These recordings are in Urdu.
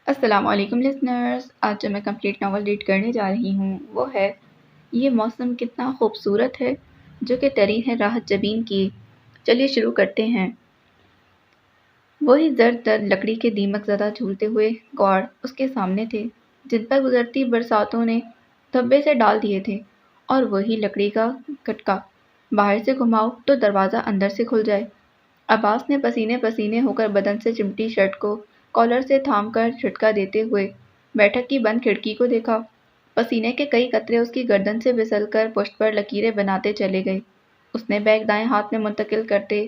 السلام علیکم لسنرز، آج جو میں کمپلیٹ ناول ریڈ کرنے جا رہی ہوں وہ ہے یہ موسم کتنا خوبصورت ہے جو کہ تری ہے راحت جبین کی۔ چلیے شروع کرتے ہیں۔ وہی زرد تر لکڑی کے دیمک زدہ جھولتے ہوئے گوڑ اس کے سامنے تھے جن پر گزرتی برساتوں نے دھبے سے ڈال دیے تھے، اور وہی لکڑی کا کھٹکا باہر سے گھماؤ تو دروازہ اندر سے کھل جائے۔ عباس نے پسینے پسینے ہو کر بدن سے چمٹی شرٹ کو کالر سے تھام کر جھٹکا دیتے ہوئے بیٹھک کی بند کھڑکی کو دیکھا۔ پسینے کے کئی قطرے اس کی گردن سے پھسل کر پشت پر لکیریں بناتے چلے گئے۔ اس نے بیگ دائیں ہاتھ میں منتقل کرتے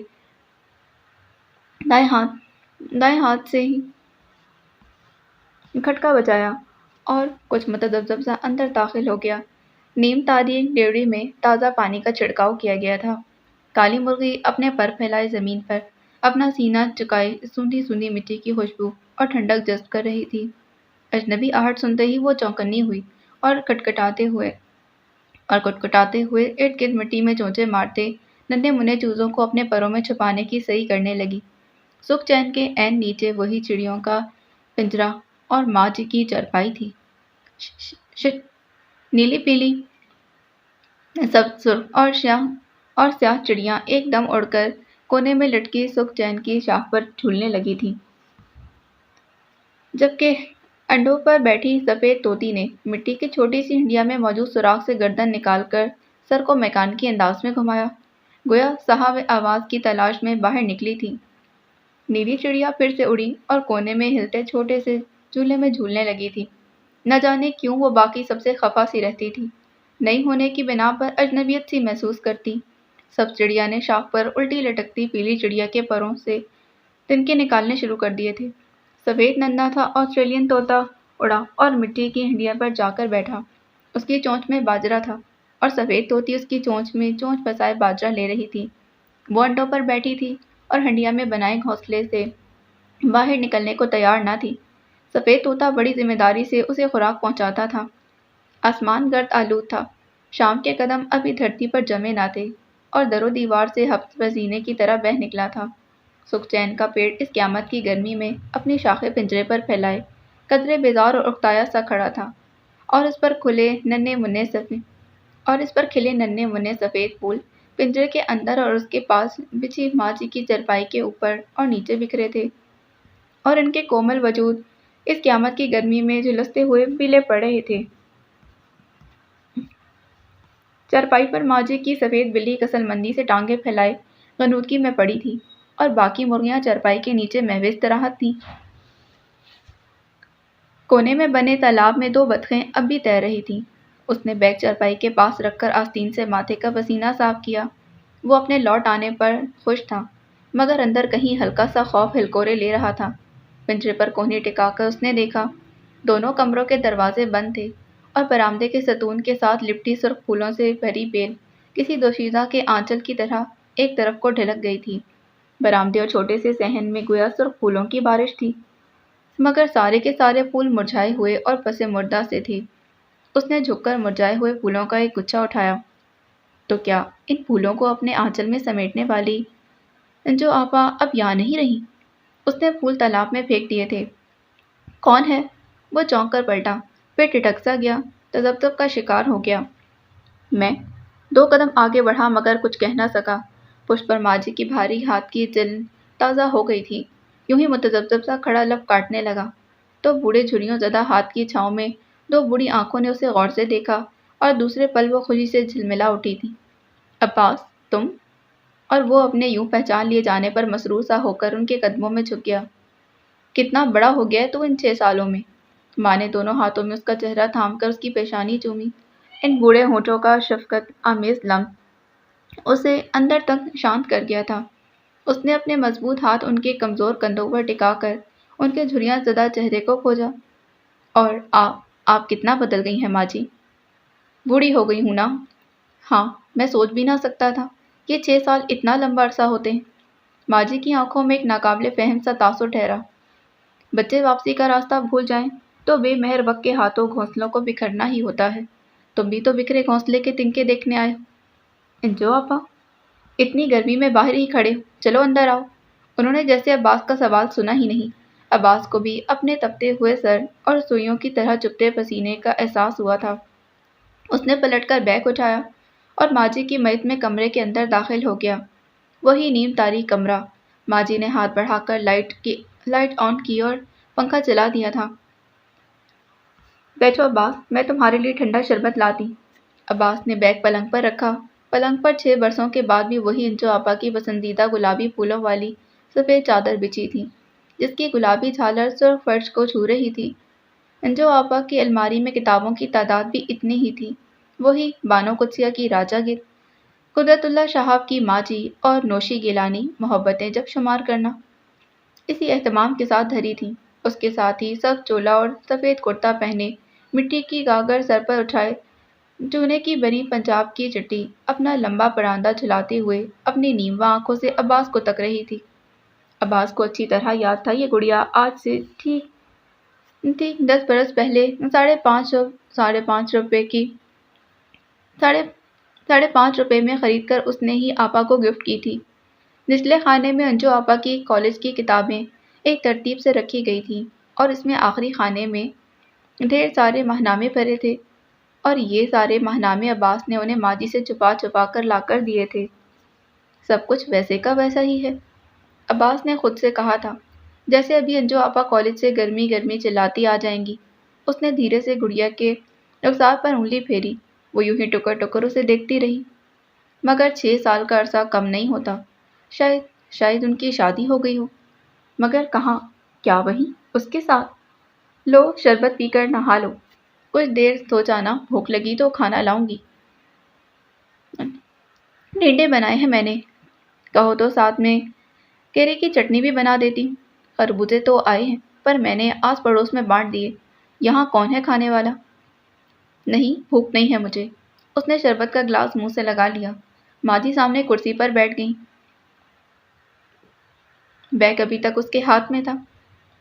دائیں ہاتھ سے ہی کھٹکا بجایا اور کچھ متذبذب سا اندر داخل ہو گیا۔ نیم تاری ڈیوڑی میں تازہ پانی کا چھڑکاؤ کیا گیا تھا۔ کالی مرغی اپنے پر پھیلائے زمین پر اپنا سینہ چکائے سوندھی سوندھی مٹی کی خوشبو اور ٹھنڈک جذب کر رہی تھی۔ اجنبی آہٹ سنتے ہی وہ چونکنی ہوئی اور کٹکٹاتے ہوئے ارد گرد مٹی میں چونچے مارتے ننھے منھے چوزوں کو اپنے پروں میں چھپانے کی صحیح کرنے لگی۔ سکھ چین کے عین نیچے وہی چڑیوں کا پنجرا اور ماں جی کی چارپائی تھی۔ نیلی پیلی سبز سرخ اور سیاہ چڑیاں ایک دم اڑ کر کونے میں لٹکی سکھ چین کی شاخ پر جھولنے لگی تھیں، جبکہ انڈوں پر بیٹھی سفید طوطی نے مٹی کی چھوٹی سی ہنڈیا میں موجود سوراخ سے گردن نکال کر سر کو میکانکی انداز میں گھمایا، گویا صاحب آواز کی تلاش میں باہر نکلی تھی۔ نیلی چڑیا پھر سے اڑی اور کونے میں ہلتے چھوٹے سے جھولے میں جھولنے لگی تھی۔ نہ جانے کیوں وہ باقی سب سے خفا سی رہتی تھی، نئی ہونے کی بنا پر اجنبیت سی محسوس کرتی۔ سب چڑیا نے شاخ پر الٹی لٹکتی پیلی چڑیا کے پروں سے تنکے نکالنے شروع کر دیے تھے۔ سفید ننھا تھا آسٹریلین طوطا اڑا اور مٹی کی ہنڈیا پر جا کر بیٹھا۔ اس کی چونچ میں باجرا تھا اور سفید طوطی اس کی چونچ میں چونچ پھنسائے باجرا لے رہی تھی۔ وہ انڈوں پر بیٹھی تھی اور ہنڈیا میں بنائے گھونسلے سے باہر نکلنے کو تیار نہ تھی۔ سفید طوطا بڑی ذمہ داری سے اسے خوراک پہنچاتا تھا۔ آسمان گرد آلود تھا، شام کے قدم ابھی دھرتی پر جمے نہ تھے اور در و دیوار سے ہفت پسینے کی طرح بہہ نکلا تھا۔ سکھ چین کا پیڑ اس قیامت کی گرمی میں اپنی شاخیں پنجرے پر پھیلائے قدرے بیزار اور اکتایا سا کھڑا تھا، اور اس پر کھلے ننھے منھے سفید پھول پنجرے کے اندر اور اس کے پاس بچھی ماں جی کی چارپائی کے اوپر اور نیچے بکھرے تھے، اور ان کے کومل وجود اس قیامت کی گرمی میں جھلستے ہوئے پیلے پڑ رہے تھے۔ چارپائی پر ماں جی کی سفید بلی کسل مندی سے ٹانگیں پھیلائے غنودگی میں پڑی تھی، اور باقی مرغیاں چارپائی کے نیچے محو استراحت تھیں۔ کونے میں بنے تالاب میں دو بطخیں اب بھی تیر رہی تھیں۔ اس نے بیگ چارپائی کے پاس رکھ کر آستین سے ماتھے کا پسینہ صاف کیا۔ وہ اپنے لوٹ آنے پر خوش تھا، مگر اندر کہیں ہلکا سا خوف ہلکورے لے رہا تھا۔ پنجرے پر کونی ٹکا کر اس نے دیکھا، دونوں کمروں کے دروازے بند تھے اور برآمدے کے ستون کے ساتھ لپٹی سرخ پھولوں سے بھری بیل کسی دوشیزہ کے آنچل کی طرح ایک طرف کو ڈھلک گئی تھی۔ برآمدے اور چھوٹے سے صحن میں گویا سرخ پھولوں کی بارش تھی، مگر سارے کے سارے پھول مرجھائے ہوئے اور پس مردہ سے تھے۔ اس نے جھک کر مرجھائے ہوئے پھولوں کا ایک گچھا اٹھایا۔ تو کیا ان پھولوں کو اپنے آنچل میں سمیٹنے والی جو آپا اب یہاں نہیں رہی؟ اس نے پھول تالاب میں پھینک دیے تھے۔ کون ہے؟ وہ چونک کر پلٹا، پھر ٹھٹک سا گیا، تذبذب کا شکار ہو گیا۔ میں دو قدم آگے بڑھا مگر کچھ کہہ نہ سکا۔ پشت پر ماں جی کی بھاری ہاتھ کی جلن تازہ ہو گئی تھی۔ یوں ہی متذبذب سا کھڑا لب کاٹنے لگا تو بوڑھے جھریوں زدہ ہاتھ کی چھاؤں میں دو بوڑھی آنکھوں نے اسے غور سے دیکھا، اور دوسرے پل وہ خوشی سے جھلملا اٹھی تھی۔ عباس، تم؟ اور وہ اپنے یوں پہچان لیے جانے پر مسرور سا ہو کر ان کے قدموں میں جھک گیا۔ کتنا بڑا ہو گیا ہے تو ان 6 سالوں میں؟ ماں نے دونوں ہاتھوں میں اس کا چہرہ تھام کر اس کی پیشانی چومی۔ ان بوڑھے ہونٹوں کا شفقت آمیز لمس اسے اندر تک شانت کر گیا تھا۔ اس نے اپنے مضبوط ہاتھ ان کے کمزور کندھوں پر ٹکا کر ان کے جھریاں زدہ چہرے کو کھوجا۔ اور آپ کتنا بدل گئی ہیں ماں جی؟ بوڑھی ہو گئی ہوں نا؟ ہاں، میں سوچ بھی نہ سکتا تھا کہ 6 سال اتنا لمبا عرصہ ہوتے ہیں۔ ماں جی کی آنکھوں میں ایک ناقابل فہم سا تاثر ٹھہرا۔ بچے واپسی کا راستہ بھول جائیں تو بے مہر وقت کے ہاتھوں گھونسلوں کو بکھرنا ہی ہوتا ہے۔ تم بھی تو بکھرے گھونسلے کے تنکے دیکھنے آئے ہو۔ انجو آپا، اتنی گرمی میں باہر ہی کھڑے ہو، چلو اندر آؤ۔ انہوں نے جیسے عباس کا سوال سنا ہی نہیں، عباس کو بھی اپنے تپتے ہوئے سر اور سوئیوں کی طرح چبھتے پسینے کا احساس ہوا تھا۔ اس نے پلٹ کر بیگ اٹھایا اور ماجی کی مدد میں کمرے کے اندر داخل ہو گیا۔ وہی نیم تاریک کمرہ۔ ماجی نے ہاتھ بڑھا کر لائٹ آن کی اور پنکھا چلا دیا تھا۔ بیٹھو عباس، میں تمہارے لیے ٹھنڈا شربت لاتی۔ عباس نے بیگ پلنگ پر رکھا۔ پلنگ پر 6 برسوں کے بعد بھی وہی انجو آپا کی پسندیدہ گلابی پھولوں والی سفید چادر بچھی تھی، جس کی گلابی جھالر سرخ فرش کو چھو رہی تھی۔ انجو آپا کی الماری میں کتابوں کی تعداد بھی اتنی ہی تھی، وہی بانو قدسیہ کی راجا گت، قدرت اللہ شہاب کی ماجی اور نوشی گیلانی محبتیں جب شمار کرنا۔ اسی اہتمام کے ساتھ دھری تھیں۔ اس کے ساتھ ہی سبز چولا اور سفید کرتا پہنے، مٹی کی گاگر سر پر اٹھائے، چونے کی بنی پنجاب کی چٹی اپنا لمبا پراندہ جھلاتے ہوئے اپنی نیمواں آنکھوں سے عباس کو تک رہی تھی۔ عباس کو اچھی طرح یاد تھا یہ گڑیا آج سے ٹھیک 10 برس پہلے 5.5 روپے میں خرید کر اس نے ہی آپا کو گفٹ کی تھی۔ نچلے خانے میں انجو آپا کی کالج کی کتابیں ایک ترتیب سے رکھی گئی تھیں اور اس میں آخری خانے میں ڈھیر سارے ماہنامے بھرے تھے، اور یہ سارے ماہنامے عباس نے انہیں ماجی سے چھپا چھپا کر لا کر دیے تھے۔ سب کچھ ویسے کا ویسا ہی ہے، عباس نے خود سے کہا تھا، جیسے ابھی انجو آپا کالج سے گرمی گرمی چلاتی آ جائیں گی۔ اس نے دھیرے سے گڑیا کے رخسار پر انگلی پھیری۔ وہ یوں ہی ٹکر ٹکر اسے دیکھتی رہی۔ مگر 6 سال کا عرصہ کم نہیں ہوتا۔ شاید ان کی شادی ہو گئی ہو، مگر کہاں؟ کیا وہیں اس کے ساتھ؟ لو شربت پی کر نہا لو، کچھ دیر سو جانا، بھوک لگی تو کھانا لاؤں گی۔ ٹنڈے بنائے ہیں میں نے، کہو تو ساتھ میں کیرے کی چٹنی بھی بنا دیتی ہوں۔ خربوزے تو آئے ہیں، پر میں نے آس پڑوس میں بانٹ دیے۔ یہاں کون ہے کھانے والا؟ نہیں، بھوک نہیں ہے مجھے۔ اس نے شربت کا گلاس منہ سے لگا لیا۔ ماجی سامنے کرسی پر بیٹھ گئیں۔ بیگ ابھی تک اس کے ہاتھ میں تھا۔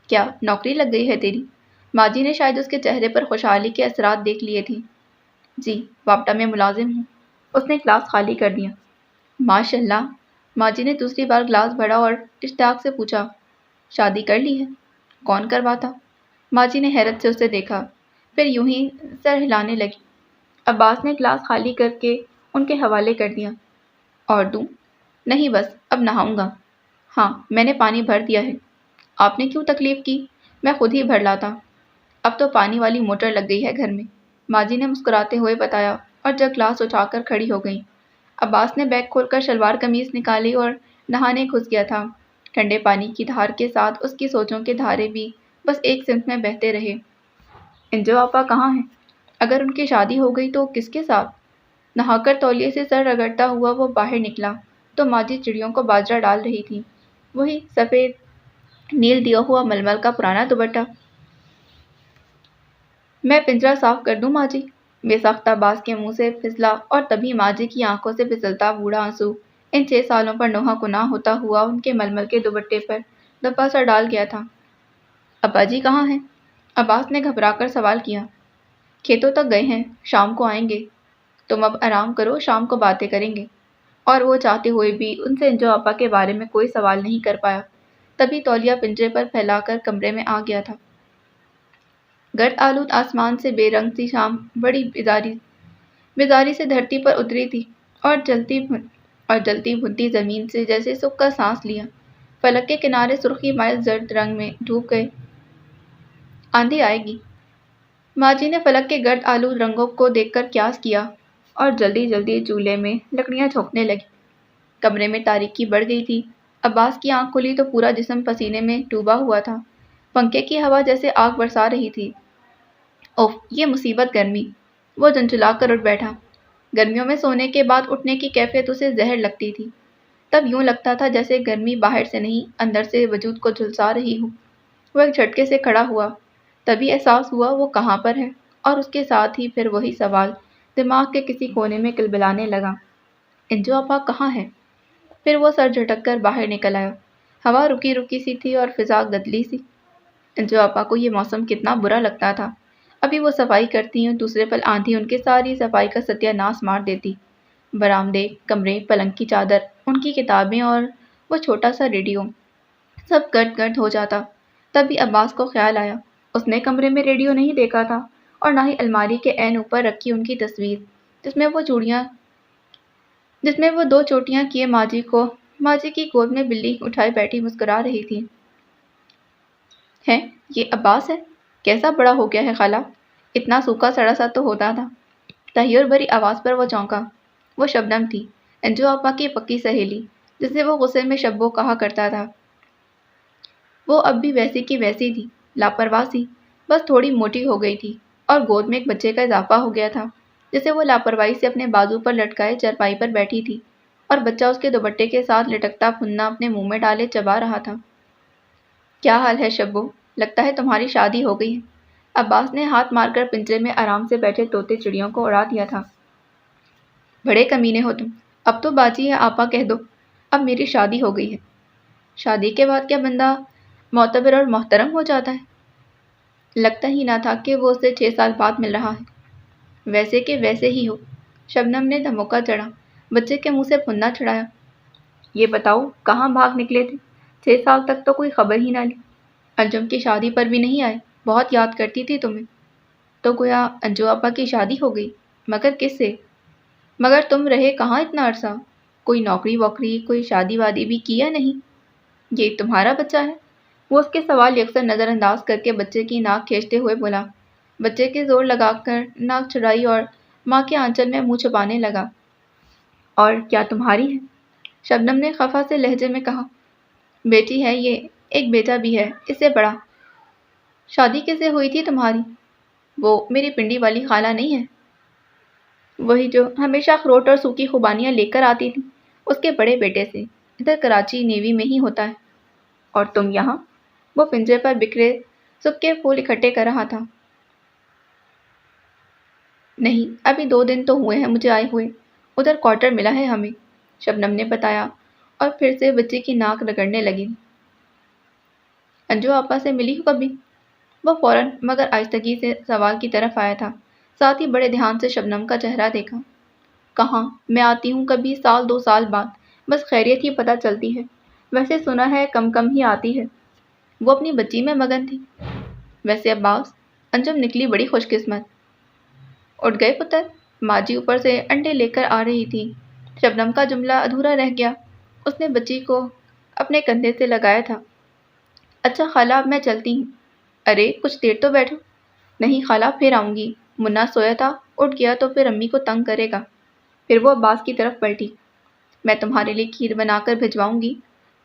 کیا نوکری لگ گئی ہے تیری؟ ماجی نے شاید اس کے چہرے پر خوشحالی کے اثرات دیکھ لیے تھے۔ جی، واپٹا میں ملازم ہوں۔ اس نے گلاس خالی کر دیا۔ ماشاء اللہ۔ ماجی نے دوسری بار گلاس بھرا اور اشتیاق سے پوچھا، شادی کر لی ہے؟ کون کرواتا؟ ماجی نے حیرت سے اسے دیکھا، پھر یوں ہی سر ہلانے لگی۔ عباس نے گلاس خالی کر کے ان کے حوالے کر دیا۔ اور دوں؟ نہیں بس، اب نہاؤں گا۔ ہاں، میں نے پانی بھر دیا ہے۔ آپ نے کیوں تکلیف کی؟ میں خود ہی بھر لاتا۔ اب تو پانی والی موٹر لگ گئی ہے گھر میں، ماجی نے مسکراتے ہوئے بتایا اور جب گلاس اٹھا کر کھڑی ہو گئی۔ عباس نے بیگ کھول کر شلوار قمیض نکالی اور نہانے گھس گیا تھا۔ ٹھنڈے پانی کی دھار کے ساتھ اس کی سوچوں کے دھارے بھی بس ایک سمت میں بہتے رہے۔ انجو آپا کہاں ہیں؟ اگر ان کی شادی ہو گئی تو کس کے ساتھ؟ نہا کر تولیے سے سر رگڑتا ہوا وہ باہر نکلا تو ماجی چڑیوں کو باجرہ ڈال رہی تھی، وہی سفید نیل دیا ہوا ململ کا پرانا دوپٹہ۔ میں پنجرہ صاف کر دوں ماجی؟ بے ساختہ عباس کے منہ سے پھسلا اور تبھی ماجی کی آنکھوں سے پھسلتا بوڑھا آنسو ان 6 سالوں پر نوحہ کناہ ہوتا ہوا ان کے ململ کے دوپٹے پر دبا سا ڈال گیا تھا۔ ابا جی کہاں ہیں؟ عباس نے گھبرا کر سوال کیا۔ کھیتوں تک گئے ہیں، شام کو آئیں گے۔ تم اب آرام کرو، شام کو باتیں کریں گے۔ اور وہ چاہتے ہوئے بھی ان سے انجو آپا کے بارے میں کوئی سوال نہیں کر پایا۔ تبھی تولیہ پنجرے پر پھیلا کر کمرے میں آ گیا تھا۔ گرد آلود آسمان سے بے رنگ سی شام بڑی بیزاری سے دھرتی پر اتری تھی اور جلتی بھنتی زمین سے جیسے سکھ کا سانس لیا۔ فلک کے کنارے سرخی مائل زرد رنگ میں ڈوب گئے۔ آندھی آئے گی، ماجی نے فلک کے گرد آلود رنگوں کو دیکھ کر قیاس کیا اور جلدی جلدی چولہے میں لکڑیاں جھونکنے لگی۔ کمرے میں تاریکی بڑھ گئی تھی۔ عباس کی آنکھ کھلی تو پورا جسم پسینے میں ڈوبا ہوا تھا۔ پنکھے کی ہوا جیسے آگ برسا رہی تھی۔ اوف، یہ مصیبت گرمی! وہ جھنجھلا کر اٹھ بیٹھا۔ گرمیوں میں سونے کے بعد اٹھنے کی کیفیت اسے زہر لگتی تھی۔ تب یوں لگتا تھا جیسے گرمی باہر سے نہیں، اندر سے وجود کو جھلسا رہی ہو۔ وہ ایک جھٹکے سے کھڑا ہوا، تبھی احساس ہوا وہ کہاں پر ہے، اور اس کے ساتھ ہی پھر وہی سوال دماغ کے کسی کونے میں کلبلانے لگا، انجو آپا کہاں ہے؟ پھر وہ سر جھٹک کر باہر نکل آیا۔ ہوا رکی رکی سی تھی اور فضا گدلی سی۔ انجو آپا کو یہ موسم کتنا برا لگتا تھا۔ ابھی وہ صفائی کرتی اور دوسرے پل آندھی ان کی ساری صفائی کا ستیہ ناش مار دیتی۔ برآمدے، کمرے، پلنگ کی چادر، ان کی کتابیں اور وہ چھوٹا سا ریڈیو، سب گرد گرد ہو جاتا۔ تبھی عباس کو خیال آیا، اس نے کمرے میں ریڈیو نہیں دیکھا تھا اور نہ ہی الماری کے عین اوپر رکھی ان کی تصویر، جس میں وہ دو چوٹیاں کیے ماجی کی گود میں بلی اٹھائے بیٹھی مسکرا رہی تھی۔ ہے، یہ عباس ہے؟ کیسا بڑا ہو گیا ہے خالہ؟ اتنا سوکھا سڑا سا تو ہوتا تھا۔ تحیر بھری آواز پر وہ چونکا۔ وہ شبنم تھی، انجو آپا کی پکی سہیلی، جسے وہ غصے میں شبو کہا کرتا تھا۔ وہ اب بھی ویسی کی ویسی تھی، لاپرواہ سی، بس تھوڑی موٹی ہو گئی تھی اور گود میں ایک بچے کا اضافہ ہو گیا تھا، جسے وہ لاپرواہی سے اپنے بازو پر لٹکائے چارپائی پر بیٹھی تھی اور بچہ اس کے دوپٹے کے ساتھ لٹکتا پھنا اپنے منہ میں ڈالے چبا رہا تھا۔ کیا حال ہے شبو؟ لگتا ہے تمہاری شادی ہو گئی ہے۔ عباس نے ہاتھ مار کر پنجرے میں آرام سے بیٹھے طوطے چڑیوں کو اڑا دیا تھا۔ بڑے کمینے ہو تم، اب تو باجی ہے آپا کہہ دو، اب میری شادی ہو گئی ہے۔ شادی کے بعد کیا بندہ معتبر اور محترم ہو جاتا ہے؟ لگتا ہی نہ تھا کہ وہ اسے 6 سال بعد مل رہا ہے۔ ویسے کہ ویسے ہی ہو، شبنم نے دھمکا چڑھا، بچے کے منہ سے پھنا چھڑایا۔ یہ بتاؤ کہاں بھاگ نکلے تھے؟ 6 سال تک تو کوئی خبر ہی نہ لی۔ انجم کی شادی پر بھی نہیں آئے، بہت یاد کرتی تھی تمہیں۔ تو گویا انجو آپا کی شادی ہو گئی، مگر کس سے؟ مگر تم رہے کہاں اتنا عرصہ؟ کوئی نوکری ووکری، کوئی شادی وادی بھی کی یا نہیں؟ یہ تمہارا بچہ ہے؟ وہ اس کے سوال یکسر نظر انداز کر کے بچے کی ناک کھینچتے ہوئے بولا۔ بچے کے زور لگا کر ناک چھڑائی اور ماں کے آنچل میں منہ چھپانے لگا۔ اور کیا تمہاری ہے؟ شبنم نے خفا سے لہجے میں کہا۔ بیٹی ہے یہ، ایک بیٹا بھی ہے، اس سے بڑا۔ شادی کیسے ہوئی تھی تمہاری؟ وہ میری پنڈی والی خالہ نہیں ہے؟ وہی جو ہمیشہ اخروٹ اور سوکھی خوبانیاں لے کر آتی تھی، اس کے بڑے بیٹے سے، ادھر کراچی نیوی میں ہی ہوتا ہے۔ اور تم یہاں؟ وہ پنجرے پر بکھرے سکے پھول اکٹھے کر رہا تھا۔ نہیں، ابھی 2 دن تو ہوئے ہیں مجھے آئے ہوئے، ادھر کوارٹر ملا ہے ہمیں، شبنم نے بتایا اور پھر سے بچے کی ناک رگڑنے لگی۔ انجو آپا سے ملی ہو کبھی؟ وہ فوراً مگر آہستگی سے سوال کی طرف آیا تھا، ساتھ ہی بڑے دھیان سے شبنم کا چہرہ دیکھا۔ کہاں، میں آتی ہوں کبھی 1-2 سال بعد، بس خیریت ہی پتہ چلتی ہے، ویسے سنا ہے کم ہی آتی ہے۔ وہ اپنی بچی میں مگن تھی۔ ویسے عباس، انجم نکلی بڑی خوش قسمت۔ اٹھ گئے پتر؟ ماجی اوپر سے انڈے لے کر آ رہی تھی۔ شبنم کا جملہ ادھورا رہ گیا۔ اس نے بچی کو اپنے کندھے سے لگایا تھا۔ اچھا خالہ اب میں چلتی ہوں۔ ارے کچھ دیر تو بیٹھو۔ نہیں خالہ پھر آؤں گی، منا سویا تھا، اٹھ گیا تو پھر امی کو تنگ کرے گا۔ پھر وہ عباس کی طرف پلٹی۔ میں تمہارے لیے کھیر بنا کر بھجواؤں گی،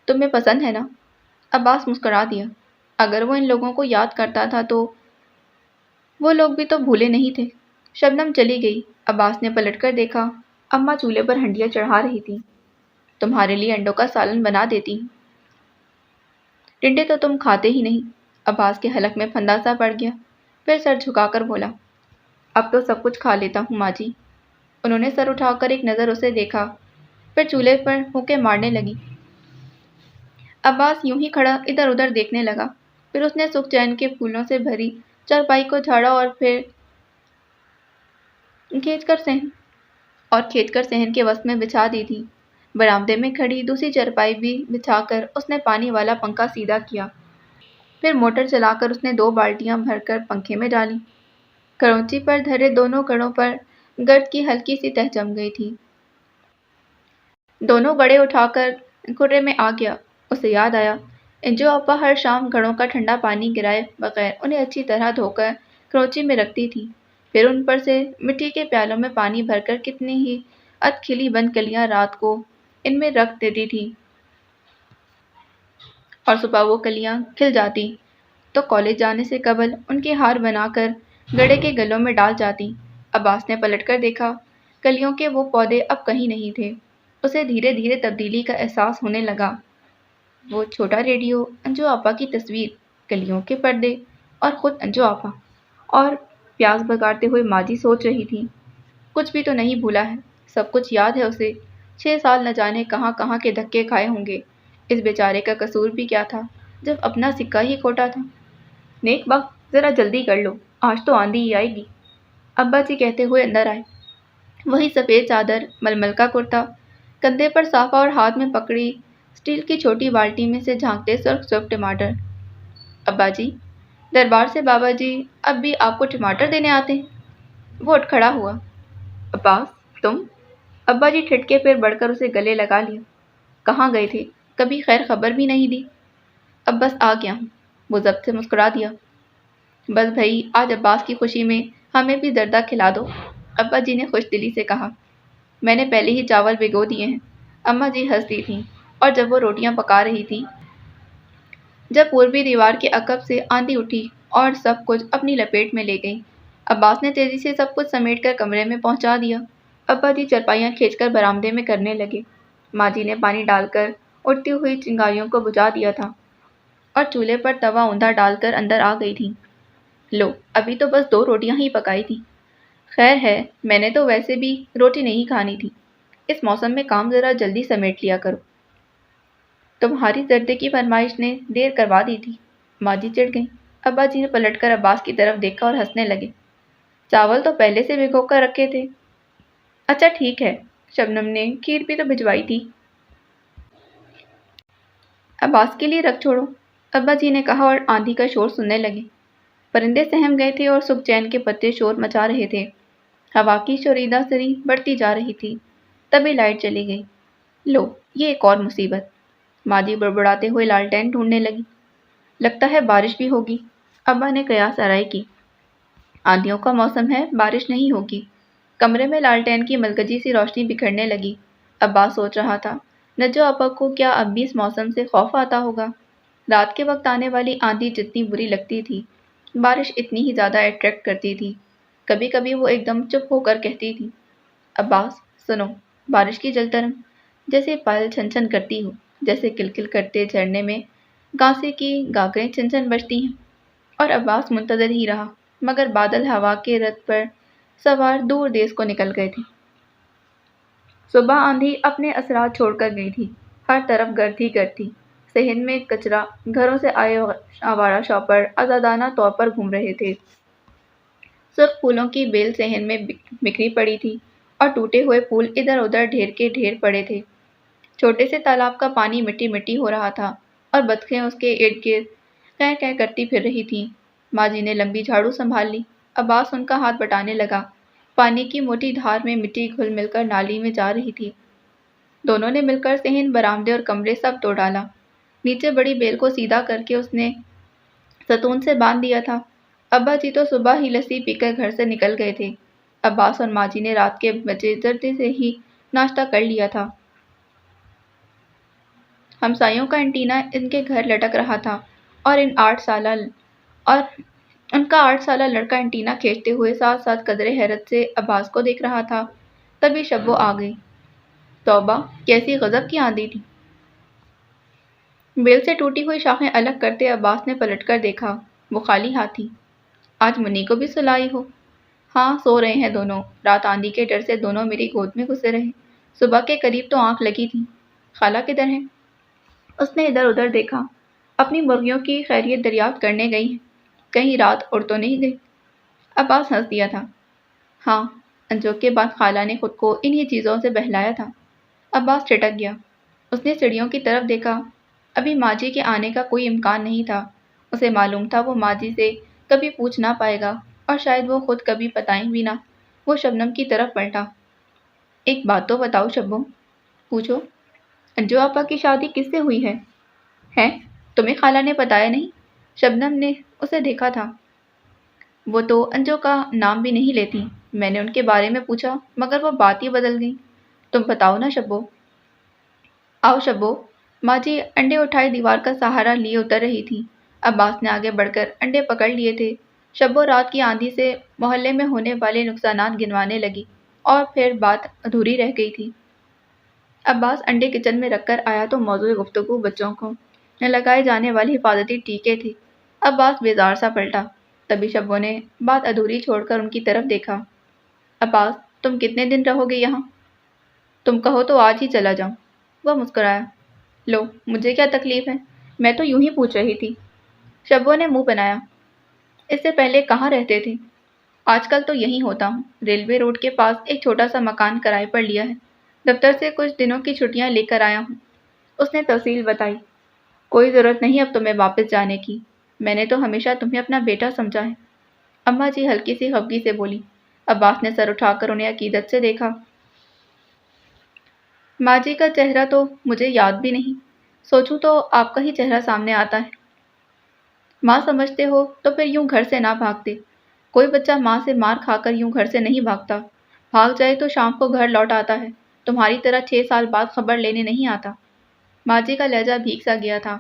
تمہیں پسند ہے نا؟ عباس مسکرا دیا۔ اگر وہ ان لوگوں کو یاد کرتا تھا تو وہ لوگ بھی تو بھولے نہیں تھے۔ شبنم چلی گئی۔ عباس نے پلٹ کر دیکھا، اماں چولہے پر ہنڈیاں چڑھا رہی تھی۔ تمہارے لیے انڈوں کا سالن بنا دیتی ہوں۔ ٹنڈے تو تم کھاتے ہی نہیں۔ عباس کے حلق میں پھندا سا پڑ گیا، پھر سر جھکا کر بولا۔ اب تو سب کچھ کھا لیتا ہوں ماں جی۔ انہوں نے سر اٹھا کر ایک نظر اسے دیکھا، پھر چولہے پر پھونکے مارنے لگی۔ عباس یوں ہی کھڑا ادھر ادھر دیکھنے لگا، پھر اس نے سکھ چین کے پھولوں سے بھری چارپائی کو جھاڑا اور کھینچ کر صحن کے وسط میں بچھا دی تھی۔ برآمدے میں کھڑی دوسری چارپائی بھی بچھا کر اس نے پانی والا پنکھا سیدھا کیا، پھر موٹر چلا کر اس نے 2 بالٹیاں بھر کر پنکھے میں ڈالی۔ کروچی پر دھرے دونوں گڑوں پر گرد کی ہلکی سی تہ جم گئی تھی۔ دونوں گڑے اٹھا کر کھرے میں آ گیا۔ اسے یاد آیا، انجو آپا ہر شام گھڑوں کا ٹھنڈا پانی گرائے بغیر انہیں اچھی طرح دھو کر کروچی میں رکھتی تھی، پھر ان پر سے مٹی کے پیالوں میں پانی بھر کر کتنی ہی ادکھلی بند کلیاں رات کو ان میں رکھ دیتی تھی، اور صبح وہ کلیاں کھل جاتی تو کالج جانے سے قبل ان کے ہار بنا کر گڑے کے گلوں میں ڈال جاتی۔ عباس نے پلٹ کر دیکھا، کلیوں کے وہ پودے اب کہیں نہیں تھے۔ اسے دھیرے دھیرے تبدیلی کا احساس ہونے لگا۔ وہ چھوٹا ریڈیو، انجو آپا کی تصویر، کلیوں کے پردے اور خود انجو آپا، اور پیاز بگاڑتے ہوئے ماجی سوچ رہی تھی، کچھ بھی تو نہیں بھولا ہے، سب کچھ یاد ہے اسے۔ 6 سال نہ جانے کہاں کہاں کے دھکے کھائے ہوں گے۔ اس بیچارے کا قصور بھی کیا تھا جب اپنا سکہ ہی کھوٹا تھا۔ نیک وقت، ذرا جلدی کر لو، آج تو آندھی ہی آئے گی، ابا جی کہتے ہوئے اندر آئے۔ وہی سفید چادر، ململ کا کرتا، کندھے پر صافہ اور ہاتھ میں پکڑی اسٹیل کی چھوٹی بالٹی میں سے جھانکتے سرخ ٹماٹر۔ ابا جی، دربار سے بابا جی اب بھی آپ کو ٹماٹر دینے آتے ہیں؟ وہ اٹھ کھڑا ہوا۔ عباس، تم؟ ابا جی ٹھٹکے پھر بڑھ کر اسے گلے لگا لیا۔ کہاں گئے تھے؟ کبھی خیر خبر بھی نہیں دی۔ اب بس آ گیا ہوں، وہ ضبط سے مسکرا دیا۔ بس بھائی، آج عباس کی خوشی میں ہمیں بھی زردہ کھلا دو، ابا جی نے خوش دلی سے کہا۔ میں نے پہلے ہی چاول بھگو دیے ہیں، اماں جی ہنس دی تھیں، اور جب وہ روٹیاں پکا رہی تھی، جب پوربی دیوار کے عقب سے آندھی اٹھی اور سب کچھ اپنی لپیٹ میں لے گئی، عباس نے تیزی سے سب کچھ سمیٹ کر کمرے میں پہنچا دیا۔ ابا جی چرپائیاں کھینچ کر برآمدے میں کرنے لگے۔ ماں جی نے پانی ڈال کر اٹھتی ہوئی چنگاریوں کو بجھا دیا تھا اور چولہے پر توا اوندا ڈال کر اندر آ گئی تھی۔ لو، ابھی تو بس 2 روٹیاں ہی پکائی تھی۔ خیر ہے، میں نے تو ویسے بھی روٹی نہیں کھانی تھی۔ اس موسم میں کام ذرا جلدی سمیٹ لیا کرو۔ تمہاری زردے کی فرمائش نے دیر کروا دی تھی، ماں جی چڑھ گئیں۔ ابا جی نے پلٹ کر عباس کی طرف دیکھا اور ہنسنے لگے۔ چاول تو پہلے سے بھگو کر رکھے تھے۔ اچھا ٹھیک ہے، شبنم نے کھیر بھی تو بھجوائی تھی، عباس کے لیے رکھ چھوڑو، ابا جی نے کہا اور آندھی کا شور سننے لگے۔ پرندے سہم گئے تھے اور سکھ چین کے پتے شور مچا رہے تھے۔ ہوا کی شوریدہ سری بڑھتی جا رہی تھی۔ تبھی لائٹ چلی گئی۔ لو، یہ ایک اور مصیبت، ماں جی بڑبڑاتے ہوئے لالٹین ڈھونڈنے لگی۔ لگتا ہے بارش بھی ہوگی، ابا نے قیاس آرائی کی۔ آندھیوں کا موسم ہے، بارش نہیں ہوگی۔ کمرے میں لالٹین کی ملگجی سی روشنی بکھرنے لگی۔ عباس سوچ رہا تھا، نجو آپا کو کیا اب بھی اس موسم سے خوف آتا ہوگا؟ رات کے وقت آنے والی آندھی جتنی بری لگتی تھی، بارش اتنی ہی زیادہ اٹریکٹ کرتی تھی۔ کبھی کبھی وہ ایک دم چپ ہو کر کہتی تھی، عباس سنو، بارش کی جلترن، جیسے پائل چھن چھن کرتی ہو، جیسے کلکل کرتے جھرنے میں گانسے کی گاگریں چھن چھن بجتی ہیں۔ اور عباس منتظر ہی رہا، مگر بادل ہوا کے رتھ پر سوار دور دیس کو نکل گئے تھے۔ صبح آندھی اپنے اثرات چھوڑ کر گئی تھی۔ ہر طرف گرد ہی گرد تھی۔ صحن میں کچرا، گھروں سے آئے آوارہ شاپر آزادانہ طور پر گھوم رہے تھے۔ سرخ پھولوں کی بیل صحن میں بکھری پڑی تھی اور ٹوٹے ہوئے پھول ادھر ادھر ڈھیر کے ڈھیر پڑے تھے۔ چھوٹے سے تالاب کا پانی مٹی مٹی ہو رہا تھا اور بطخیں اس کے ارد گرد کیں کیں کرتی پھر رہی تھیں۔ ماں جی نے لمبی جھاڑو سنبھال لی۔ عباس ان کا ہاتھ بٹانے لگا۔ پانی کی موٹی دھار میں مٹی گھل مل کر نالی میں جا رہی تھی۔ دونوں نے مل کر صحن، برآمدے اور کمرے سب دھو ڈالا۔ نیچے بڑی بیل کو سیدھا کر کے اس نے ستون سے باندھ دیا تھا۔ ابا جی تو صبح ہی لسی پی کر گھر سے نکل گئے تھے۔ عباس اور ماں جی نے رات کے بجے زردے سے ہی ناشتہ کر لیا تھا۔ ہمسایوں کا انٹینا ان کے گھر لٹک رہا تھا اور ان کا 8 سالہ لڑکا انٹینا کھینچتے ہوئے ساتھ ساتھ قدرے حیرت سے عباس کو دیکھ رہا تھا۔ تبھی شبو آ گئی۔ توبہ، کیسی غضب کی آندھی تھی! بیل سے ٹوٹی ہوئی شاخیں الگ کرتے عباس نے پلٹ کر دیکھا، وہ خالی ہاتھ تھی۔ آج منی کو بھی سلائی ہو؟ ہاں، سو رہے ہیں دونوں۔ رات آندھی کے ڈر سے دونوں میری گود میں گھسے رہے۔ صبح کے قریب تو آنکھ لگی تھی۔ خالہ کدھر ہیں؟ اس نے ادھر ادھر دیکھا۔ اپنی مرغیوں کی خیریت دریافت کرنے گئی ہیں۔ کہیں رات اڑ تو نہیں گئی؟ عباس ہنس دیا تھا۔ ہاں، انجو کے بعد خالہ نے خود کو انہی چیزوں سے بہلایا تھا۔ عباس ٹھٹک گیا۔ اس نے سیڑھیوں کی طرف دیکھا۔ ابھی ماں جی کے آنے کا کوئی امکان نہیں تھا۔ اسے معلوم تھا وہ ماں جی سے کبھی پوچھ نہ پائے گا اور شاید وہ خود کبھی بتائیں بھی نہ۔ وہ شبنم کی طرف پلٹا۔ ایک بات تو بتاؤ شبو۔ پوچھو۔ انجو آپا کی شادی کس سے ہوئی ہے؟ ہیں؟ تمہیں خالہ نے بتایا نہیں؟ شبنم نے اسے دیکھا تھا۔ وہ تو انجو کا نام بھی نہیں لیتی۔ میں نے ان کے بارے میں پوچھا مگر وہ بات ہی بدل گئی۔ تم بتاؤ نا شبو۔ آؤ شبو۔ ماں جی انڈے اٹھائے دیوار کا سہارا لیے اتر رہی تھی۔ عباس نے آگے بڑھ کر انڈے پکڑ لیے تھے۔ شبو رات کی آندھی سے محلے میں ہونے والے نقصانات گنوانے لگی اور پھر بات ادھوری رہ گئی تھی۔ عباس انڈے کچن میں رکھ کر آیا تو موضوع گفتگو بچوں کو لگائے جانے والے حفاظتی ٹیکے تھے۔ عباس بیزار سا پلٹا۔ تبھی شبو نے بات ادھوری چھوڑ کر ان کی طرف دیکھا۔ عباس، تم کتنے دن رہو گے یہاں؟ تم کہو تو آج ہی چلا جاؤں۔ وہ مسکرایا۔ لو، مجھے کیا تکلیف ہے، میں تو یوں ہی پوچھ رہی تھی۔ شبو نے منہ بنایا۔ اس سے پہلے کہاں رہتے تھے؟ آج کل تو یہیں ہوتا ہوں۔ ریلوے روڈ کے پاس ایک چھوٹا سا مکان کرائے پر لیا ہے۔ دفتر سے کچھ دنوں کی چھٹیاں لے کر آیا ہوں۔ اس نے تفصیل بتائی۔ کوئی ضرورت نہیں اب تمہیں واپس جانے کی۔ میں نے تو ہمیشہ تمہیں اپنا بیٹا سمجھا ہے، اماں جی ہلکی سی خفگی سے بولی۔ عباس نے سر اٹھا کر انہیں عقیدت سے دیکھا۔ ماں جی کا چہرہ تو مجھے یاد بھی نہیں، سوچوں تو آپ کا ہی چہرہ سامنے آتا ہے۔ ماں سمجھتے ہو تو پھر یوں گھر سے نہ بھاگتے، کوئی بچہ ماں سے مار کھا کر یوں گھر سے نہیں بھاگتا، بھاگ جائے تو شام کو گھر لوٹ آتا ہے، تمہاری طرح 6 سال بعد خبر لینے نہیں آتا۔ ماں جی کا لہجہ بھیگ سا گیا تھا۔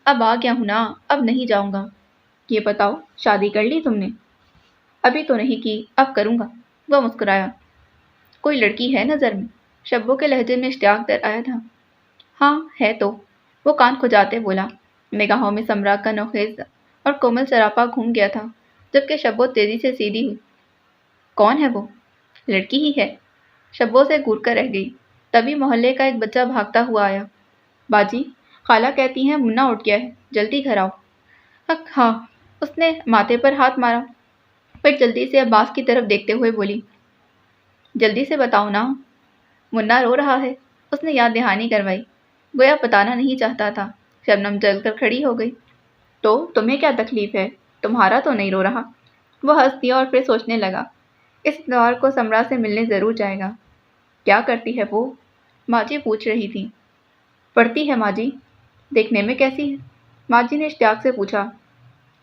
اب آ گیا ہوں نا، اب نہیں جاؤں گا۔ یہ بتاؤ شادی کر لی تم نے؟ ابھی تو نہیں کی، اب کروں گا۔ وہ مسکرایا۔ کوئی لڑکی ہے نظر میں؟ شبو کے لہجے میں اشتیاق در آیا تھا۔ ہاں ہے تو، وہ کان کھجاتے بولا۔ نگاہوں میں سمرا کا نوخیز اور کومل سراپا گھوم گیا تھا، جبکہ شبو تیزی سے سیدھی ہوئی۔ کون ہے وہ؟ لڑکی ہی ہے۔ شبو سے گور کر رہ گئی، تبھی محلے کا ایک بچہ بھاگتا ہوا آیا۔ باجی، خالہ کہتی ہیں منا اٹھ گیا ہے، جلدی گھر آؤ۔ ہاں، اس نے ماتھے پر ہاتھ مارا، پھر جلدی سے عباس کی طرف دیکھتے ہوئے بولی، جلدی سے بتاؤ نا۔ منا رو رہا ہے، اس نے یاد دہانی کروائی، گویا بتانا نہیں چاہتا تھا۔ شبنم جل کر کھڑی ہو گئی۔ تو تمہیں کیا تکلیف ہے؟ تمہارا تو نہیں رو رہا۔ وہ ہنس دیا اور پھر سوچنے لگا، اس اتوار کو سمرا سے ملنے ضرور جائے گا۔ کیا کرتی ہے وہ؟ ماں جی پوچھ رہی تھی۔ پڑھتی ہے ماں جی۔ دیکھنے میں کیسی ہے؟ ماں جی نے اشتیاق سے پوچھا۔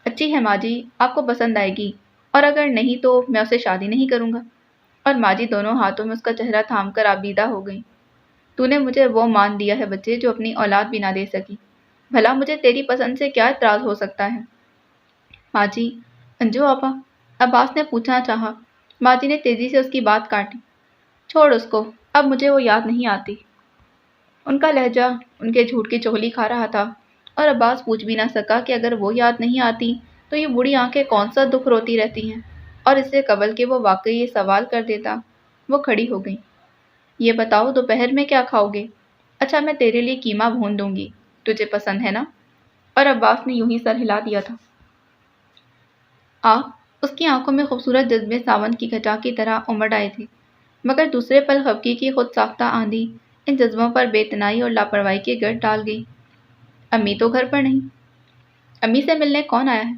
اچھی ہے ماں جی، آپ کو پسند آئے گی، اور اگر نہیں تو میں اسے شادی نہیں کروں گا۔ اور ماں جی دونوں ہاتھوں میں اس کا چہرہ تھام کر آبیدہ ہو گئی۔ تو نے مجھے وہ مان دیا ہے بچے جو اپنی اولاد بھی نہ دے سکی، بھلا مجھے تیری پسند سے کیا اعتراض ہو سکتا ہے؟ ماں جی، انجو آپا؟ عباس نے پوچھنا چاہا، ماں جی نے تیزی سے اس کی بات کاٹی۔ چھوڑ اس کو، اب مجھے وہ یاد نہیں آتی۔ ان کا لہجہ ان کے جھوٹ کی چغلی کھا رہا تھا، اور عباس پوچھ بھی نہ سکا کہ اگر وہ یاد نہیں آتی تو یہ بوڑھی آنکھیں کون سا دکھ روتی رہتی ہیں، اور اس سے قبل کہ وہ واقعی یہ سوال کر دیتا، وہ کھڑی ہو گئی۔ یہ بتاؤ دوپہر میں کیا کھاؤ گے؟ اچھا میں تیرے لیے قیمہ بھون دوں گی، تجھے پسند ہے نا؟ اور عباس نے یوں ہی سر ہلا دیا تھا۔ اس کی آنکھوں میں خوبصورت جذبے ساون کی گھٹا کی طرح امڑ آئے تھے، مگر دوسرے پل خفگی کی خود ساختہ آندھی ان جذبوں پر بے تنائی اور لاپرواہی کے گرد ڈال گئی۔ امی تو گھر پر نہیں۔ امی سے ملنے کون آیا ہے؟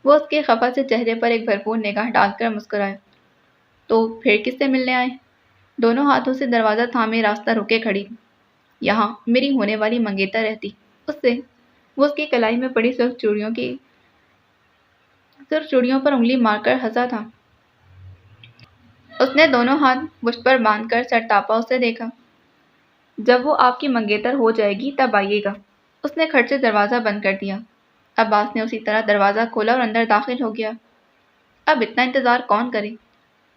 وہ اس کے خفا سے چہرے پر ایک بھرپور نگاہ ڈال کر مسکرایا۔ تو پھر کس سے ملنے آئے؟ دونوں ہاتھوں سے دروازہ تھامے راستہ روکے کھڑی تھی۔ یہاں میری ہونے والی منگیتر رہتی، اس سے۔ وہ اس کی کلائی میں پڑی سرخ چوڑیوں پر انگلی مار کر ہنسا تھا۔ اس نے دونوں ہاتھ مشت پر باندھ کر سرتاپا اسے دیکھا۔ جب وہ آپ کی منگیتر ہو جائے گی تب آئیے گا۔ اس نے کھٹ سے دروازہ بند کر دیا۔ عباس نے اسی طرح دروازہ کھولا اور اندر داخل ہو گیا۔ اب اتنا انتظار کون کرے؟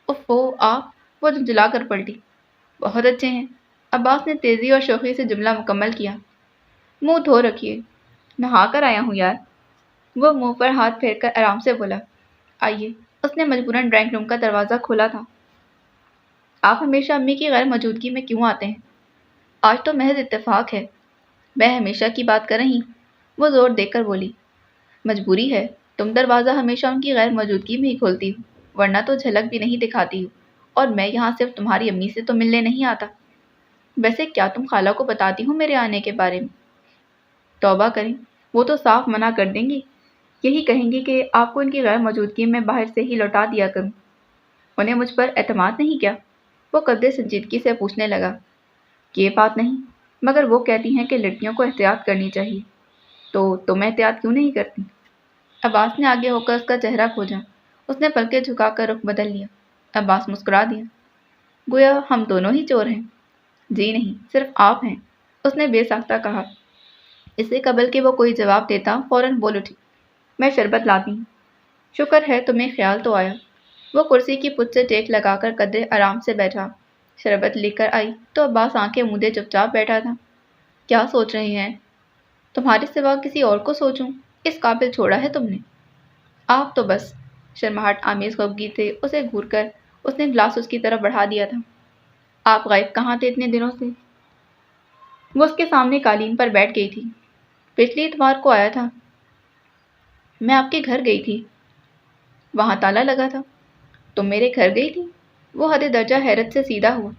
اوفو آپ، وہ جھنجھلا کر پلٹی۔ بہت اچھے ہیں۔ عباس نے تیزی اور شوخی سے جملہ مکمل کیا۔ منہ دھو رکھیے، نہا کر آیا ہوں یار۔ وہ منہ پر ہاتھ پھیر کر آرام سے بولا۔ آئیے۔ اس نے مجبوراً ڈرائنگ روم کا دروازہ کھولا تھا۔ آپ ہمیشہ امی کی غیر موجودگی میں کیوں آتے ہیں؟ آج تو محض اتفاق ہے۔ میں ہمیشہ کی بات کر رہی، وہ زور دے کر بولی۔ مجبوری ہے، تم دروازہ ہمیشہ ان کی غیر موجودگی میں ہی کھولتی ہو، ورنہ تو جھلک بھی نہیں دکھاتی ہو، اور میں یہاں صرف تمہاری امی سے تو ملنے نہیں آتا۔ ویسے کیا تم خالہ کو بتاتی ہو میرے آنے کے بارے میں؟ توبہ کریں، وہ تو صاف منع کر دیں گی، یہی کہیں گی کہ آپ کو ان کی غیر موجودگی میں باہر سے ہی لوٹا دیا کروں۔ انہیں مجھ پر اعتماد نہیں کیا؟ وہ قدرے سنجیدگی سے پوچھنے لگا۔ یہ بات نہیں، مگر وہ کہتی ہیں کہ لڑکیوں کو احتیاط کرنی چاہیے، تو تم احتیاط کیوں نہیں کرتی؟ عباس نے آگے ہو کر اس کا چہرہ کھوجا۔ اس نے پلکیں جھکا کر رخ بدل لیا۔ عباس مسکرا دیا۔ گویا ہم دونوں ہی چور ہیں۔ جی نہیں، صرف آپ ہیں، اس نے بے ساختہ کہا۔ اس سے قبل کہ وہ کوئی جواب دیتا فوراً بول اٹھی۔ میں شربت لاتی ہوں۔ شکر ہے تمہیں خیال تو آیا۔ وہ کرسی کی پشت سے ٹیک لگا کر قدرے آرام سے بیٹھا۔ شربت لے کر آئی تو عباس آنکھیں موندے چپ چاپ بیٹھا تھا۔ کیا سوچ رہے ہیں؟ تمہارے سوا کسی اور کو سوچوں، اس قابل چھوڑا ہے تم نے؟ آپ تو بس۔ شرماہٹ آمیز خفگی سے اسے گھور کر اس نے گلاس اس کی طرف بڑھا دیا تھا۔ آپ غائب کہاں تھے اتنے دنوں سے؟ وہ اس کے سامنے قالین پر بیٹھ گئی تھی۔ پچھلی اتوار کو آیا تھا۔ میں آپ کے گھر گئی تھی، وہاں تالا لگا تھا۔ تم میرے گھر گئی تھی؟ وہ حد درجہ حیرت سے سیدھا ہوا۔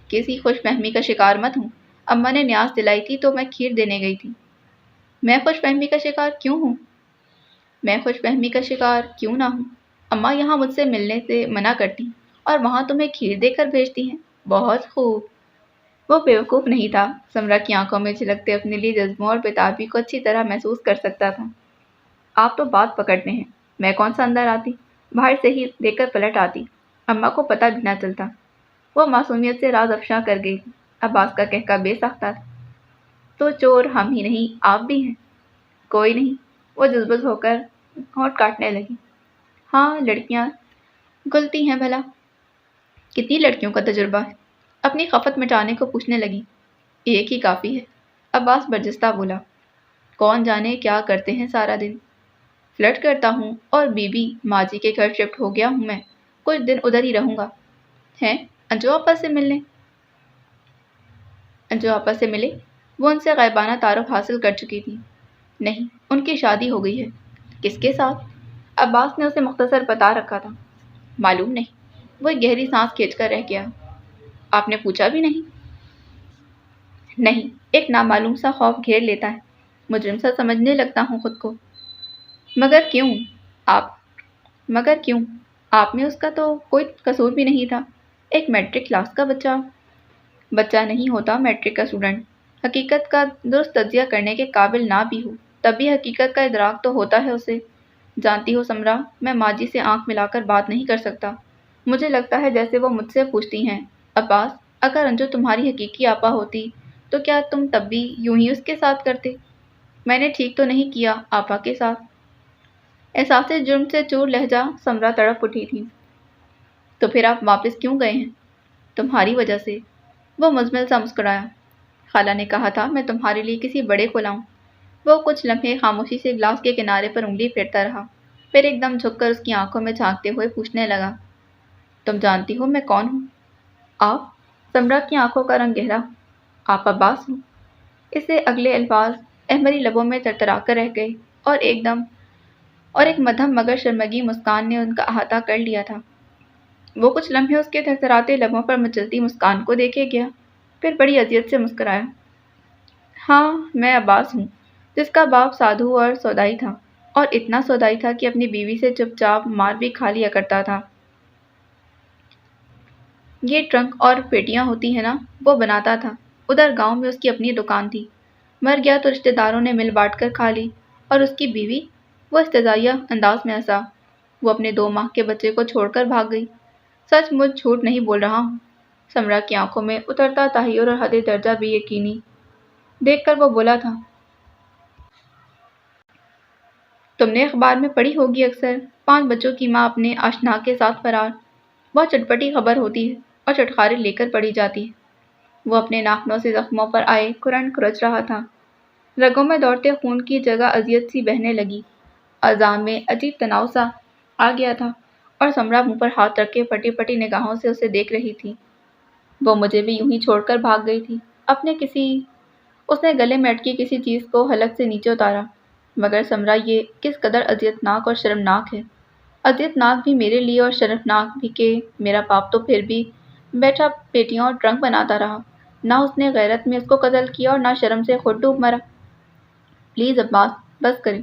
کسی خوش فہمی کا شکار مت ہوں، اماں نے نیاز دلائی تھی تو میں کھیر دینے گئی تھی۔ میں خوش فہمی کا شکار کیوں ہوں؟ میں خوش فہمی کا شکار کیوں نہ ہوں؟ اماں یہاں مجھ سے ملنے سے منع کرتی اور وہاں تمہیں کھیر دے کر بھیجتی ہیں۔ بہت خوب۔ وہ بیوقوف نہیں تھا، سمرا کی آنکھوں میں جھلکتے اپنے لیے جذبوں اور بےتابی کو اچھی طرح محسوس کر سکتا تھا۔ آپ تو بات پکڑتے ہیں، میں کون سا اندر آتی، باہر سے ہی دیکھ کر پلٹ آتی، اماں کو پتہ بھی نہ چلتا۔ وہ معصومیت سے راز افشاں کر گئی تھی۔ عباس کا کہکا بے ساختہ تھا۔ تو چور ہم ہی نہیں، آپ بھی ہیں۔ کوئی نہیں، وہ جزبز ہو کر ہونٹ کاٹنے لگی۔ ہاں، لڑکیاں گلتی ہیں بھلا۔ کتنی لڑکیوں کا تجربہ ہے؟ اپنی خفت مٹانے کو پوچھنے لگی۔ ایک ہی کافی ہے، عباس برجستہ بولا۔ کون جانے کیا کرتے ہیں سارا دن۔ فلرٹ کرتا ہوں اور بی ماجی کے گھر شفٹ ہو گیا ہوں میں، کچھ دن ادھر ہی رہوں گا۔ ہیں، انجو آپا سے ملنے؟ انجو آپا سے ملے؟ وہ ان سے غائبانہ تعارف حاصل کر چکی تھی۔ نہیں، ان کی شادی ہو گئی ہے۔ کس کے ساتھ؟ عباس نے اسے مختصر بتا رکھا تھا۔ معلوم نہیں۔ وہ ایک گہری سانس کھینچ کر رہ گیا۔ آپ نے پوچھا بھی نہیں؟ نہیں، ایک نامعلوم سا خوف گھیر لیتا ہے، مجرم سا سمجھنے لگتا ہوں خود کو۔ مگر کیوں؟ آپ مگر کیوں؟ آپ میں اس کا تو کوئی قصور بھی نہیں تھا، ایک میٹرک کلاس کا بچہ۔ بچہ نہیں ہوتا میٹرک کا اسٹوڈنٹ، حقیقت کا درست تجزیہ کرنے کے قابل نہ بھی ہو، تب بھی حقیقت کا ادراک تو ہوتا ہے اسے۔ جانتی ہو سمرا، میں ماجی سے آنکھ ملا کر بات نہیں کر سکتا۔ مجھے لگتا ہے جیسے وہ مجھ سے پوچھتی ہیں، عباس، اگر انجو تمہاری حقیقی آپا ہوتی تو کیا تم تب بھی یوں ہی اس کے ساتھ کرتے؟ میں نے ٹھیک تو نہیں کیا آپا کے ساتھ؟ احساس جرم سے چور لہجہ سمرا تڑپ اٹھی تھی۔ تو پھر آپ واپس کیوں گئے ہیں؟ تمہاری وجہ سے۔ وہ مزمل سا مسکرایا۔ خالہ نے کہا تھا میں تمہارے لیے کسی بڑے کو لاؤں۔ وہ کچھ لمحے خاموشی سے گلاس کے کنارے پر انگلی پھیرتا رہا، پھر ایک دم جھک کر اس کی آنکھوں میں جھانکتے ہوئے پوچھنے لگا، تم جانتی ہو میں کون ہوں؟ آپ؟ سمرا کی آنکھوں کا رنگ گہرا۔ آپ عباس ہوں۔ اس سے اگلے الفاظ احمری لبوں میں ترترا کر رہ گئے اور ایک مدھم مگر شرمگی مسکان نے ان کا احاطہ کر لیا تھا۔ وہ کچھ لمحے اس کے تھرتھراتے لبوں پر مچلتی مسکان کو دیکھے گیا، پھر بڑی اذیت سے مسکرایا۔ ہاں، میں عباس ہوں، جس کا باپ سادھو اور سودائی تھا، اور اتنا سودائی تھا کہ اپنی بیوی سے چپ چاپ مار بھی کھا لیا کرتا تھا۔ یہ ٹرنک اور پیٹیاں ہوتی ہیں نا، وہ بناتا تھا۔ ادھر گاؤں میں اس کی اپنی دکان تھی، مر گیا تو رشتہ داروں نے مل بانٹ کر کھا لی۔ اور اس کی بیوی؟ وہ استضائیہ انداز میں ہنسا۔ وہ اپنے 2 ماہ کے بچے کو چھوڑ کر بھاگ گئی۔ سچ مجھ جھوٹ نہیں بول رہا ہوں۔ سمرا کی آنکھوں میں اترتا تحیر اور حد درجہ بے یقینی دیکھ کر وہ بولا تھا، تم نے اخبار میں پڑھی ہوگی اکثر، 5 بچوں کی ماں اپنے آشنا کے ساتھ فرار۔ بہت چٹپٹی خبر ہوتی ہے اور چٹخارے لے کر پڑھی جاتی ہے۔ وہ اپنے ناخنوں سے زخموں پر آئے کرن کھرچ رہا تھا۔ رگوں میں دوڑتے خون کی جگہ اذیت سی بہنے لگی۔ اعضاء میں عجیب تناؤ سا آ گیا تھا اور سمرا منہ پر ہاتھ رکھ کے پھٹی پھٹی نگاہوں سے اسے دیکھ رہی تھی۔ وہ مجھے بھی یوں ہی چھوڑ کر بھاگ گئی تھی۔ اس نے گلے میں اٹکی کسی چیز کو حلق سے نیچے اتارا۔ مگر سمرا، یہ کس قدر اذیت ناک اور شرمناک ہے۔ اذیت ناک بھی میرے لیے اور شرمناک بھی کہ میرا باپ تو پھر بھی بیٹھا پیٹیاں اور ٹرنک بناتا رہا، نہ اس نے غیرت میں اس کو قتل کیا اور نہ شرم سے خود ڈوب مرا۔ پلیز عباس، بس کریں۔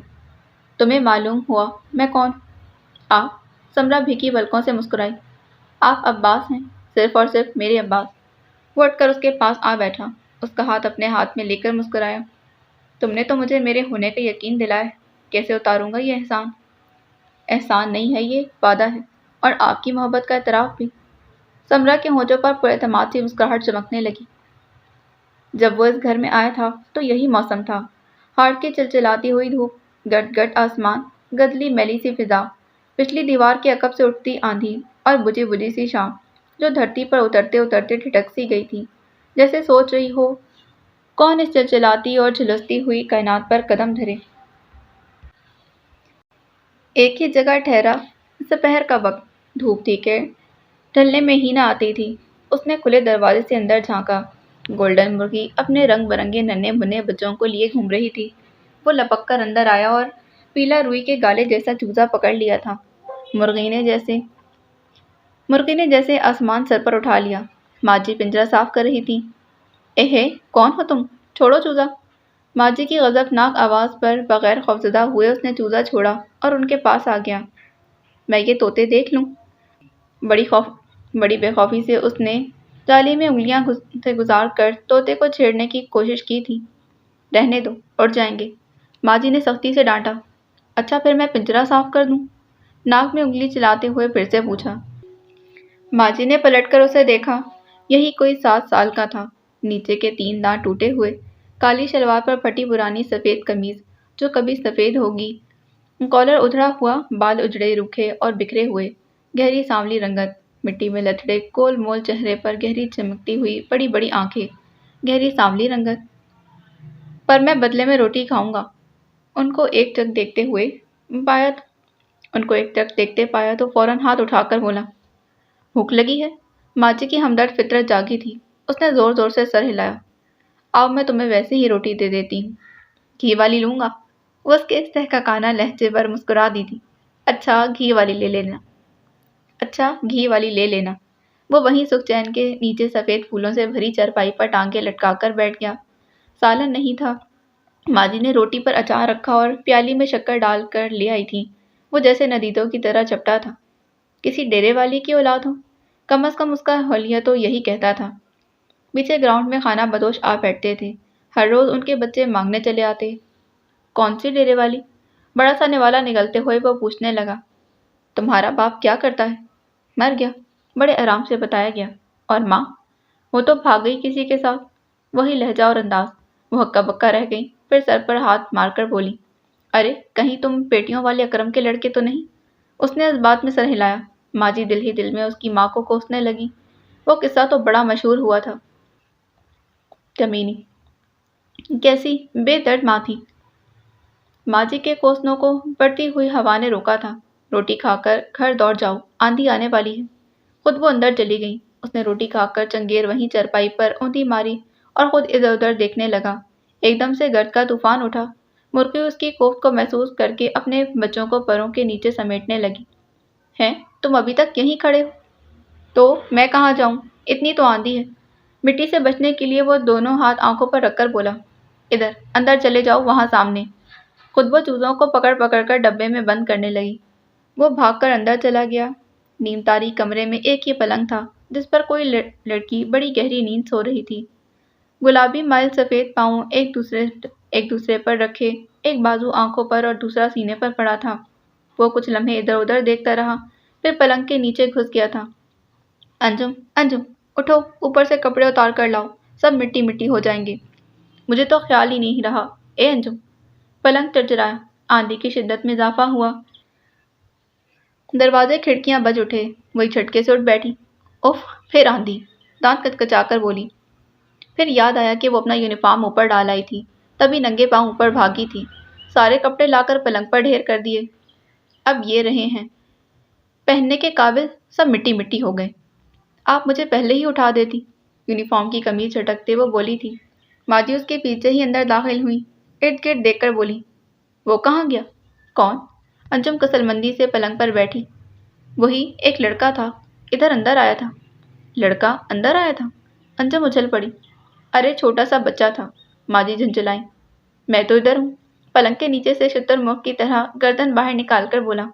تمہیں معلوم ہوا میں کون؟ آپ؟ سمرا بھیگی پلکوں سے مسکرائی۔ آپ عباس ہیں، صرف اور صرف میرے عباس۔ وہ اٹھ کر اس کے پاس آ بیٹھا، اس کا ہاتھ اپنے ہاتھ میں لے کر مسکرایا۔ تم نے تو مجھے میرے ہونے کا یقین دلایا ہے، کیسے اتاروں گا یہ احسان؟ احسان نہیں ہے، یہ وعدہ ہے، اور آپ کی محبت کا اعتراف بھی۔ سمرا کے ہونٹوں پر پراعتماد سی مسکراہٹ چمکنے لگی۔ جب وہ اس گھر میں آیا تھا تو یہی موسم تھا، ہاٹ کی چلچلاتی ہوئی دھوپ، گٹ گٹ آسمان، گدلی میلی سی فضا، پچھلی دیوار کے عقب سے اٹھتی آندھی اور بجھی بجھی سی شام جو دھرتی پر اترتے اترتے ٹھٹک سی گئی تھی، جیسے سوچ رہی ہو کون اس چلچلاتی اور جھلستی ہوئی کائنات پر قدم دھرے۔ ایک ہی جگہ ٹھہرا۔ دوپہر کا وقت، دھوپ تھی کہ ڈھلنے میں ہی نہ آتی تھی۔ اس نے کھلے دروازے سے اندر جھانکا۔ گولڈن مرغی اپنے رنگ برنگے ننھے منھے بچوں کو لیے گھوم رہی تھی۔ وہ لپک کر اندر آیا اور پیلا روئی کے گالے جیسا چوزا پکڑ لیا تھا۔ مرغی نے جیسے آسمان سر پر اٹھا لیا۔ ماجی پنجرہ صاف کر رہی تھی۔ اہے، کون ہو تم؟ چھوڑو چوزا۔ ماجی کی غضبناک آواز پر بغیر خوفزدہ ہوئے اس نے چوزا چھوڑا اور ان کے پاس آ گیا۔ میں یہ طوطے دیکھ لوں؟ بڑی بے خوفی سے اس نے جالی میں انگلیاں سے گزار کر طوطے کو چھیڑنے کی کوشش کی تھی۔ رہنے دو، اڑ جائیں گے، ماجی نے سختی سے ڈانٹا۔ اچھا پھر میں پنجرہ صاف کر دوں؟ ناک میں انگلی چلاتے ہوئے پھر سے پوچھا۔ ماجی نے پلٹ کر اسے دیکھا۔ یہی کوئی 7 سال کا تھا۔ نیچے کے 3 دانت ٹوٹے ہوئے، کالی شلوار پر پھٹی پرانی سفید قمیض جو کبھی سفید ہوگی، کالر ادھڑا ہوا، بال اجڑے روکھے اور بکھرے ہوئے، گہری سانولی رنگت، مٹی میں لتڑے گول مول چہرے پر گہری چمکتی ہوئی بڑی بڑی آنکھیں، گہری سانولی رنگت۔ پر میں بدلے میں روٹی کھاؤں گا۔ ان کو ایک ٹک دیکھتے پایا تو فوراً ہاتھ اٹھا کر بولا، بھوک لگی ہے؟ ماجی کی ہمدرد فطرت جاگی تھی۔ اس نے زور زور سے سر ہلایا۔ آؤ میں تمہیں ویسے ہی روٹی دے دیتی ہوں۔ گھی والی لوں گا؟ وہ اس کے استحقاقانہ لہجے پر مسکرا دی تھی۔ اچھا گھی والی لے لینا۔ وہ وہیں سکھ چین کے نیچے سفید پھولوں سے بھری چارپائی پر ٹانگیں لٹکا کر بیٹھ گیا۔ سالن نہیں تھا۔ ماجی نے روٹی پر اچار رکھا اور پیالی میں شکر ڈال کر لے آئی تھی۔ وہ جیسے ندیدوں کی طرح چپٹا تھا۔ کسی ڈیرے والی کی اولاد ہو، کم از کم اس کا حلیہ تو یہی کہتا تھا۔ پیچھے گراؤنڈ میں خانہ بدوش آ بیٹھتے تھے۔ ہر روز ان کے بچے مانگنے چلے آتے۔ کون سی ڈیرے والی؟ بڑا سا نوالا نگلتے ہوئے وہ پوچھنے لگا۔ تمہارا باپ کیا کرتا ہے؟ مر گیا، بڑے آرام سے بتایا گیا۔ اور ماں؟ وہ تو بھاگ گئی کسی کے ساتھ۔ وہی لہجہ اور انداز۔ وہ ہکا بکا رہ گئی، پھر سر پر ہاتھ مار کر بولی، ارے کہیں تم پیٹیوں والے اکرم کے لڑکے تو نہیں؟ اس نے اس بات میں سر ہلایا۔ ماجی دل ہی دل میں اس کی ماں کو کوسنے لگی۔ وہ قصہ تو بڑا مشہور ہوا تھا۔ کمینی، کیسی بے درد ماں تھی۔ ماجی کے کوسنوں کو بڑھتی ہوئی ہوا نے روکا تھا۔ روٹی کھا کر گھر دوڑ جاؤ، آندھی آنے والی ہے۔ خود وہ اندر چلی گئی۔ اس نے روٹی کھا کر چنگیر وہیں چرپائی پر اونتی ماری اور خود ادھر ادھر دیکھنے لگا۔ ایک دم سے گرد کا طوفان اٹھا۔ مرغی اس کی کوفت کو محسوس کر کے اپنے بچوں کو پروں کے نیچے سمیٹنے لگی۔ ہیں تم ابھی تک یہیں کھڑے ہو؟ تو میں کہاں جاؤں، اتنی تو آندھی ہے۔ مٹی سے بچنے کے لیے وہ دونوں ہاتھ آنکھوں پر رکھ کر بولا، ادھر اندر چلے جاؤ، وہاں سامنے۔ خود وہ چوزوں کو پکڑ پکڑ کر ڈبے میں بند کرنے لگی۔ وہ بھاگ کر اندر چلا گیا۔ نیم تاریک کمرے میں ایک ہی پلنگ تھا جس پر کوئی لڑکی بڑی گہری نیند سو رہی تھی۔ گلابی مائل سفید پاؤں ایک دوسرے پر رکھے، ایک بازو آنکھوں پر اور دوسرا سینے پر پڑا تھا۔ وہ کچھ لمحے ادھر ادھر دیکھتا رہا، پھر پلنگ کے نیچے گھس گیا تھا۔ انجم اٹھو، اوپر سے کپڑے اتار کر لاؤ، سب مٹی مٹی ہو جائیں گے۔ مجھے تو خیال ہی نہیں رہا۔ اے انجم! پلنگ چرچرایا۔ آندھی کی شدت میں اضافہ ہوا۔ دروازے کھڑکیاں بج اٹھے۔ وہی جھٹکے سے اٹھ بیٹھی۔ اف، پھر آندھی! دانت کچکچا کر بولی۔ پھر یاد آیا کہ وہ اپنا یونیفارم اوپر ڈال آئی تھی، تبھی ننگے پاؤں اوپر بھاگی تھی۔ سارے کپڑے لا کر پلنگ پر ڈھیر کر دیے۔ اب یہ رہے ہیں پہننے کے قابل، سب مٹی مٹی ہو گئے۔ آپ مجھے پہلے ہی اٹھا دیتی۔ یونیفارم کی قمیض جھٹکتے وہ بولی تھی۔ ماجی اس کے پیچھے ہی اندر داخل ہوئی، ارد گرد دیکھ کر بولی، وہ کہاں گیا؟ کون؟ انجم کسل مندی سے پلنگ پر بیٹھی۔ وہی ایک لڑکا تھا، ادھر اندر آیا تھا۔ لڑکا اندر آیا تھا؟ انجم اچھل پڑی۔ ارے چھوٹا سا بچہ تھا، ماجی جھنجھلائی۔ میں تو ادھر ہوں، پلنگ کے نیچے سے شتر مرغ کی طرح گردن باہر نکال کر بولا۔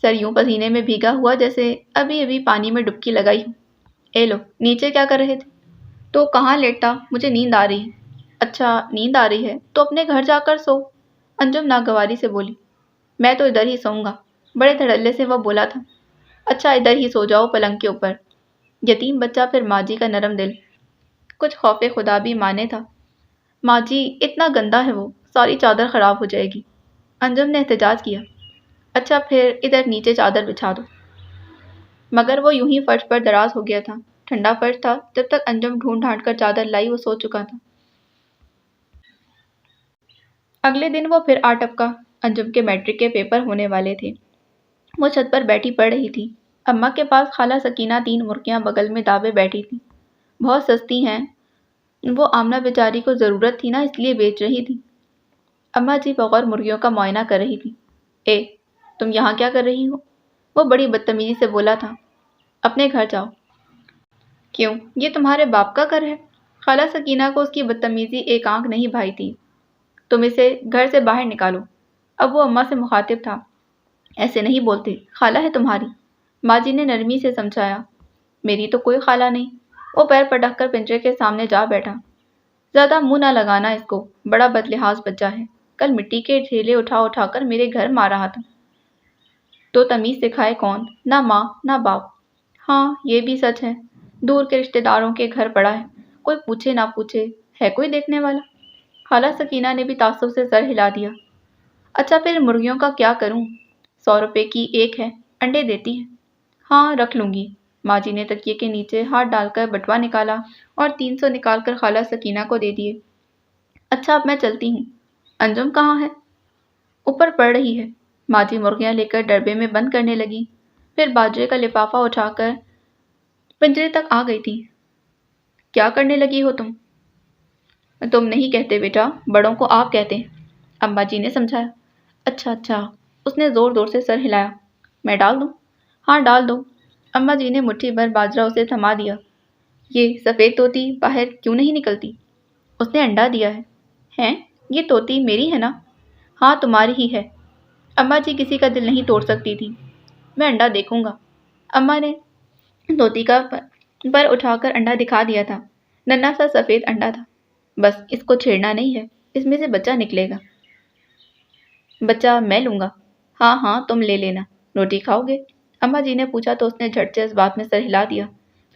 سر یوں پسینے میں بھیگا ہوا جیسے ابھی پانی میں ڈبکی لگائی ہو۔ اے لو، نیچے کیا کر رہے تھے؟ تو کہاں لیٹتا، مجھے نیند آ رہی ہے۔ اچھا نیند آ رہی ہے تو اپنے گھر جا کر سو، انجم ناگواری سے بولی۔ میں تو ادھر ہی سوؤں گا، بڑے دھڑلے سے وہ بولا تھا۔ اچھا ادھر ہی سو جاؤ پلنگ کے اوپر۔ یتیم بچہ پھر ماجی کا نرم دل، کچھ خوف خدا بھی مانے تھا۔ ماجی اتنا گندا ہے وہ، ساری چادر خراب ہو جائے گی۔ انجم نے احتجاج کیا۔ اچھا پھر ادھر نیچے چادر بچھا دو۔ مگر وہ یوں ہی فرش پر دراز ہو گیا تھا۔ ٹھنڈا فرش تھا۔ جب تک انجم ڈھونڈ ڈھانڈ کر چادر لائی وہ سو چکا تھا۔ اگلے دن وہ پھر آ ٹپکا۔ انجم کے میٹرک کے پیپر ہونے والے تھے۔ وہ چھت پر بیٹھی پڑھ رہی تھی۔ اماں کے پاس خالہ سکینہ 3 مرغیاں بغل میں دابے بیٹھی تھی۔ بہت سستی ہیں، وہ آمنہ بیچاری کو ضرورت تھی نا، اس لیے بیچ رہی تھی۔ اماں جی بغور مرغیوں کا معائنہ کر رہی تھی۔ اے تم یہاں کیا کر رہی ہو؟ وہ بڑی بدتمیزی سے بولا تھا۔ اپنے گھر جاؤ۔ کیوں، یہ تمہارے باپ کا گھر ہے؟ خالہ سکینہ کو اس کی بدتمیزی ایک آنکھ نہیں بھائی تھی۔ تم اسے گھر سے باہر نکالو۔ اب وہ اماں سے مخاطب تھا۔ ایسے نہیں بولتے، خالہ ہے تمہاری۔ ماجی نے نرمی سے سمجھایا۔ میری تو کوئی خالہ نہیں۔ وہ پیر پٹک کر پنجرے کے سامنے جا بیٹھا۔ زیادہ منہ نہ لگانا اس کو، بڑا بدلحاظ بچہ ہے۔ کل مٹی کے ڈھیلے اٹھا اٹھا کر میرے گھر مار رہا تھا۔ تو تمیز سکھائے کون؟ نہ ماں نہ باپ۔ ہاں یہ بھی سچ ہے، دور کے رشتہ داروں کے گھر پڑا ہے، کوئی پوچھے نہ پوچھے، ہے کوئی دیکھنے والا؟ خالہ سکینہ نے بھی تعصب سے سر ہلا دیا۔ اچھا پھر مرغیوں کا کیا کروں؟ 100 روپے کی ایک ہے، انڈے دیتی ہے۔ ہاں رکھ لوں گی۔ ماجی نے تکیے کے نیچے ہاتھ ڈال کر بٹوا نکالا اور 300 نکال کر خالہ سکینہ کو دے دیے۔ اچھا اب میں چلتی ہوں۔ انجم کہاں ہے؟ اوپر پڑ رہی ہے۔ ماجی مرغیاں لے کر ڈربے میں بند کرنے لگی، پھر باجرے کا لفافہ اٹھا کر پنجرے تک آ گئی تھی۔ کیا کرنے لگی ہو تم؟ تم نہیں کہتے بیٹا، بڑوں کو آپ کہتے ہیں، اماں جی نے سمجھایا۔ اچھا اچھا، اس نے زور زور سے سر ہلایا۔ میں ڈال دوں؟ ہاں ڈال دو۔ اماں جی نے مٹھی بھر باجرہ اسے تھما دیا۔ یہ سفید طوطی باہر کیوں نہیں نکلتی؟ اس نے انڈا دیا ہے۔ ہیں؟ یہ طوطی میری ہے نا؟ ہاں تمہاری ہی ہے۔ اماں جی کسی کا دل نہیں توڑ سکتی تھی۔ میں انڈا دیکھوں گا۔ اماں نے طوطی کا پر اٹھا کر انڈا دکھا دیا تھا۔ ننھا سا سفید انڈا تھا۔ بس اس کو چھیڑنا نہیں ہے، اس میں سے بچہ نکلے گا۔ بچہ میں لوں گا۔ ہاں ہاں تم لے لینا۔ روٹی کھاؤ گے؟ اماں جی نے پوچھا تو اس نے جھٹ سے اس بات میں سر ہلا دیا۔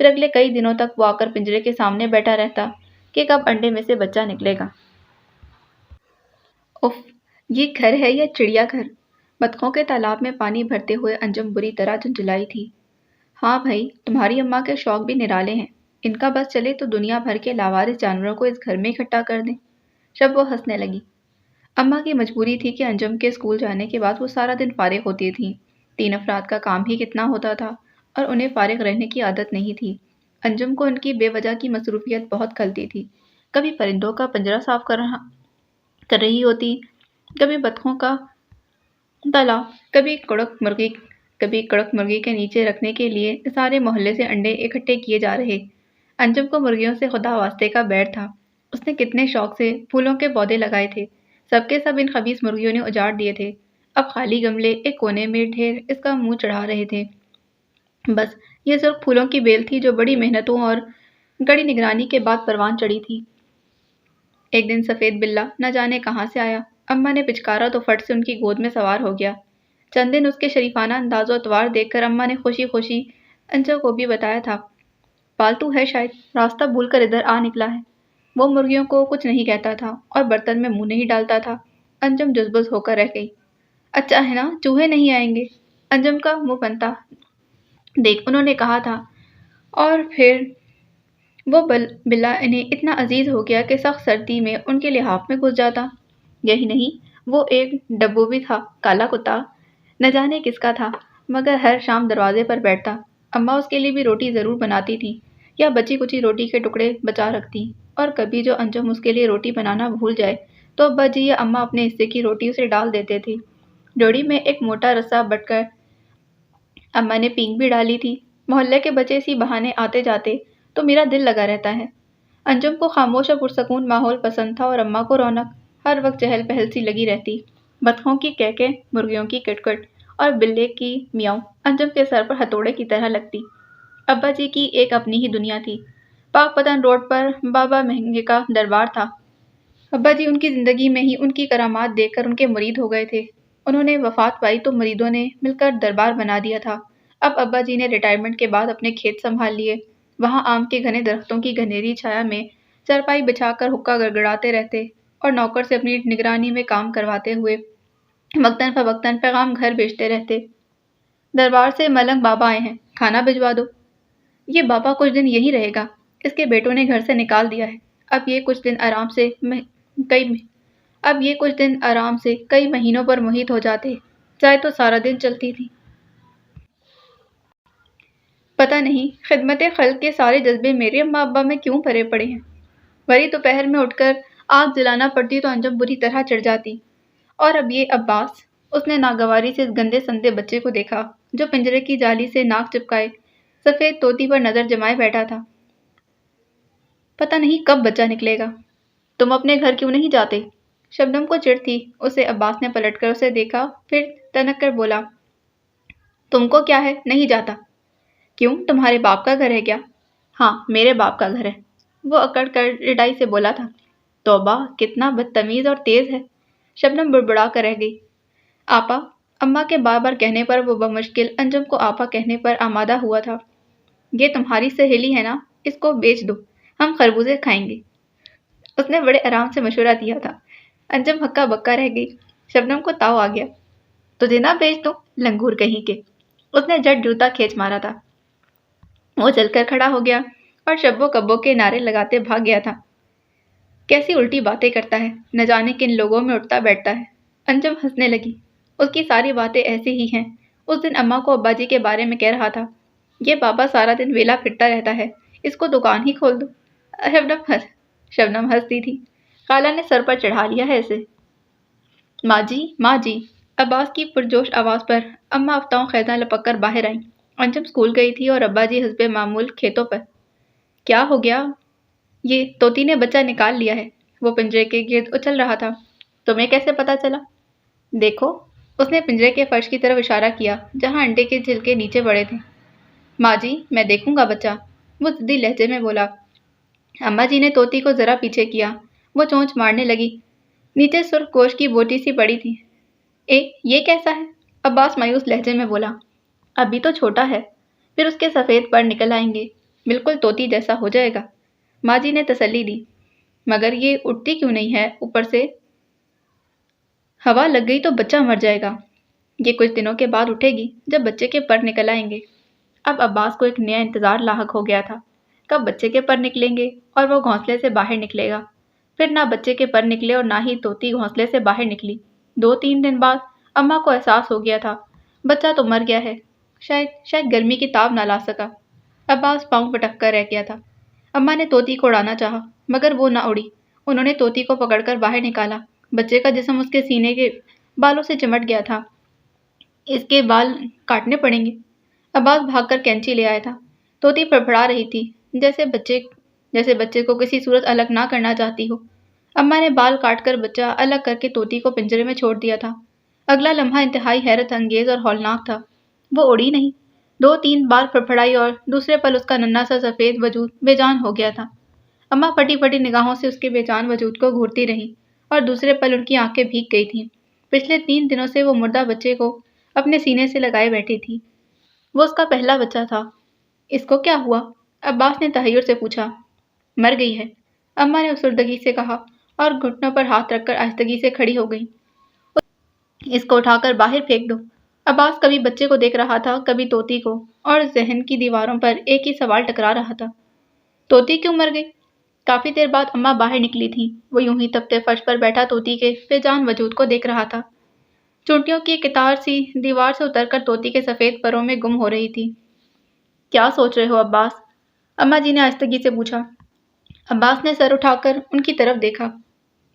پھر اگلے کئی دنوں تک وہ آ کر پنجرے کے سامنے بیٹھا رہتا کہ کب انڈے میں سے بچہ نکلے گا۔ اف، یہ گھر ہے یا چڑیا گھر؟ بطخوں کے تالاب میں پانی بھرتے ہوئے انجم بری طرح جھنجھلائی تھی۔ ہاں بھائی، تمہاری اماں کے شوق بھی نرالے ہیں، ان کا بس چلے تو دنیا بھر کے لاوارث جانوروں کو اس گھر میں اکٹھا کر دیں۔ جب وہ ہنسنے لگی۔ اماں کی مجبوری تھی کہ انجم کے اسکول جانے کے بعد وہ سارا دن فارغ ہوتی تھیں۔ 3 افراد کا کام ہی کتنا ہوتا تھا اور انہیں فارغ رہنے کی عادت نہیں تھی۔ انجم کو ان کی بے وجہ کی مصروفیت بہت کھلتی تھی۔ کبھی پرندوں کا پنجرہ صاف کر رہی ہوتی، کبھی بطخوں کا تالا، کبھی کڑک مرغی کے نیچے رکھنے کے لیے سارے محلے سے انڈے اکٹھے کیے جا رہے۔ انجم کو مرغیوں سے خدا واسطے کا بیر تھا۔ اس نے کتنے شوق سے پھولوں کے پودے لگائے تھے، سب کے سب ان خبیث مرغیوں نے اجاڑ دیے تھے۔ اب خالی گملے ایک کونے میں ڈھیر اس کا منہ چڑھا رہے تھے۔ بس یہ سرخ پھولوں کی بیل تھی جو بڑی محنتوں اور کڑی نگرانی کے بعد پروان چڑھی تھی۔ ایک دن سفید بلّا نہ جانے کہاں سے آیا، اماں نے پچکارا تو فٹ سے ان کی گود میں سوار ہو گیا۔ چند دن اس کے شریفانہ انداز و اطوار دیکھ کر اماں نے خوشی خوشی انجم کو بھی بتایا تھا۔ پالتو ہے شاید، راستہ بھول کر ادھر آ نکلا ہے۔ وہ مرغیوں کو کچھ نہیں کہتا تھا اور برتن میں منہ نہیں ڈالتا تھا۔ انجم جزبز ہو کر رہ گئی۔ اچھا ہے نا، چوہے نہیں آئیں گے۔ انجم کا منہ بنتا دیکھ انہوں نے کہا تھا، اور پھر وہ بلّا انہیں اتنا عزیز ہو گیا کہ سخت سردی میں ان کے لحاف میں گھس جاتا۔ یہی نہیں، وہ ایک ڈبو بھی تھا، کالا کتا، نہ جانے کس کا تھا، مگر ہر شام دروازے پر بیٹھتا۔ اماں اس کے لیے بھی روٹی ضرور بناتی تھی یا بچی کچی روٹی کے ٹکڑے بچا رکھتی، اور کبھی جو انجم اس کے لیے روٹی بنانا بھول جائے تو ابا جی یا اماں اپنے حصے کی روٹی اسے ڈال دیتے تھے۔ ڈوڑی میں ایک موٹا رسا بٹ کر اماں نے پینگ بھی ڈالی تھی۔ محلے کے بچے اسی بہانے آتے جاتے تو میرا دل لگا رہتا ہے۔ انجم کو خاموش اور پرسکون ماحول پسند تھا اور اماں کو رونق، ہر وقت چہل پہل سی لگی رہتی۔ بطخوں کی کہکہ، مرغیوں کی کٹ اور بلے کی میاؤں انجم کے سر پر ہتھوڑے کی طرح لگتی۔ ابا جی کی ایک اپنی ہی دنیا تھی۔ پاک پتن روڈ پر بابا مہنگے کا دربار تھا۔ ابا جی ان کی زندگی میں ہی ان کی کرامات دیکھ کر ان کے مرید ہو گئے تھے۔ انہوں نے وفات پائی تو مریدوں نے مل کر دربار بنا دیا تھا۔ اب ابا جی نے ریٹائرمنٹ کے بعد اپنے کھیت سنبھال لیے۔ وہاں آم کے گھنے درختوں کی گھنیری چھایا میں چارپائی بچھا کر حقہ گڑگڑاتے رہتے اور نوکر سے اپنی نگرانی میں کام کرواتے ہوئے وقتاً فوقتاً پیغام گھر بھیجتے رہتے۔ دربار سے ملنگ بابا آئے ہیں، کھانا بھجوا دو۔ یہ بابا کچھ دن یہی رہے گا، اس کے بیٹوں نے گھر سے نکال دیا ہے۔ اب یہ کچھ دن آرام سے کئی مہینوں پر محیط ہو جاتے، چائے تو سارا دن چلتی تھی۔ پتہ نہیں خدمت خلق کے سارے جذبے میرے اماں ابا میں کیوں بھرے پڑے ہیں۔ بھری دوپہر میں اٹھ کر آگ جلانا پڑتی تو انجم بری طرح چڑھ جاتی۔ اور اب یہ عباس، اس نے ناگواری سے اس گندے سندے بچے کو دیکھا جو پنجرے کی جالی سے ناک چپکائے سفید طوطی پر نظر جمائے بیٹھا تھا۔ پتہ نہیں کب بچہ نکلے گا۔ تم اپنے گھر کیوں نہیں جاتے؟ شبنم کو چڑ تھی۔ اسے عباس نے پلٹ کر اسے دیکھا، پھر تنک کر بولا، تم کو کیا ہے؟ نہیں جاتا۔ کیوں؟ تمہارے باپ کا گھر ہے کیا؟ ہاں، میرے باپ کا گھر ہے، وہ اکڑ کر رڈائی سے بولا تھا۔ توبہ، کتنا بدتمیز اور تیز ہے۔ شبنم بڑبڑا کر رہ گئی۔ آپا، اماں کے بار بار کہنے پر وہ بمشکل انجم کو آپا کہنے پر آمادہ ہوا تھا۔ یہ تمہاری سہیلی ہے نا، اس کو بیچ دو، ہم خربوزے کھائیں گے۔ اس نے بڑے آرام سے مشورہ دیا تھا۔ انجم ہکا بکا رہ گئی۔ شبنم کو تاؤ آ گیا۔ تجھے نہ بیچ دو، لنگور کہیں کے۔ اس نے جھٹ جوتا کھینچ مارا تھا۔ وہ چل کر کھڑا ہو گیا اور شبو کبو کے نعرے لگاتے بھاگ گیا تھا۔ کیسی الٹی باتیں کرتا ہے، نہ جانے کن لوگوں میں اٹھتا بیٹھتا ہے۔ انجم ہنسنے لگی۔ اس کی ساری باتیں ایسی ہی ہیں۔ اس دن اماں کو ابا جی کے بارے میں کہہ رہا تھا، یہ بابا سارا دن ویلا پھرتا رہتا ہے، اس کو دکان ہی کھول دو۔ شبنم ہنستی تھی۔ خالہ نے سر پر چڑھا لیا ہے اسے۔ ماں جی، ماں جی، عباس کی پرجوش آواز پر اماں افتاؤں خیزاں لپک کر باہر آئیں۔ انجم اسکول گئی تھی اور ابا جی حسب معمول کھیتوں پر۔ کیا ہو گیا؟ یہ توتی نے بچہ نکال لیا ہے، وہ پنجرے کے گرد اچھل رہا تھا۔ تمہیں کیسے پتا چلا؟ دیکھو، اس نے پنجرے کے فرش کی طرف اشارہ کیا جہاں انڈے کے چھلکے نیچے پڑے تھے۔ ماں جی، میں دیکھوں گا بچہ، وہ ضدی لہجے میں بولا۔ اماں جی نے توتی کو ذرا پیچھے کیا، وہ چونچ مارنے لگی۔ نیچے سرخ گوشت کی بوٹی سی پڑی تھی۔ یہ کیسا ہے؟ عباس مایوس لہجے میں بولا۔ ابھی تو چھوٹا ہے، پھر اس کے سفید پر نکل آئیں گے، بالکل توتی جیسا ہو جائے گا، ماں جی نے تسلی دی۔ مگر یہ اٹھتی کیوں نہیں ہے اوپر سے؟ ہوا لگ گئی تو بچہ مر جائے گا۔ یہ کچھ دنوں کے بعد اٹھے گی جب بچے کے پر نکل آئیں گے۔ اب عباس کو ایک نیا انتظار لاحق ہو گیا تھا۔ کب بچے کے پر نکلیں گے اور وہ گھونسلے سے باہر نکلے گا؟ پھر نہ بچے کے پر نکلے اور نہ ہی توتی گھونسلے سے باہر نکلی۔ 2-3 دن بعد اماں کو احساس ہو گیا تھا، بچہ تو مر گیا ہے، شاید گرمی کی تاب نہ لا سکا۔ عباس پاؤں پٹک کر رہ گیا تھا۔ اماں نے توتی کو اڑانا چاہا، مگر وہ نہ اڑی۔ انہوں نے توتی کو پکڑ کر باہر نکالا۔ بچے کا جسم اس کے سینے کے بالوں سے چمٹ گیا تھا۔ اس کے بال کاٹنے پڑیں گے۔ عباس بھاگ کر کینچی لے آیا تھا۔ توتی پڑپڑا رہی تھی، جیسے بچے کو کسی صورت الگ نہ کرنا چاہتی ہو۔ اماں نے بال کاٹ کر بچہ الگ کر کے توتی کو پنجرے میں چھوڑ دیا تھا۔ اگلا لمحہ انتہائی حیرت انگیز اور ہولناک تھا۔ وہ اڑی نہیں، 2-3 بار پھڑپھڑائی اور دوسرے پل اس کا ننھا سا سفید وجود بے جان ہو گیا تھا۔ اماں پھٹی پھٹی نگاہوں سے اس کے بے جان وجود کو گھورتی رہیں اور دوسرے پل ان کی آنکھیں بھیگ گئی تھیں۔ پچھلے 3 دنوں سے وہ مردہ بچے کو اپنے سینے سے لگائے بیٹھی تھی۔ وہ اس کا پہلا بچہ تھا۔ اس کو کیا ہوا؟ عباس نے تحیر سے پوچھا۔ مر گئی ہے، اماں نے افسردگی سے کہا اور گھٹنوں پر ہاتھ رکھ کر آہستگی سے کھڑی ہو گئی۔ اس کو اٹھا کر باہر پھینک دو۔ عباس کبھی بچے کو دیکھ رہا تھا، کبھی توتی کو، اور ذہن کی دیواروں پر ایک ہی سوال ٹکرا رہا تھا، توتی کیوں مر گئی؟ کافی دیر بعد اماں باہر نکلی تھیں۔ وہ یوں ہی تپتے فرش پر بیٹھا توتی کے بے جان وجود کو دیکھ رہا تھا۔ چونٹیوں کی قطار سی دیوار سے اتر کر توتی کے سفید پروں میں گم ہو رہی تھی۔ کیا سوچ رہے ہو عباس؟ اماں جی نے آہستگی سے پوچھا۔ عباس نے سر اٹھا کر ان کی طرف دیکھا۔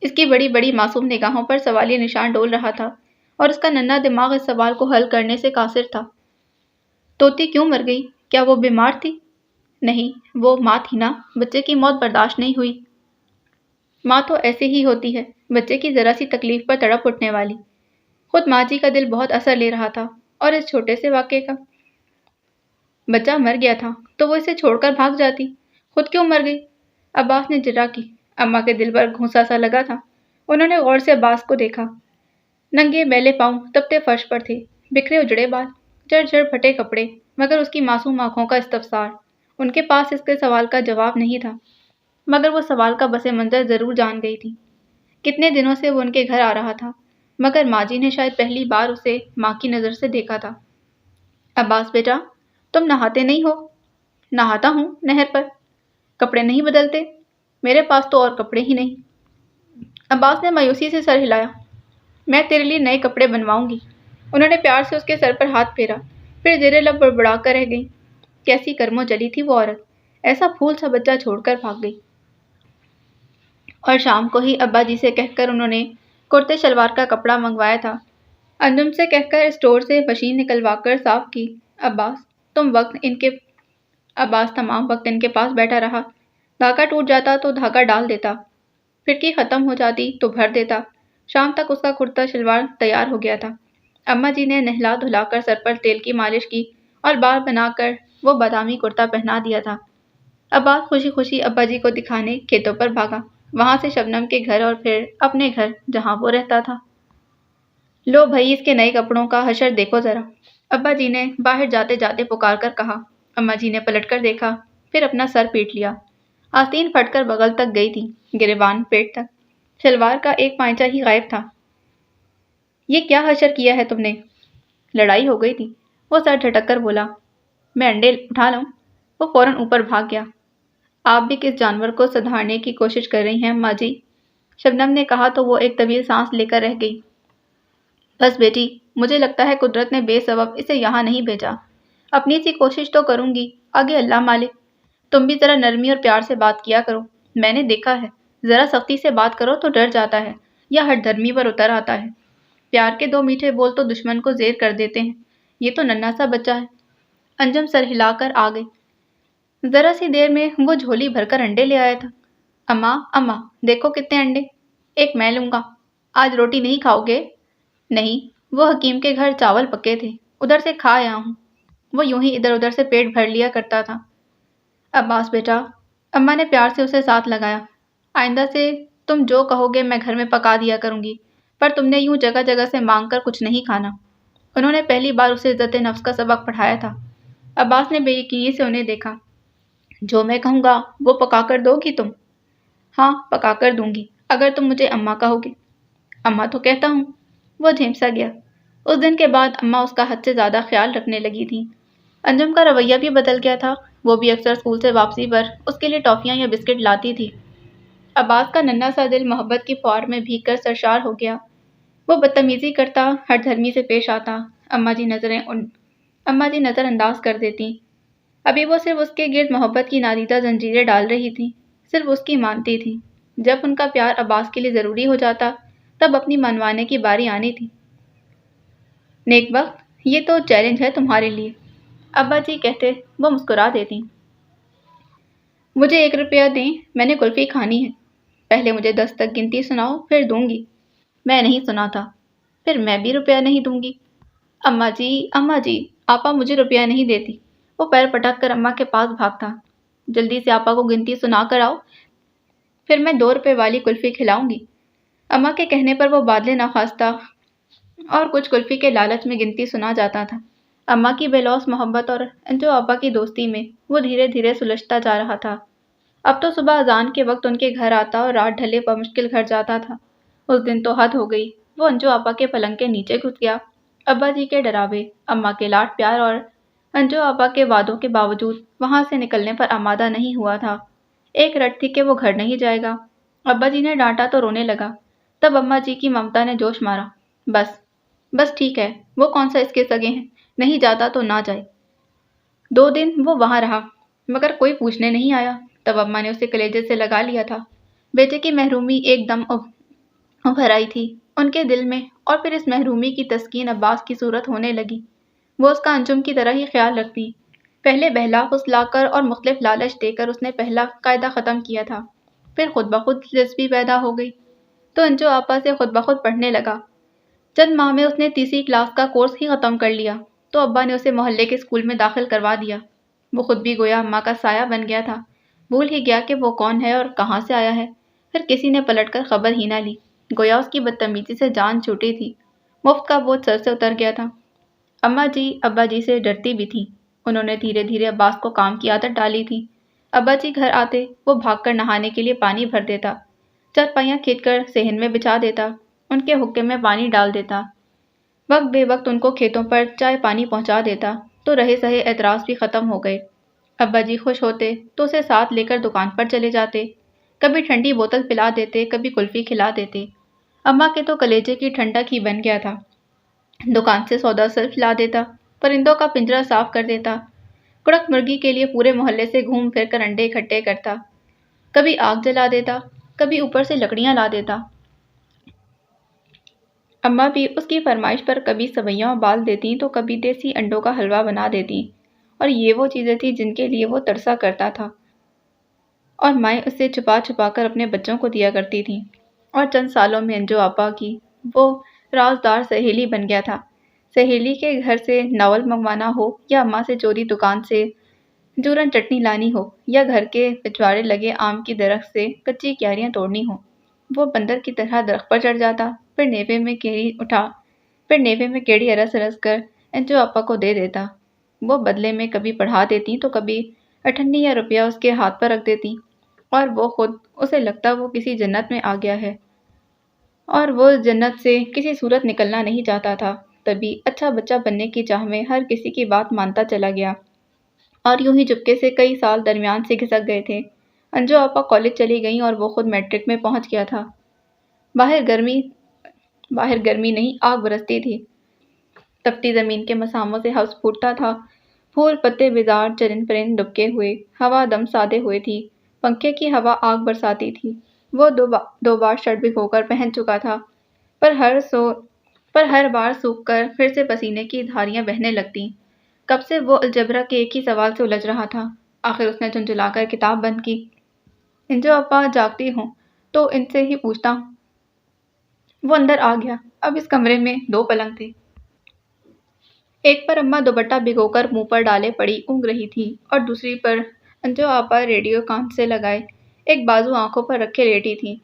اس کی بڑی بڑی معصوم نگاہوں پر سوالیہ نشان ڈول رہا تھا اور اس کا ننھا دماغ اس سوال کو حل کرنے سے قاصر تھا۔ توتی کیوں مر گئی؟ کیا وہ بیمار تھی؟ نہیں، وہ ماں تھی نا، بچے کی موت برداشت نہیں ہوئی۔ ماں تو ایسی ہی ہوتی ہے، بچے کی ذرا سی تکلیف پر تڑپ اٹھنے والی۔ خود ماں جی کا دل بہت اثر لے رہا تھا، اور اس چھوٹے سے واقعے کا۔ بچہ مر گیا تھا تو وہ اسے چھوڑ کر بھاگ جاتی، خود کیوں مر گئی؟ عباس نے جرا کی۔ اماں کے دل پر گھونسا سا لگا تھا۔ انہوں نے غور سے عباس کو دیکھا۔ ننگے میلے پاؤں تپتے فرش پر تھے، بکھرے اجڑے بال، جڑ جڑ پھٹے کپڑے، مگر اس کی معصوم آنکھوں کا استفسار۔ ان کے پاس اس کے سوال کا جواب نہیں تھا، مگر وہ سوال کا پس منظر ضرور جان گئی تھی۔ کتنے دنوں سے وہ ان کے گھر آ رہا تھا، مگر ماں جی نے شاید پہلی بار اسے ماں کی نظر سے دیکھا تھا۔ عباس بیٹا، تم نہاتے نہیں ہو؟ نہاتا ہوں، نہر پر۔ کپڑے نہیں بدلتے؟ میرے پاس تو اور کپڑے ہی نہیں۔ عباس نے مایوسی سے سر ہلایا۔ میں تیرے لیے نئے کپڑے بنواؤں گی۔ انہوں نے پیار سے اس کے سر پر ہاتھ پھیرا، پھر زیر لب بڑبڑا کر رہ گئی۔ کیسی کرموں جلی تھی وہ عورت، ایسا پھول سا بچہ چھوڑ کر بھاگ گئی۔ اور شام کو ہی ابا جی سے کہہ کر انہوں نے کرتے شلوار کا کپڑا منگوایا تھا۔ انجم سے کہہ کر اسٹور سے مشین نکلوا کر صاف کی۔ عباس تمام وقت ان کے پاس بیٹھا رہا۔ دھاگا ٹوٹ جاتا تو دھاگا ڈال دیتا، پھٹکی ختم ہو جاتی تو بھر دیتا۔ شام تک اس کا کرتا شلوار تیار ہو گیا تھا۔ اماں جی نے نہلا دھلا کر سر پر تیل کی مالش کی اور بال بنا کر وہ بادامی کرتا پہنا دیا تھا۔ عباس خوشی خوشی ابا جی کو دکھانے کھیتوں پر بھاگا، وہاں سے شبنم کے گھر اور پھر اپنے گھر جہاں وہ رہتا تھا۔ لو بھائی، اس کے نئے کپڑوں کا حشر دیکھو ذرا، ابا جی نے باہر جاتے جاتے پکار کر کہا۔ اماں جی نے پلٹ کر دیکھا، پھر اپنا سر پیٹ لیا۔ آستین پھٹ کر بغل تک گئی تھی، گریبان پیٹ تک، شلوار کا ایک پائچہ ہی غائب تھا۔ یہ کیا حشر کیا ہے تم نے؟ لڑائی ہو گئی تھی، وہ سر جھٹک کر بولا۔ میں انڈے اٹھا لوں؟ وہ فوراً اوپر بھاگ گیا۔ آپ بھی کس جانور کو سدھارنے کی کوشش کر رہی ہیں اماں جی؟ شبنم نے کہا تو وہ ایک طویل سانس لے کر رہ گئی۔ بس بیٹی، مجھے لگتا ہے قدرت نے بے سبب اسے یہاں نہیں بھیجا۔ اپنی سی کوشش تو کروں گی، آگے اللہ مالک۔ تم بھی ذرا نرمی اور پیار سے بات کیا کرو، میں نے دیکھا ہے، ذرا سختی سے بات کرو تو ڈر جاتا ہے یا ہٹ دھرمی پر اتر آتا ہے۔ پیار کے دو میٹھے بول تو دشمن کو زیر کر دیتے ہیں۔ یہ تو ننھا سا بچہ ہے۔ انجم سر ہلا کر آ گئی۔ ذرا سی دیر میں وہ جھولی بھر کر انڈے لے آیا تھا۔ اماں اماں، دیکھو کتنے انڈے، ایک میں لوں گا۔ آج روٹی نہیں کھاؤ گے؟ نہیں، وہ حکیم کے گھر چاول پکے تھے، ادھر سے کھا آیا ہوں۔ وہ یوں ہی ادھر ادھر سے پیٹ بھر لیا کرتا تھا۔ عباس بیٹا، اماں نے پیار سے اسے ساتھ لگایا، آئندہ سے تم جو کہو گے میں گھر میں پکا دیا کروں گی، پر تم نے یوں جگہ جگہ سے مانگ کر کچھ نہیں کھانا۔ انہوں نے پہلی بار اسے عزت نفس کا سبق پڑھایا تھا۔ عباس نے بے یقینی سے انہیں دیکھا۔ جو میں کہوں گا وہ پکا کر دو گی تم؟ ہاں، پکا کر دوں گی، اگر تم مجھے اماں کہو گے۔ اماں تو کہتا ہوں۔ وہ جھیمسا گیا۔ اس دن کے بعد اماں اس کا حد سے زیادہ خیال رکھنے لگی تھیں۔ انجم کا رویہ بھی بدل گیا تھا، وہ بھی اکثر اسکول سے واپسی پر اس کے لیے ٹافیاں یا بسکٹ لاتی تھی۔ عباس کا ننھا سا دل محبت کی فوار میں بھیگ کر سرشار ہو گیا۔ وہ بدتمیزی کرتا، ہٹ دھرمی سے پیش آتا، اماں جی نظر انداز کر دیتی۔ ابھی وہ صرف اس کے گرد محبت کی نادیدہ زنجیریں ڈال رہی تھی، صرف اس کی مانتی تھی۔ جب ان کا پیار عباس کے لیے ضروری ہو جاتا، تب اپنی منوانے کی باری آنی تھی۔ نیک وقت، یہ تو چیلنج ہے تمہارے لیے، ابا جی کہتے، وہ مسکرا دیتی۔ مجھے 1 روپیہ دیں، میں نے کلفی کھانی ہے۔ پہلے مجھے 10 تک گنتی سناؤ، پھر دوں گی۔ میں نہیں سنا تھا۔ پھر میں بھی روپیہ نہیں دوں گی۔ اماں جی، آپا مجھے روپیہ نہیں دیتی۔ وہ پیر پٹک کر اماں کے پاس بھاگتا۔ جلدی سے آپا کو گنتی سنا کر آؤ، پھر میں 2 روپے والی کلفی کھلاؤں گی۔ اماں کے کہنے پر وہ بادلے نخواستہ اور کچھ کلفی کے لالچ میں گنتی سنا جاتا تھا۔ اماں کی بے لوث محبت اور انجو آپا کی دوستی میں وہ دھیرے دھیرے سلجھتا جا رہا تھا۔ اب تو صبح اذان کے وقت ان کے گھر آتا اور رات ڈھلے پر مشکل گھر جاتا تھا۔ اس دن تو حد ہو گئی، وہ انجو آپا کے پلنگ کے نیچے گھس گیا۔ ابا جی کے ڈراوے، اماں کے لاڈ پیار اور انجو آپا کے وعدوں کے باوجود وہاں سے نکلنے پر آمادہ نہیں ہوا تھا۔ ایک رٹ تھی کہ وہ گھر نہیں جائے گا۔ ابا جی نے ڈانٹا تو رونے لگا، تب اماں جی کی ممتا نے جوش مارا۔ بس ٹھیک ہے، وہ کون سا اس کے سگے ہیں، نہیں جاتا تو نہ جائے۔ 2 دن وہ وہاں رہا، مگر کوئی پوچھنے نہیں آیا۔ تب اماں نے اسے کلیجے سے لگا لیا تھا۔ بیٹے کی محرومی ایک دم ابھر آئی تھی ان کے دل میں، اور پھر اس محرومی کی تسکین عباس کی صورت ہونے لگی۔ وہ اس کا انجم کی طرح ہی خیال رکھتی۔ پہلے بہلا پھسلا کر اور مختلف لالچ دے کر اس نے پہلا قاعدہ ختم کیا تھا، پھر خود بخود دلچسپی پیدا ہو گئی تو انجو آپا سے خود بخود پڑھنے لگا۔ چند ماہ میں اس نے تیسری کلاس کا کورس ہی ختم کر لیا تو ابا نے اسے محلے کے اسکول میں داخل کروا دیا۔ وہ خود بھی گویا اماں کا سایہ بن گیا تھا، بھول ہی گیا کہ وہ کون ہے اور کہاں سے آیا ہے۔ پھر کسی نے پلٹ کر خبر ہی نہ لی، گویا اس کی بدتمیزی سے جان چھوٹی تھی، مفت کا بوجھ سر سے اتر گیا تھا۔ اماں جی ابا جی سے ڈرتی بھی تھیں، انہوں نے دھیرے دھیرے عباس کو کام کی عادت ڈالی تھی۔ ابا جی گھر آتے وہ بھاگ کر نہانے کے لیے پانی بھر دیتا، چارپائیاں کھینچ کر صحن میں بچھا دیتا، ان کے حقے میں پانی ڈال دیتا، وقت بے وقت ان کو کھیتوں پر چائے پانی پہنچا دیتا تو رہے سہے اعتراض بھی ختم ہو گئے۔ ابا جی خوش ہوتے تو اسے ساتھ لے کر دکان پر چلے جاتے، کبھی ٹھنڈی بوتل پلا دیتے، کبھی کلفی کھلا دیتے۔ اماں کے تو کلیجے کی ٹھنڈک ہی بن گیا تھا۔ دکان سے سودا سلف لا دیتا، پرندوں کا پنجرا صاف کر دیتا، کڑک مرغی کے لیے پورے محلے سے گھوم پھر کر انڈے اکٹھے کرتا، کبھی آگ جلا دیتا، کبھی اوپر سے لکڑیاں لا دیتا۔ اماں بھی اس کی فرمائش پر کبھی سویاں ابال دیتی تو کبھی دیسی انڈوں کا حلوہ بنا دیتی، اور یہ وہ چیزیں تھیں جن کے لیے وہ ترسا کرتا تھا اور مائیں اسے چھپا چھپا کر اپنے بچوں کو دیا کرتی تھیں۔ اور چند سالوں میں انجو آپا کی وہ رازدار سہیلی بن گیا تھا۔ سہیلی کے گھر سے ناول منگوانا ہو یا اماں سے چوری دکان سے جورن چٹنی لانی ہو یا گھر کے پچھواڑے لگے آم کی درخت سے کچی کیاریاں توڑنی ہو، وہ بندر کی طرح درخت پر چڑھ جاتا، پھر نیوے میں کیڑی ارس ارس کر انجو آپا کو دے دیتا۔ وہ بدلے میں کبھی پڑھا دیتی تو کبھی اٹھنی یا روپیہ اس کے ہاتھ پر رکھ دیتی، اور وہ خود اسے لگتا وہ کسی جنت میں آ گیا ہے اور وہ جنت سے کسی صورت نکلنا نہیں چاہتا تھا۔ تبھی اچھا بچہ بننے کی چاہ میں ہر کسی کی بات مانتا چلا گیا، اور یوں ہی چپکے سے کئی سال درمیان سے گھسک گئے تھے۔ انجو آپا کالج چلی گئیں اور وہ خود میٹرک میں پہنچ گیا تھا۔ باہر گرمی نہیں، آگ برستی تھی۔ تپتی زمین کے مساموں سے حوض پھوٹتا تھا، پھول پتے بیزار، چرند پرند ڈبکے ہوئے، ہوا دم سادے ہوئے تھی، پنکھے کی ہوا آگ برساتی تھی۔ وہ دو بار شرٹ بھگو کر پہن چکا تھا، پر ہر بار سوکھ کر پھر سے پسینے کی دھاریاں بہنے لگتیں۔ کب سے وہ الجبرا کے ایک ہی سوال سے الجھ رہا تھا۔ آخر اس نے جھنجھلا کر کتاب بند کی۔ انجو آپا جاگتی ہوں تو ان سے ہی پوچھتا ہوں۔ وہ اندر آ گیا۔ اب اس کمرے میں 2 پلنگ تھے۔ ایک پر اماں دوپٹہ بھگو کر منہ پر ڈالے پڑی اونگ رہی تھی اور دوسری پر انجو آپا ریڈیو کان سے لگائے ایک بازو آنکھوں پر رکھے لیٹی تھی۔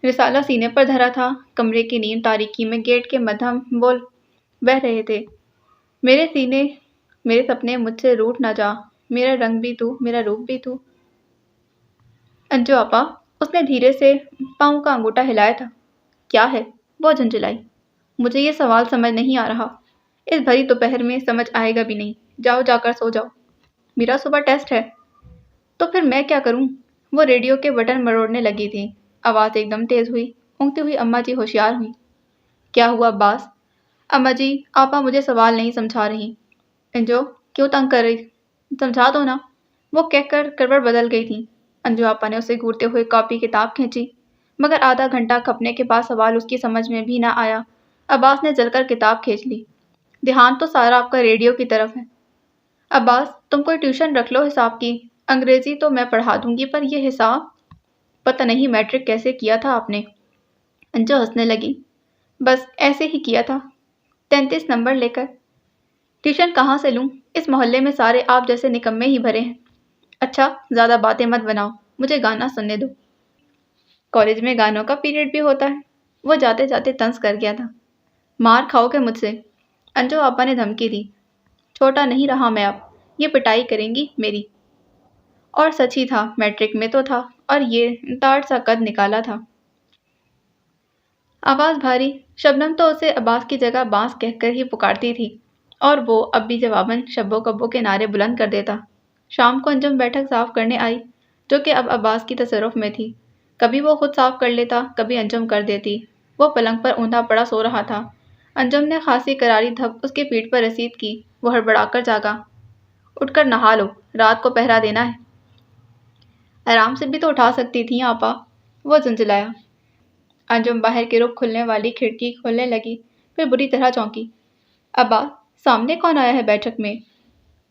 رسالہ سینے پر دھرا تھا۔ کمرے کی نیم تاریکی میں گیٹ کے مدھم بول بہہ رہے تھے۔ میرے سپنے مجھ سے روٹھ نہ جا، میرا رنگ بھی تو، میرا روپ بھی تو۔ انجو آپا، اس نے دھیرے سے پاؤں کا انگوٹھا ہلایا تھا۔ کیا ہے؟ وہ جھنجھلائی۔ مجھے یہ سوال سمجھ نہیں آ رہا۔ اس بھری دوپہر میں سمجھ آئے گا بھی نہیں۔ جاؤ جا کر سو جاؤ۔ میرا صبح ٹیسٹ ہے۔ تو پھر میں کیا کروں؟ وہ ریڈیو کے بٹن مروڑنے لگی تھی۔ آواز ایک دم تیز ہوئی۔ اونگتی ہوئی اماں جی ہوشیار ہوئی۔ کیا ہوا عباس؟ اماں جی، آپا مجھے سوال نہیں سمجھا رہی۔ انجو، کیوں تنگ کر رہی؟ سمجھا دو نا۔ وہ کہہ کر کروٹ بدل گئی تھی۔ انجو آپا نے اسے گھورتے ہوئے کاپی کتاب کھینچی، مگر آدھا گھنٹہ کھپنے کے بعد سوال اس کی سمجھ میں بھی نہ آیا۔ عباس نے جل کر کتاب کھینچ لی۔ دھیان تو سارا آپ کا ریڈیو کی طرف ہے۔ عباس، تم کوئی ٹیوشن رکھ لو حساب کی۔ انگریزی تو میں پڑھا دوں گی، پر یہ حساب پتہ نہیں میٹرک کیسے کیا تھا آپ نے؟ انجو ہنسنے لگی۔ بس ایسے ہی کیا تھا، 33 نمبر لے کر۔ ٹیوشن کہاں سے لوں؟ اس محلے میں سارے آپ جیسے نکمے ہی بھرے ہیں۔ اچھا، زیادہ باتیں مت بناؤ، مجھے گانا سننے دو۔ کالج میں گانوں کا پیریڈ بھی ہوتا ہے؟ وہ جاتے جاتے طنز کر گیا تھا۔ مار کھاؤ گے مجھ سے؟ انجو آپا نے دھمکی دی۔ چھوٹا نہیں رہا میں اب، یہ پٹائی کریں گی میری۔ اور سچ ہی تھا، میٹرک میں تو تھا، اور یہ تاڑ سا قد نکالا تھا۔ آواز بھاری۔ شبنم تو اسے عباس کی جگہ بانس کہہ کر ہی پکارتی تھی، اور وہ اب بھی جواباً شبو کبو کے نعرے بلند کر دیتا۔ شام کو انجم بیٹھک صاف کرنے آئی، جو کہ اب عباس کی تصرف میں تھی۔ کبھی وہ خود صاف کر لیتا، کبھی انجم کر دیتی۔ وہ پلنگ پر اوندا پڑا سو رہا تھا۔ انجم نے خاصی کراری دھپ اس کی پیٹھ پر رسید کی۔ وہ ہڑبڑا کر جاگا۔ اٹھ کر نہا لو، رات کو پہرا دینا ہے۔ آرام سے بھی تو اٹھا سکتی تھیں آپا، وہ جھنجھلایا۔ انجم باہر کی رخ کھلنے والی کھڑکی کھولنے لگی، پھر بری طرح چونکی۔ عباس، سامنے کون آیا ہے بیٹھک میں؟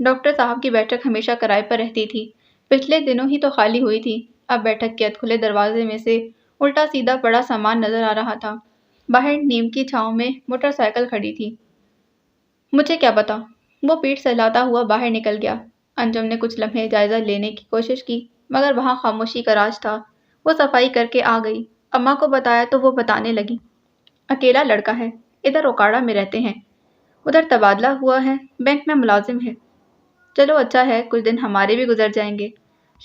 ڈاکٹر صاحب کی بیٹھک ہمیشہ کرائے پر رہتی تھی، پچھلے دنوں ہی تو خالی ہوئی تھی۔ اب بیٹھک کے کھلے دروازے میں سے الٹا سیدھا پڑا سامان نظر آ رہا تھا۔ باہر نیم کی چھاؤں میں موٹر سائیکل کھڑی تھی۔ مجھے کیا پتا؟ وہ پیٹھ سہلاتا ہوا باہر نکل گیا۔ انجم نے کچھ لمحے جائزہ لینے کی کوشش کی، مگر وہاں خاموشی کا راج تھا۔ وہ صفائی کر کے آ گئی۔ اماں کو بتایا تو وہ بتانے لگی۔ اکیلا لڑکا ہے، ادھر اوکاڑا میں رہتے ہیں، ادھر تبادلہ ہوا ہے، بینک میں ملازم ہے۔ چلو اچھا ہے، کچھ دن ہمارے بھی گزر جائیں گے،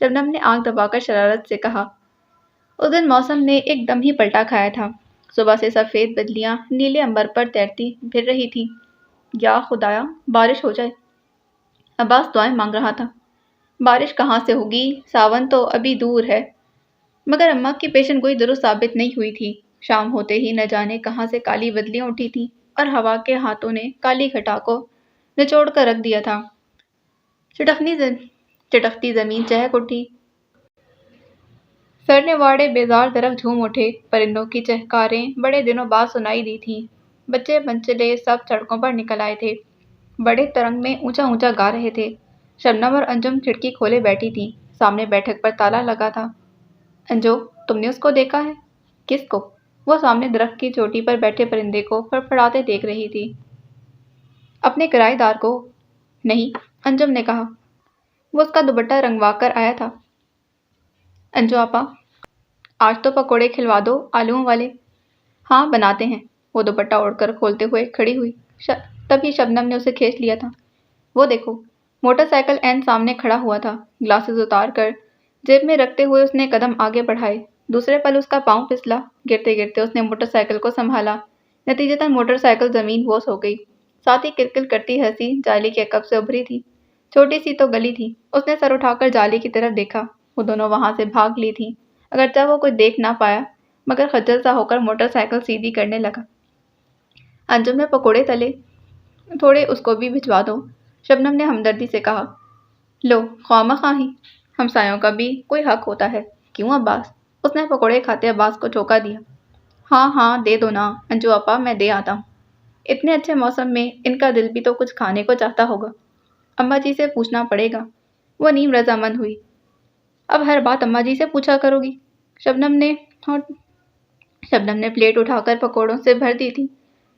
شبنم نے آنکھ دبا کر شرارت سے کہا۔ اس دن موسم نے ایک دم ہی پلٹا کھایا تھا۔ صبح سے سفید بدلیاں نیلے عنبر پر تیرتی پھر رہی تھیں۔ یا خدایا، بارش ہو جائے۔ عباس دعائیں مانگ رہا تھا۔ بارش کہاں سے ہوگی، ساون تو ابھی دور ہے۔ مگر اماں کی پیشن گوئی درست ثابت نہیں ہوئی تھی۔ شام ہوتے ہی نہ جانے کہاں سے کالی بدلیاں اٹھی تھیں، اور ہوا کے ہاتھوں نے کالی گھٹا کو نچوڑ کر رکھ دیا تھا۔ چٹکتی زمین چہک اٹھی۔ سرنے واڑے بیزار درخت جھوم اٹھے۔ پرندوں کی چہکاریں بڑے دنوں بعد سنائی دی تھیں۔ بچے منچلے سب سڑکوں پر نکل آئے تھے، بڑے ترنگ میں اونچا اونچا گا رہے تھے۔ شبنم اور انجم کھڑکی کھولے بیٹھی تھیں۔ سامنے بیٹھک پر تالا لگا تھا۔ انجو، تم نے اس کو دیکھا ہے؟ کس کو؟ وہ سامنے درخت کی چوٹی پر بیٹھے پرندے کو فڑفڑاتے دیکھ رہی تھی۔ اپنے کرایہ دار کو؟ نہیں، انجم نے کہا، وہ اس کا دوپٹہ رنگوا کر آیا تھا۔ انجو آپا، آج تو پکوڑے کھلوا دو آلوؤں والے۔ ہاں بناتے ہیں، وہ دوپٹہ اوڑھ کر کھولتے ہوئے کھڑی ہوئی۔ تبھی شبنم نے اسے کھینچ لیا تھا۔ وہ دیکھو، موٹر سائیکل عین سامنے کھڑا ہوا تھا۔ گلاسز اتار کر جیب میں رکھتے ہوئے اس نے قدم آگے بڑھائے۔ دوسرے پل اس کا پاؤں پھسلا۔ گرتے گرتے اس نے موٹر سائیکل کو سنبھالا۔ نتیجتاً موٹر سائیکل زمین بوس ہو گئی۔ ساتھ ہی کرکل کرتی ہنسی جالی کے عقب سے ابھری تھی۔ چھوٹی سی تو گلی تھی۔ اس نے سر اٹھا کر جالی کی طرف دیکھا۔ وہ دونوں وہاں سے بھاگ لی تھیں۔ اگرچہ وہ کچھ دیکھ نہ پایا مگر خجل سا ہو کر موٹر سائیکل سیدھی کرنے لگا۔ انجم نے پکوڑے تلے، تھوڑے اس کو بھی بھجوا دو، شبنم نے ہمدردی سے کہا۔ لو، خواہ مخواہ ہی، ہمسایوں کا بھی کوئی حق ہوتا ہے، کیوں عباس؟ اس نے پکوڑے کھاتے عباس کو ٹھوکا دیا۔ ہاں ہاں دے دو نا انجو آپا، میں دے آتا ہوں۔ اتنے اچھے موسم میں ان کا دل بھی تو کچھ کھانے کو چاہتا ہوگا۔ اماں جی سے پوچھنا پڑے گا۔ وہ نیم رضامند ہوئی۔ اب ہر بات اماں جی سے پوچھا کرو گی؟ شبنم نے پلیٹ اٹھا کر پکوڑوں سے بھر دی تھی،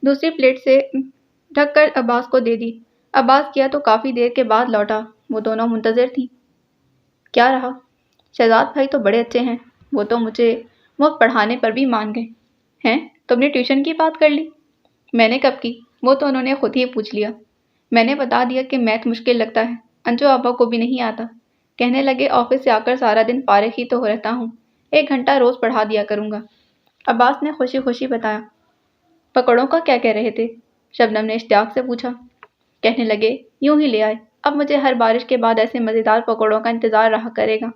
دوسری پلیٹ سے ڈھک کر عباس کو دے دی۔ عباس کیا تو کافی دیر کے بعد لوٹا۔ وہ دونوں منتظر تھیں۔ کیا رہا؟ شہزاد بھائی تو بڑے اچھے ہیں، وہ تو مجھے مفت پڑھانے پر بھی مان گئے ہیں۔ تم نے ٹیوشن کی بات کر لی؟ میں نے کب کی؟ وہ تو انہوں نے خود ہی پوچھ لیا۔ میں نے بتا دیا کہ میتھ مشکل لگتا ہے، انجو آپا کو بھی نہیں آتا۔ کہنے لگے آفس سے آ کر سارا دن فارغ ہی تو رہتا ہوں، 1 گھنٹہ روز پڑھا دیا کروں گا۔ عباس نے خوشی خوشی بتایا۔ پکوڑوں کا کیا کہہ رہے تھے؟ شبنم نے اشتیاق سے پوچھا۔ کہنے لگے یوں ہی لے آئے، اب مجھے ہر بارش کے بعد ایسے مزیدار پکوڑوں کا انتظار رہا کرے گا۔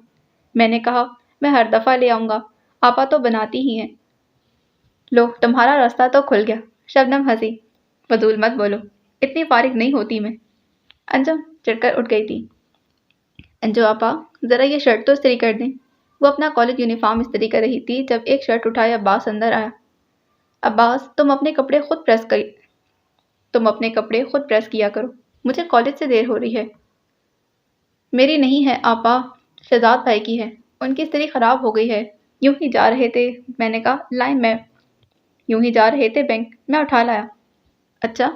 میں نے کہا میں ہر دفعہ لے آؤں گا، آپا تو بناتی ہی ہیں۔ لو، تمہارا راستہ تو کھل گیا۔ شبنم ہنسی۔ فضول مت بولو، اتنی فارغ نہیں ہوتی میں۔ انجم چڑھ کر اٹھ گئی تھی۔ انجو آپا، ذرا یہ شرٹ تو استری کر دیں۔ وہ اپنا کالج یونیفارم استری کر رہی تھی جب ایک شرٹ اٹھائے عباس اندر آیا۔ عباس، تم اپنے کپڑے خود پریس کیا کرو، مجھے کالج سے دیر ہو رہی ہے۔ میری نہیں ہے آپا، شہزاد بھائی کی ہے، ان کی استری خراب ہو گئی ہے۔ یوں ہی جا رہے تھے، میں نے کہا لائیں یوں ہی جا رہے تھے بینک، میں اٹھا لایا۔ اچھا۔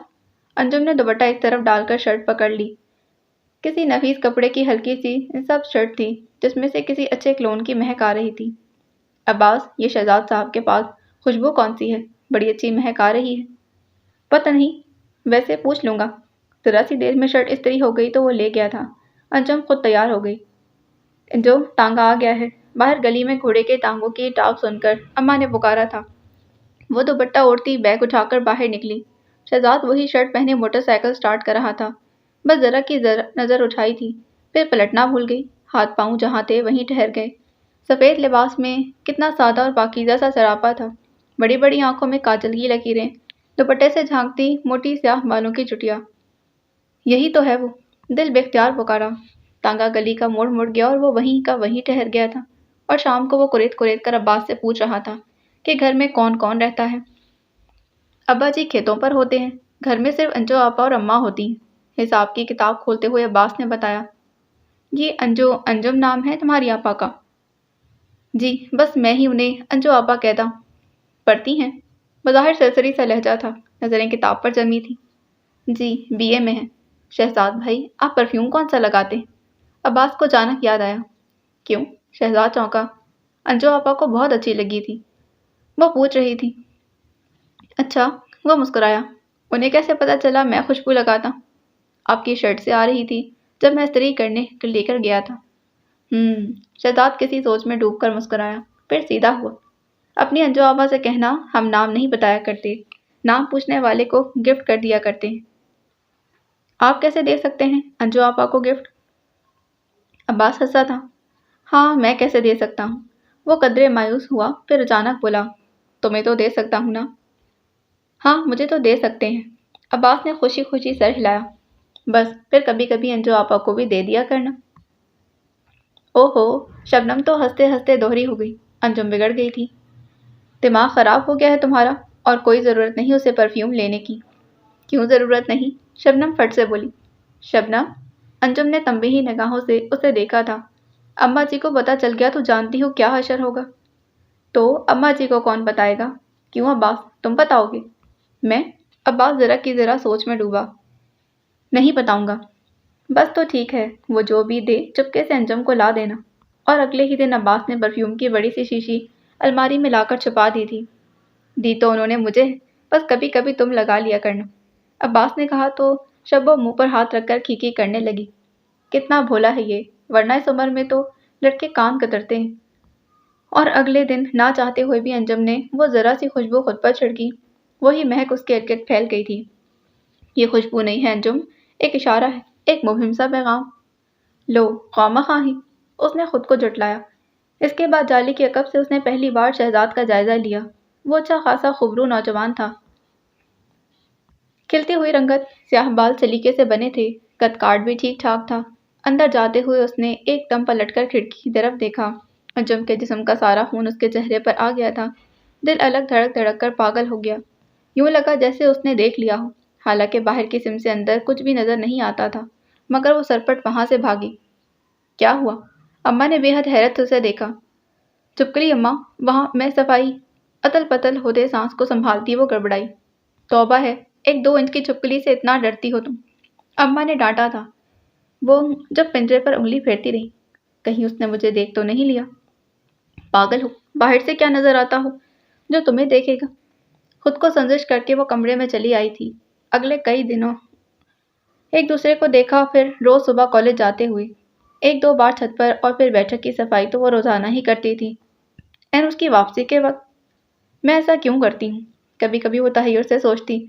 انجم نے دوپٹہ ایک طرف ڈال کر شرٹ پکڑ لی۔ کسی نفیس کپڑے کی ہلکی سی سبز شرٹ تھی جس میں سے کسی اچھے کلون کی مہک آ رہی تھی۔ عباس، یہ شہزاد صاحب کے پاس خوشبو کون سی ہے؟ بڑی اچھی مہک آ رہی ہے۔ پتہ نہیں، ویسے پوچھ لوں گا۔ ذرا سی دیر میں شرٹ استری ہو گئی تو وہ لے گیا تھا۔ انجم خود تیار ہو گئی۔ جو ٹانگا آ گیا ہے۔ باہر گلی میں گھوڑے کے ٹانگوں کی ٹاپ سن کر اماں نے پکارا تھا۔ وہ دوپٹہ اوڑھتی بیگ اٹھا کر باہر نکلی۔ شہزاد وہی شرٹ پہنے موٹر سائیکل سٹارٹ کر رہا تھا۔ بس ذرا کی نظر اٹھائی تھی، پھر پلٹنا بھول گئی۔ ہاتھ پاؤں جہاں تھے وہیں ٹھہر گئے۔ سفید لباس میں کتنا سادہ اور پاکیزہ سا سراپا تھا۔ بڑی بڑی آنکھوں میں کاجل کی لکیریں، دوپٹے سے جھانکتی موٹی سیاہ بالوں کی چٹیاں۔ یہی تو ہے وہ، دل بے اختیار پکارا۔ تانگا گلی کا موڑ مڑ گیا اور وہ وہیں کا وہیں ٹھہر گیا تھا، اور شام کو وہ کریت کریت کر عباس سے پوچھ رہا تھا کہ گھر میں کون کون رہتا ہے۔ ابا جی کھیتوں پر ہوتے ہیں، گھر میں صرف انجو آپا اور اماں ہوتی ہیں، حساب کی کتاب کھولتے ہوئے عباس نے بتایا۔ یہ انجم نام ہے تمہاری آپا کا؟ جی، بس میں ہی انہیں انجو آپا کہتا ہوں۔ پڑھتی ہیں؟ بظاہر سرسری سا لہجہ تھا، نظریں کتاب پر جمی تھی۔ جی، بی اے میں ہیں۔ شہزاد بھائی، آپ پرفیوم کون سا لگاتے ہیں؟ عباس کو اچانک یاد آیا۔ کیوں؟ شہزاد چونکا۔ انجو آپا کو بہت اچھی لگی تھی، وہ پوچھ رہی تھی۔ اچھا، وہ مسکرایا۔ انہیں کیسے پتا چلا میں خوشبو لگاتا ہوں؟ آپ کی شرٹ سے آ رہی تھی جب میں استری کرنے لے کر گیا تھا۔ شہزاد کسی سوچ میں ڈوب کر مسکرایا، پھر سیدھا ہوا۔ اپنی انجو آپا سے کہنا ہم نام نہیں بتایا کرتے، نام پوچھنے والے کو گفٹ کر دیا کرتے ہیں۔ آپ کیسے دے سکتے ہیں انجو آپا کو گفٹ؟ عباس ہنسا تھا۔ ہاں، میں کیسے دے سکتا ہوں؟ وہ قدرے مایوس ہوا، پھر اچانک بولا، تمہیں تو دے سکتا ہوں نا؟ ہاں، مجھے تو دے سکتے ہیں۔ عباس نے خوشی خوشی سر ہلایا۔ بس پھر کبھی کبھی انجو آپا کو بھی دے دیا کرنا۔ اوہو، شبنم تو ہنستے ہنستے دوہری ہو گئی۔ انجم بگڑ گئی تھی۔ دماغ خراب ہو گیا ہے تمہارا، اور کوئی ضرورت نہیں اسے پرفیوم لینے کی۔ کیوں ضرورت نہیں؟ شبنم فٹ سے بولی۔ شبنم؟ انجم نے تنبیہی نگاہوں سے اسے دیکھا تھا۔ اماں جی کو پتہ چل گیا تو جانتی ہو کیا حشر ہوگا۔ تو اماں جی کو کون بتائے گا؟ کیوں عباس، تم بتاؤ گے؟ میں؟ عباس ذرا کی ذرا سوچ میں ڈوبا۔ نہیں بتاؤں گا۔ بس تو ٹھیک ہے، وہ جو بھی دے چپکے سے انجم کو لا دینا۔ اور اگلے ہی دن عباس نے پرفیوم کی بڑی سی شیشی الماری میں لا کر چھپا دی تھی۔ دی تو انہوں نے مجھے، بس کبھی کبھی تم لگا لیا کرنا، عباس نے کہا تو شبو منہ پر ہاتھ رکھ کر کھیکی کرنے لگی۔ کتنا بھولا ہے یہ، ورنہ اس عمر میں تو لڑکے کان کترتے ہیں۔ اور اگلے دن نہ چاہتے ہوئے بھی انجم نے وہ ذرا سی خوشبو خود پر چھڑکی، وہی مہک اس کے ارد گرد پھیل گئی تھی۔ یہ خوشبو نہیں ہے انجم، ایک اشارہ ہے، ایک مبہم سا پیغام۔ لو، خواہ ہی اس نے خود کو جھٹلایا۔ اس کے بعد جالی کی عقب سے اس نے پہلی بار شہزاد کا جائزہ لیا۔ وہ اچھا خاصا خوبرو نوجوان تھا۔ کھلتی ہوئی رنگت، سیاہ بال سلیقے سے بنے تھے، قد کاٹ بھی ٹھیک ٹھاک تھا۔ اندر جاتے ہوئے اس نے ایک دم پلٹ کر کھڑکی کی طرف دیکھا۔ انجم کے جسم کا سارا خون اس کے چہرے پر آ گیا تھا۔ دل الگ دھڑک دھڑک کر پاگل ہو گیا۔ یوں لگا جیسے اس نے دیکھ لیا ہو، حالانکہ باہر کی سم سے اندر کچھ بھی نظر نہیں آتا تھا، مگر وہ سرپٹ وہاں سے بھاگی۔ کیا ہوا؟ اماں نے بے حد حیرت سے اسے دیکھا۔ چپکلی اماں، وہاں میں صفائی۔ اتل پتل ہوتے سانس کو سنبھالتی وہ گڑبڑائی۔ توبہ ہے، ایک 2 انچ کی چھپکلی سے اتنا ڈرتی ہو تم؟ اماں نے ڈانٹا تھا۔ وہ جب پنجرے پر انگلی پھیرتی رہی، کہیں اس نے مجھے دیکھ تو نہیں لیا؟ پاگل ہو، باہر سے کیا نظر آتا ہو جو تمہیں دیکھے گا؟ خود کو سنجش کر کے وہ کمرے میں چلی آئی تھی۔ اگلے کئی دنوں ایک دوسرے کو دیکھا، پھر روز صبح کالج جاتے ہوئے 1-2 بار چھت پر اور پھر بیٹھک کی صفائی تو وہ روزانہ ہی کرتی تھی۔ این اس کی واپسی کے وقت میں ایسا کیوں کرتی ہوں؟ کبھی کبھی وہ تحیر سے سوچتی۔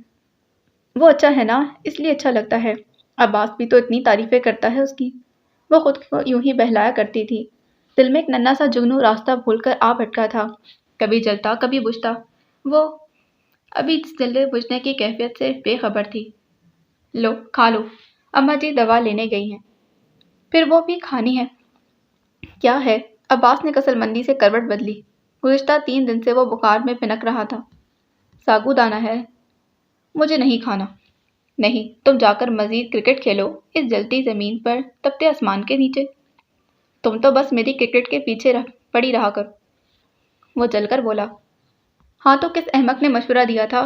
وہ اچھا ہے نا، اس لیے اچھا لگتا ہے۔ عباس بھی تو اتنی تعریفیں کرتا ہے اس کی۔ وہ خود کو یوں ہی بہلایا کرتی تھی۔ دل میں ایک ننھا سا جگنو راستہ بھول کر آ بھٹکا تھا، کبھی جلتا کبھی بجھتا۔ وہ ابھی جلنے بجھنے کی کیفیت سے بے خبر تھی۔ لو، کھا لو، اماں جی دوا لینے گئی ہیں۔ پھر وہ بھی کھانی ہے۔ کیا ہے؟ عباس نے کسل مندی سے کروٹ بدلی۔ گزشتہ 3 دن سے وہ بخار میں پنک رہا تھا۔ ساگو دانہ ہے؟ مجھے نہیں کھانا۔ نہیں، تم جا کر مزید کرکٹ کھیلو اس جلتی زمین پر، تپتے آسمان کے نیچے۔ تم تو بس میری کرکٹ کے پیچھے پڑی رہا کرو، وہ جل کر بولا۔ ہاں تو کس احمق نے مشورہ دیا تھا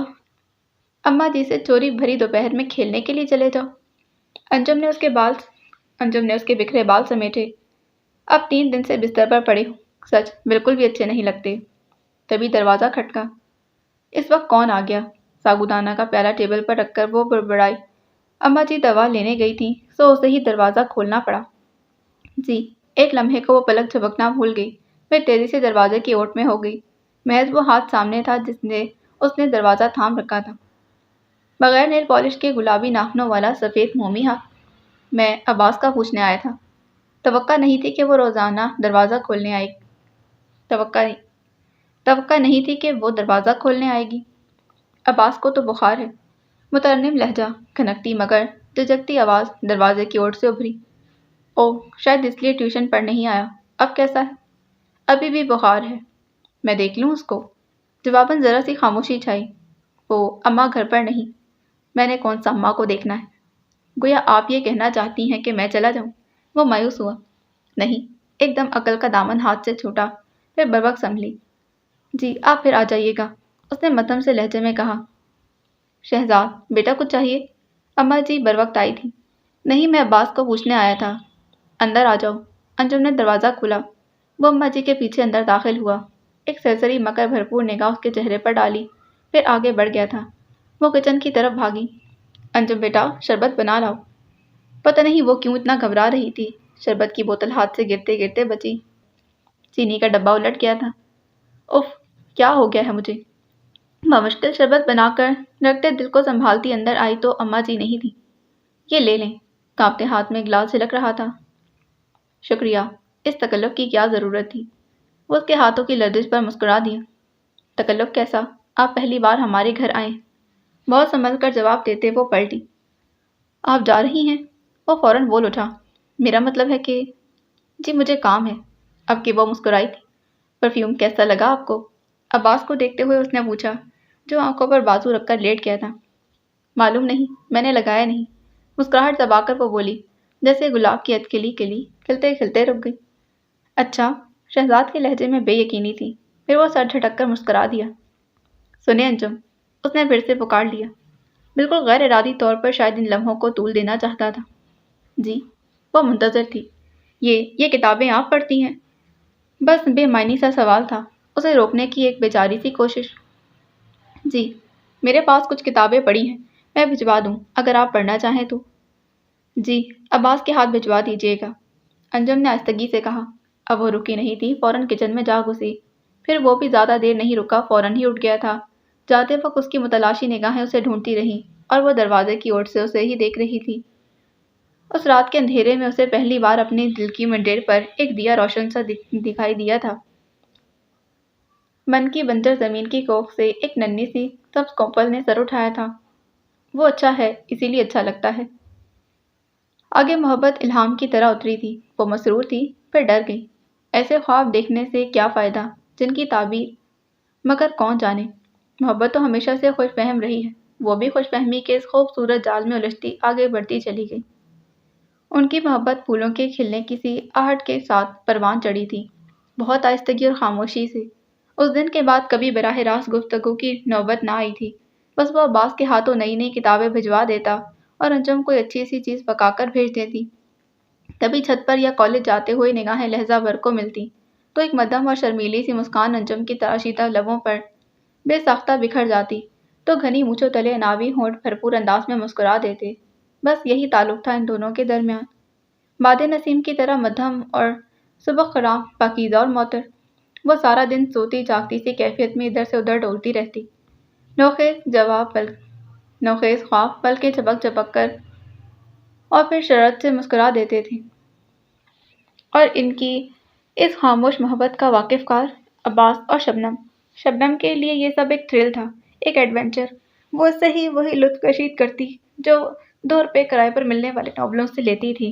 اماں جی سے چوری بھری دوپہر میں کھیلنے کے لیے چلے جاؤ؟ انجم نے اس کے بکھرے بال سمیٹے۔ اب 3 دن سے بستر پر پڑے ہو، سچ بالکل بھی اچھے نہیں لگتے۔ تبھی دروازہ کھٹکا۔ اس وقت کون آ گیا؟ ساگودانہ کا پیالہ ٹیبل پر رکھ کر وہ بڑبڑائی۔ اماں جی دوا لینے گئی تھیں، سو اسے ہی دروازہ کھولنا پڑا۔ جی۔ ایک لمحے کو وہ پلک جھپکنا بھول گئی، پھر تیزی سے دروازے کی اوٹ میں ہو گئی۔ محض وہ ہاتھ سامنے تھا جس نے اس نے دروازہ تھام رکھا تھا، بغیر نیل پالش کے گلابی ناخنوں والا سفید مومی ہاتھ۔ میں عباس کا پوچھنے آیا تھا۔ توقع نہیں تھی کہ وہ روزانہ دروازہ کھولنے آئے گی۔ توقع نہیں تھی کہ وہ دروازہ کھولنے آئے گی۔ عباس کو تو بخار ہے۔ مترنم لہجہ، کھنکتی مگر جھجکتی آواز دروازے کی اوٹ سے ابھری۔ اوہ، شاید اس لیے ٹیوشن پڑھ نہیں آیا۔ اب کیسا ہے؟ ابھی بھی بخار ہے۔ میں دیکھ لوں اس کو؟ جواباً ذرا سی خاموشی چھائی۔ اوہ، اماں گھر پر نہیں۔ میں نے کون سا اماں کو دیکھنا ہے؟ گویا آپ یہ کہنا چاہتی ہیں کہ میں چلا جاؤں؟ وہ مایوس ہوا۔ نہیں، ایک دم عقل کا دامن ہاتھ سے چھوٹا، پھر بروقت سنبھلی۔ جی، آپ پھر آ جائیے گا، اس نے مدھم سے لہجے میں کہا۔ شہزاد بیٹا کچھ چاہیے؟ اماں جی بروقت آئی تھی۔ نہیں، میں عباس کو پوچھنے آیا تھا۔ اندر آ جاؤ۔ انجم نے دروازہ کھولا۔ وہ اماں جی کے پیچھے اندر داخل ہوا، ایک سرسری مکر بھرپور نگاہ اس کے چہرے پر ڈالی، پھر آگے بڑھ گیا تھا۔ وہ کچن کی طرف بھاگی۔ انجم بیٹا، شربت بنا لاؤ۔ پتہ نہیں وہ کیوں اتنا گھبرا رہی تھی۔ شربت کی بوتل ہاتھ سے گرتے گرتے بچی۔ چینی کا ڈبہ الٹ گیا تھا۔ اف، کیا ہو گیا ہے مجھے؟ بمشکل شربت بنا کر رکھتے دل کو سنبھالتی اندر آئی تو اماں جی نہیں تھی۔ یہ لے لیں۔ کانپتے ہاتھ میں گلاس جھلک رہا تھا۔ شکریہ، اس تکلف کی کیا ضرورت تھی؟ وہ اس کے ہاتھوں کی لرزش پر مسکرا دیا۔ تکلف کیسا؟ آپ پہلی بار ہمارے گھر آئے۔ بہت سنبھل کر جواب دیتے وہ پلٹی۔ آپ جا رہی ہیں؟ وہ فوراً بول اٹھا۔ میرا مطلب ہے کہ جی مجھے کام ہے۔ اب کہ وہ مسکرائی تھی۔ پرفیوم کیسا لگا آپ کو؟ عباس کو دیکھتے ہوئے اس نے پوچھا، جو آنکھوں پر بازو رکھ کر لیٹ گیا تھا۔ معلوم نہیں، میں نے لگایا نہیں۔ مسکراہٹ دبا کر وہ بولی، جیسے گلاب کی اتکلی کلی کھلتے کھلتے رک گئی۔ اچھا؟ شہزاد کے لہجے میں بے یقینی تھی، پھر وہ سر جھٹک کر مسکرا دیا۔ سنیں انجم، اس نے پھر سے پکار لیا، بالکل غیر ارادی طور پر شاید ان لمحوں کو طول دینا چاہتا تھا۔ جی؟ وہ منتظر تھی۔ یہ کتابیں آپ پڑھتی ہیں؟ بس بے معنی سا سوال تھا، اسے روکنے کی ایک بیچاری سی کوشش۔ جی، میرے پاس کچھ کتابیں پڑھی ہیں، میں بھجوا دوں اگر آپ پڑھنا چاہیں تو۔ جی، عباس کے ہاتھ بھجوا دیجیے گا، انجم نے آہستگی سے کہا۔ اب وہ رکی نہیں تھی، فوراً کچن میں جا گھسی۔ پھر وہ بھی زیادہ دیر نہیں رکا، فوراً ہی اٹھ گیا تھا۔ جاتے وقت اس کی متلاشی نگاہیں اسے ڈھونڈتی رہیں اور وہ دروازے کی اوٹ سے اسے ہی دیکھ رہی تھی۔ اس رات کے اندھیرے میں اسے پہلی بار اپنے دل کی منڈیر پر ایک دیا روشن سا دکھائی دیا تھا۔ من کی بنجر زمین کی کوکھ سے ایک ننھی سی سبز کوپل نے سر اٹھایا تھا۔ وہ اچھا ہے، اسی لیے اچھا لگتا ہے۔ آگے محبت الہام کی طرح اتری تھی۔ وہ مسرور تھی، پھر ڈر گئی۔ ایسے خواب دیکھنے سے کیا فائدہ جن کی تعبیر، مگر کون جانے۔ محبت تو ہمیشہ سے خوش فہم رہی ہے، وہ بھی خوش فہمی کے اس خوبصورت جال میں الجھتی آگے بڑھتی چلی گئی۔ ان کی محبت پھولوں کے کھلنے کی سی آہٹ کے ساتھ پروان چڑھی تھی، بہت آہستگی اور خاموشی سے۔ اس دن کے بعد کبھی براہ راست گفتگو کی نوبت نہ آئی تھی، بس وہ عباس کے ہاتھوں نئی نئی کتابیں بھجوا دیتا اور انجم کوئی اچھی سی چیز پکا کر بھیج دیتی۔ کبھی چھت پر یا کالج جاتے ہوئے نگاہیں لہجہ بھر کو ملتی تو ایک مدھم اور شرمیلی سی مسکان انجم کی تراشیدہ لبوں پر بے ساختہ بکھر جاتی تو گھنی مونچھوں تلے عناوی ہونٹ بھرپور انداز میں مسکرا دیتے۔ بس یہی تعلق تھا ان دونوں کے درمیان، باد نسیم کی طرح مدھم اور صبح خرام، پاکیزہ اور معطر۔ وہ سارا دن سوتی جاگتی سی کیفیت میں ادھر سے ادھر ڈولتی رہتی، نوخیز خواب پلکیں جھپک جھپک کر اور پھر شرارت سے مسکرا دیتے تھے۔ اور ان کی اس خاموش محبت کا واقف کار عباس اور شبنم کے لیے یہ سب ایک تھرل تھا، ایک ایڈونچر۔ وہ اس سے ہی وہی لطف کشید کرتی جو 2 روپے کرائے پر ملنے والے ناولوں سے لیتی تھی۔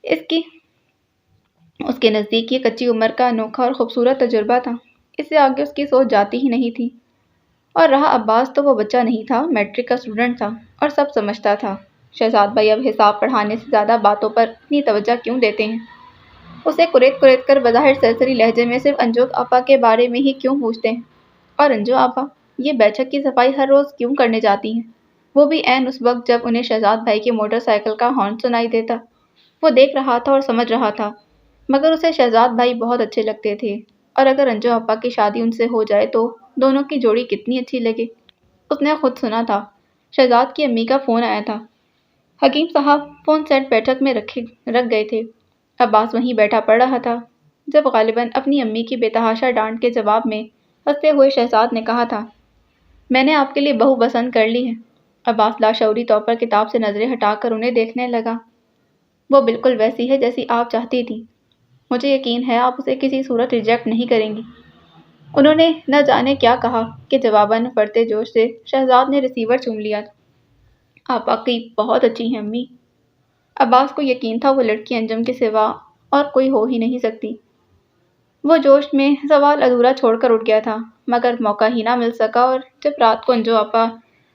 اس کے نزدیک یہ کچی عمر کا انوکھا اور خوبصورت تجربہ تھا، اس سے آگے اس کی سوچ جاتی ہی نہیں تھی۔ اور رہا عباس تو وہ بچہ نہیں تھا، میٹرک کا اسٹوڈنٹ تھا اور سب سمجھتا تھا۔ شہزاد بھائی اب حساب پڑھانے سے زیادہ باتوں پر اتنی توجہ کیوں دیتے ہیں؟ اسے کریت کریت کر بظاہر سرسری لہجے میں صرف انجو آپا کے بارے میں ہی کیوں پوچھتے ہیں؟ اور انجو آپا یہ بیٹھک کی صفائی ہر روز کیوں کرنے جاتی ہیں؟ وہ بھی عین اس وقت جب انہیں شہزاد بھائی کی موٹر سائیکل کا ہارن سنائی دیتا۔ وہ دیکھ رہا تھا اور سمجھ رہا تھا، مگر اسے شہزاد بھائی بہت اچھے لگتے تھے، اور اگر انجو آپا کی شادی ان سے ہو جائے تو دونوں کی جوڑی کتنی اچھی لگے۔ اس نے خود سنا تھا، شہزاد کی امی کا فون آیا تھا۔ حکیم صاحب فون سیٹ بیٹھک میں رکھ گئے تھے۔ عباس وہیں بیٹھا پڑھ رہا تھا جب غالباً اپنی امی کی بے تحاشا ڈانٹ کے جواب میں ہنستے ہوئے شہزاد نے کہا تھا، میں نے آپ کے لیے بہو پسند کر لی ہے۔ عباس لاشعوری طور پر کتاب سے نظریں ہٹا کر انہیں دیکھنے لگا۔ وہ بالکل ویسی ہے جیسی آپ چاہتی تھی، مجھے یقین ہے آپ اسے کسی صورت ریجیکٹ نہیں کریں گی۔ انہوں نے نہ جانے کیا کہا کہ جواباً پڑھتے جوش سے شہزاد نے ریسیور چوم لیا۔ آپ واقعی بہت اچھی ہیں امی۔ عباس کو یقین تھا وہ لڑکی انجم کے سوا اور کوئی ہو ہی نہیں سکتی۔ وہ جوش میں سوال ادھورا چھوڑ کر اٹھ گیا تھا، مگر موقع ہی نہ مل سکا، اور جب رات کو انجو آپا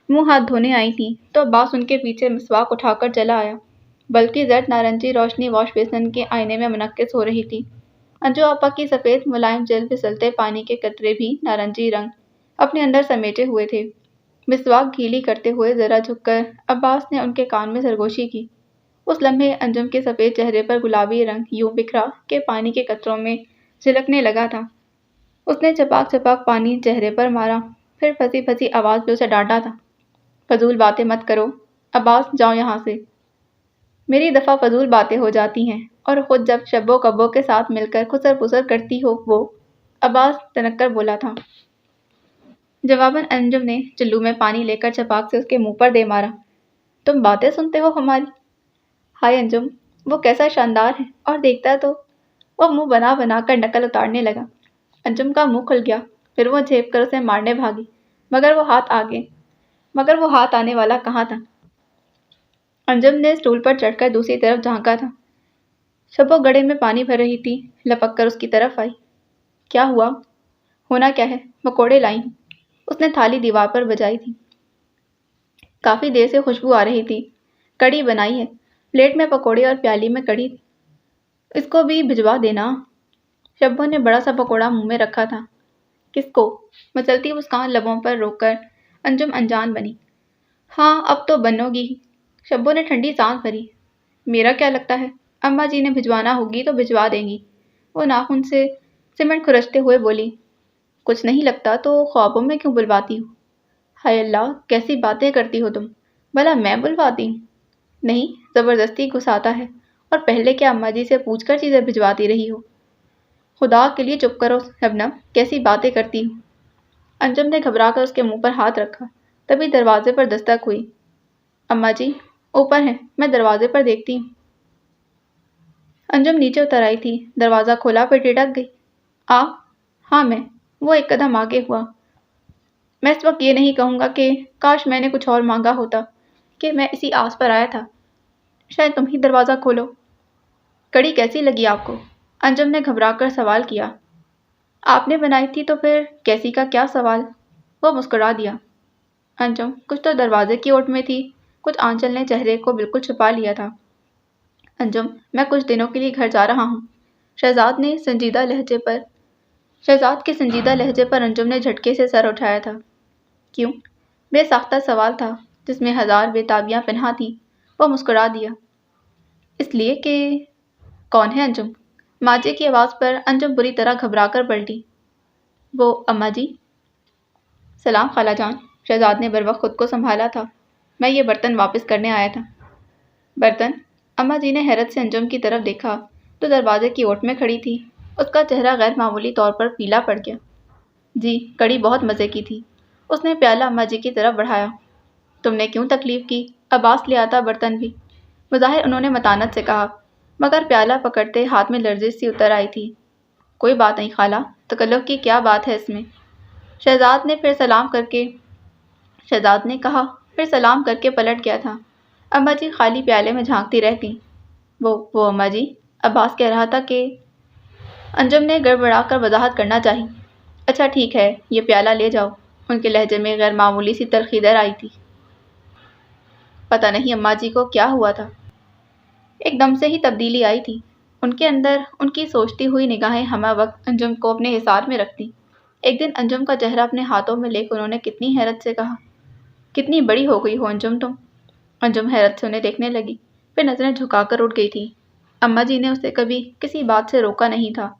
منہ ہاتھ دھونے آئی تھیں تو عباس ان کے پیچھے مسواک اٹھا کر چلا آیا۔ بلکہ زرد نارنجی روشنی واش بیسن کے آئینے میں منعکس ہو رہی تھی۔ انجو آپا کی سفید ملائم جلد پھسلتے پانی کے قطرے بھی نارنجی رنگ اپنے اندر سمیٹے ہوئے تھے۔ مسواک گیلی کرتے ہوئے ذرا جھک کر عباس نے ان کے کان میں سرگوشی کی۔ اس لمحے انجم کے سفید چہرے پر گلابی رنگ یوں بکھرا کہ پانی کے قطروں میں جھلکنے لگا تھا۔ اس نے چپاک چپاک پانی چہرے پر مارا، پھر پھنسی پھنسی آواز میں اسے ڈانٹا تھا، فضول باتیں مت کرو عباس، جاؤ یہاں سے۔ میری دفعہ فضول باتیں ہو جاتی ہیں، اور خود جب شب و کبو کے ساتھ مل کر خسر پسر کرتی ہو وہ، عباس تنک کر بولا تھا۔ جواباً انجم نے چلو میں پانی لے کر چپاک سے اس کے منہ پر دے مارا۔ تم باتیں سنتے ہو ہماری؟ ہائے انجم، وہ کیسا شاندار ہے، اور دیکھتا تو۔ وہ منہ بنا بنا کر نقل اتارنے لگا۔ انجم کا منہ کھل گیا، پھر وہ جھیپ کر اسے مارنے بھاگی، مگر وہ ہاتھ آنے والا کہاں تھا۔ انجم نے اسٹول پر چڑھ کر دوسری طرف جھانکا تھا۔ شبو گڑھے میں پانی بھر رہی تھی، لپک کر اس کی طرف آئی۔ کیا ہوا؟ ہونا کیا ہے، پکوڑے لائی ہوں۔ اس نے تھالی دیوار پر بجائی تھی۔ کافی دیر سے خوشبو آ رہی تھی۔ کڑھی بنائی ہے، پلیٹ میں پکوڑے اور پیالی میں کڑھی تھی۔ اس کو بھی بھجوا دینا۔ شبو نے بڑا سا پکوڑا منہ میں رکھا تھا۔ کس کو؟ مچلتی مسکان لبوں پر روک کر انجم انجان بنی۔ ہاں اب تو بنو گی ہی۔ شبو نے ٹھنڈی سانس بھری۔ میرا کیا لگتا ہے، اماں جی نے بھجوانا ہوگی تو بھجوا دیں گی۔ وہ ناخن سے سیمنٹ کھرچتے ہوئے بولی۔ کچھ نہیں لگتا تو خوابوں میں کیوں بلواتی ہو؟ ہائے اللہ، کیسی باتیں کرتی ہو تم، بھلا میں بلواتی ہوں؟ نہیں، زبردستی گھساتا ہے، اور پہلے کیا اماں جی سے پوچھ کر چیزیں بھجواتی رہی ہو؟ خدا کے لیے چپ کرو شبنم، کیسی باتیں کرتی ہوں۔ انجم نے گھبرا کر اس کے منہ پر ہاتھ رکھا، تبھی دروازے پر دستک ہوئی۔ اماں جی اوپر ہیں، میں دروازے پر دیکھتی ہوں۔ انجم نیچے اتر آئی تھی، دروازہ کھولا پھر ٹھٹک گئی۔ ہاں میں۔ وہ ایک قدم آگے ہوا۔ میں اس وقت یہ نہیں کہوں گا کہ کاش میں نے کچھ اور مانگا ہوتا، کہ میں اسی آس پر آیا تھا۔ شاید تم ہی دروازہ کھولو۔ کڑی کیسی لگی آپ کو؟ انجم نے گھبرا کر سوال کیا۔ آپ نے بنائی تھی تو پھر کیسی کا کیا سوال؟ وہ مسکرا دیا۔ انجم کچھ تو دروازے کی اوٹ میں تھی، کچھ آنچل نے چہرے کو بالکل چھپا لیا تھا۔ انجم میں کچھ دنوں کے لیے گھر جا رہا ہوں۔ شہزاد کے سنجیدہ لہجے پر انجم نے جھٹکے سے سر اٹھایا تھا۔ کیوں؟ بے ساختہ سوال تھا جس میں ہزار بے تابیاں پنہاں تھیں۔ وہ مسکرا دیا۔ اس لیے کہ… کون ہے انجم؟ ماجے کی آواز پر انجم بری طرح گھبرا کر پلٹی۔ وہ اماں جی۔ سلام خالہ جان۔ شہزاد نے بروقت خود کو سنبھالا تھا۔ میں یہ برتن واپس کرنے آیا تھا۔ برتن؟ اماں جی نے حیرت سے انجم کی طرف دیکھا تو دروازے کی اوٹ میں کھڑی تھی۔ اس کا چہرہ غیر معمولی طور پر پیلا پڑ گیا۔ جی، کڑی بہت مزے کی تھی۔ اس نے پیالہ اماں جی کی طرف بڑھایا۔ تم نے کیوں تکلیف کی؟ عباس لے آتا برتن بھی۔ بظاہر انہوں نے متانت سے کہا، مگر پیالہ پکڑتے ہاتھ میں لرزش سی اتر آئی تھی۔ کوئی بات نہیں خالہ، تکلف کی کیا بات ہے اس میں؟ شہزاد نے کہا، پھر سلام کر کے پلٹ گیا تھا۔ اماں جی خالی پیالے میں جھانکتی رہ گئیں۔ وہ اماں جی، عباس کہہ رہا تھا کہ… انجم نے گڑبڑا کر وضاحت کرنا چاہی۔ اچھا ٹھیک ہے، یہ پیالہ لے جاؤ۔ ان کے لہجے میں غیر معمولی سی تلخی در آئی تھی۔ پتہ نہیں اماں جی کو کیا ہوا تھا، ایک دم سے ہی تبدیلی آئی تھی ان کے اندر۔ ان کی سوچتی ہوئی نگاہیں ہمہ وقت انجم کو اپنے حصار میں رکھتی۔ ایک دن انجم کا چہرہ اپنے ہاتھوں میں لے کر انہوں نے کتنی حیرت سے کہا، کتنی بڑی ہو گئی ہو انجم تم۔ انجم حیرت سے انہیں دیکھنے لگی، پھر نظریں جھکا کر اٹھ گئی تھی۔ اماں جی نے اسے کبھی کسی بات سے روکا نہیں تھا،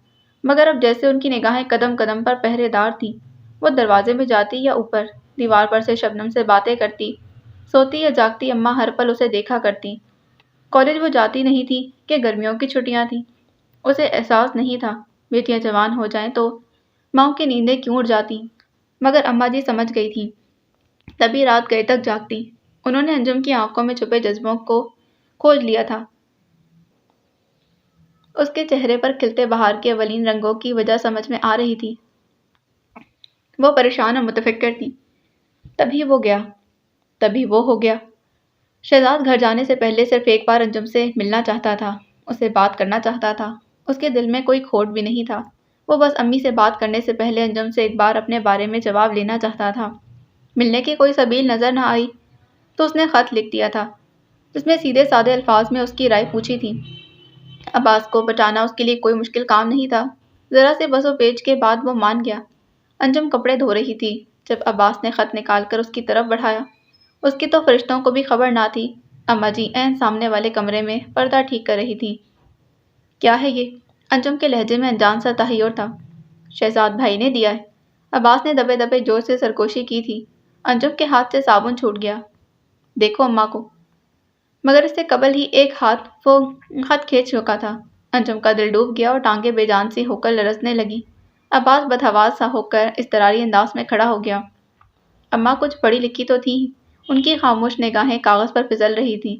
مگر اب جیسے ان کی نگاہیں قدم قدم پر پہرے دار تھیں۔ وہ دروازے میں جاتی یا اوپر دیوار پر سے شبنم سے باتیں کرتی، سوتی یا جاگتی اماں ہر پل اسے دیکھا کرتی۔ کالج وہ جاتی نہیں تھی کہ گرمیوں کی چھٹیاں تھیں۔ اسے احساس نہیں تھا بیٹیاں جوان ہو جائیں تو ماؤں کی نیندیں کیوں اڑ جاتی، مگر اماں جی سمجھ گئی تھیں، تبھی رات گئے تک جاگتی۔ انہوں نے انجم کی آنکھوں میں چھپے جذبوں کو کھوج لیا تھا۔ اس کے چہرے پر کھلتے بہار کے اولین رنگوں کی وجہ سمجھ میں آ رہی تھی۔ وہ پریشان اور متفکر تھی۔ تبھی وہ ہو گیا۔ شہزاد گھر جانے سے پہلے صرف ایک بار انجم سے ملنا چاہتا تھا، اس سے بات کرنا چاہتا تھا۔ اس کے دل میں کوئی کھوٹ بھی نہیں تھا۔ وہ بس امی سے بات کرنے سے پہلے انجم سے ایک بار اپنے بارے میں جواب لینا چاہتا تھا۔ ملنے کی کوئی سبیل نظر نہ آئی تو اس نے خط لکھ دیا تھا، جس میں سیدھے سادے الفاظ میں اس کی رائے پوچھی تھی۔ عباس کو بچانا اس کے لیے کوئی مشکل کام نہیں تھا۔ ذرا سے بس و پیچ کے بعد وہ مان گیا۔ انجم کپڑے دھو رہی تھی جب عباس نے خط نکال کر اس کی طرف بڑھایا۔ اس کی تو فرشتوں کو بھی خبر نہ تھی۔ اماں جی عین سامنے والے کمرے میں پردہ ٹھیک کر رہی تھیں۔ کیا ہے یہ؟ انجم کے لہجے میں انجان سا تحیر تھا۔ شہزاد بھائی نے دیا ہے۔ عباس نے دبے دبے زور سے سرگوشی کی تھی۔ انجم کے ہاتھ سے صابن چھوٹ گیا۔ دیکھو اماں کو۔ مگر اس سے قبل ہی ایک ہاتھ وہ خط کھینچ چکا تھا۔ انجم کا دل ڈوب گیا اور ٹانگیں بے جان سی ہو کر لرزنے لگی۔ عباس بدحواس سا ہو کر اضطراری انداز میں کھڑا ہو گیا۔ اماں کچھ پڑھی لکھی تو تھیں، ان کی خاموش نگاہیں کاغذ پر پھسل رہی تھیں،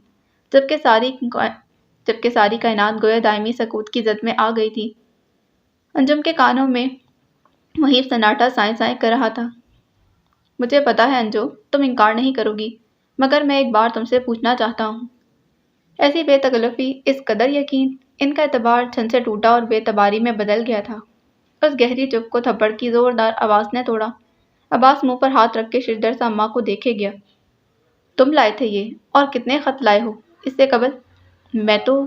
جبکہ ساری کائنات گویا دائمی سکوت کی زد میں آ گئی تھی۔ انجم کے کانوں میں مہیب سناٹا سائیں سائیں کر رہا تھا۔ مجھے پتا ہے انجو، تم انکار نہیں کرو گی، مگر میں ایک بار تم سے پوچھنا چاہتا ہوں۔ ایسی بے تکلفی، اس قدر یقین، ان کا اعتبار چھن سے ٹوٹا اور بے اعتباری میں بدل گیا تھا۔ اس گہری چپ کو تھپڑ کی زوردار آواز نے توڑا۔ عباس منہ پر ہاتھ رکھ کے ششدر سا اماں کو دیکھے گیا۔ تم لائے تھے یہ، اور کتنے خط لائے ہو اس سے قبل؟ میں تو…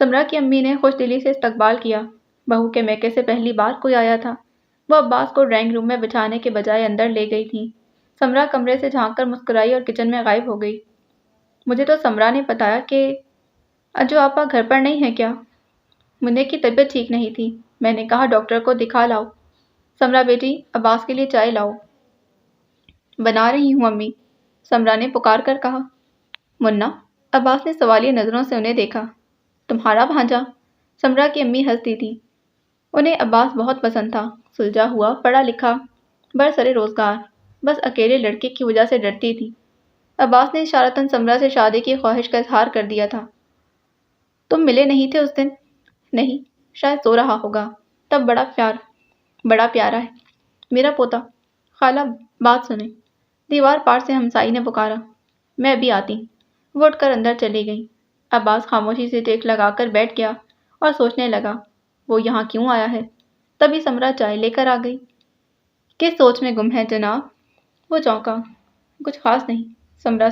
سمرا کی امی نے خوش دلی سے استقبال کیا۔ بہو کے میکے سے پہلی بار کوئی آیا تھا۔ وہ عباس کو ڈرائنگ روم میں بٹھانے کے بجائے اندر لے گئی تھی۔ سمرا کمرے سے جھانک کر مسکرائی اور کچن میں غائب ہو گئی۔ مجھے تو سمرا نے بتایا کہ اجو آپا گھر پر نہیں ہے کیا؟ منّے کی طبیعت ٹھیک نہیں تھی۔ میں نے کہا ڈاکٹر کو دکھا لاؤ۔ سمرا بیٹی، عباس کے لیے چائے لاؤ۔ بنا رہی ہوں امی، سمرا نے پکار کر کہا۔ منا، عباس نے سوالیہ نظروں سے انہیں دیکھا۔ تمہارا بھانجا؟ سمرا کی امی ہنستی تھی۔ انہیں عباس بہت پسند تھا، سلجھا ہوا، پڑھا لکھا، برسر روزگار، بس اکیلے لڑکے کی وجہ سے ڈرتی تھی۔ عباس نے اشارتاً سمرا سے شادی کی خواہش کا اظہار کر دیا تھا۔ تم ملے نہیں تھے اس دن؟ نہیں، شاید سو رہا ہوگا، تب بڑا پیارا ہے میرا پوتا۔ خالہ بات سنیں، دیوار پار سے ہمسائی نے پکارا۔ میں ابھی آتی۔ وہ اٹھ کر اندر چلی گئی۔ عباس خاموشی سے ٹیک لگا کر بیٹھ گیا اور سوچنے لگا، وہ یہاں کیوں آیا ہے؟ تبھی سمرا چائے لے کر آ گئی۔ کس سوچ میں گم ہے جناب؟ وہ چونکا۔ کچھ خاص نہیں۔ سمرا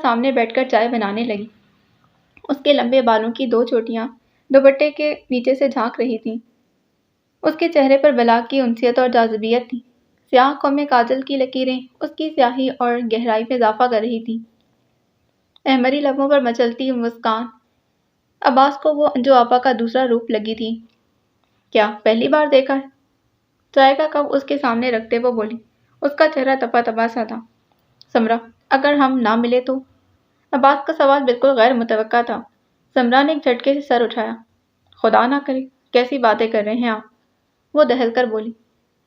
سامنے بیٹھ کر چائے بنانے لگی۔ اس کے لمبے بالوں کی دو چوٹیاں دوپٹے کے نیچے سے جھانک رہی تھیں۔ اس کے چہرے پر بلاغ کی انسیت اور جاذبیت تھی۔ سیاہ آنکھوں میں کاجل کی لکیریں اس کی سیاہی اور گہرائی میں اضافہ کر رہی تھیں۔ احمری لبوں پر مچلتی مسکان عباس کو وہ انجو آپا کا دوسرا روپ لگی تھی۔ کیا پہلی بار دیکھا ہے؟ چائے کا کپ اس کے سامنے رکھتے وہ بولی۔ اس کا چہرہ تپا تپا سا تھا۔ سمرا، اگر ہم نہ ملے تو؟ عباس کا سوال بالکل غیر متوقع تھا۔ سمرا نے ایک جھٹکے سے سر اٹھایا۔ خدا نہ کرے، کیسی باتیں کر رہے ہیں آپ؟ وہ دہل کر بولی۔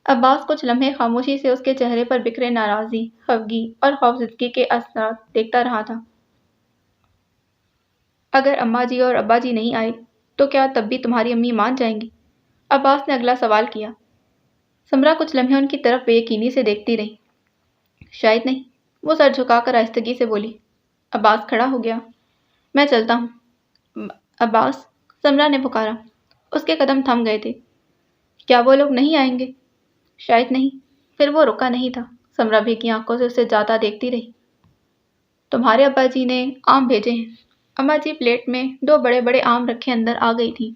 عباس کچھ لمحے خاموشی سے اس کے چہرے پر بکھرے ناراضی، خفگی اور خوفزدگی کے اثرات دیکھتا رہا تھا۔ اگر اماں جی اور ابا جی نہیں آئے تو کیا تب بھی تمہاری امی مان جائیں گی؟ عباس نے اگلا سوال کیا۔ سمرا کچھ لمحے ان کی طرف بے یقینی سے دیکھتی رہی۔ شاید نہیں، وہ سر جھکا کر آہستگی سے بولی۔ عباس کھڑا ہو گیا۔ میں چلتا ہوں۔ عباس، سمرا نے پکارا۔ اس کے قدم تھم گئے تھے۔ کیا وہ لوگ نہیں آئیں گے؟ شاید نہیں۔ پھر وہ رکا نہیں تھا۔ سمرا بھیگی آنکھوں سے اسے جاتا دیکھتی رہی۔ تمہارے ابا جی نے آم بھیجے ہیں۔ اماں جی پلیٹ میں 2 بڑے بڑے آم رکھے اندر آ گئی تھی،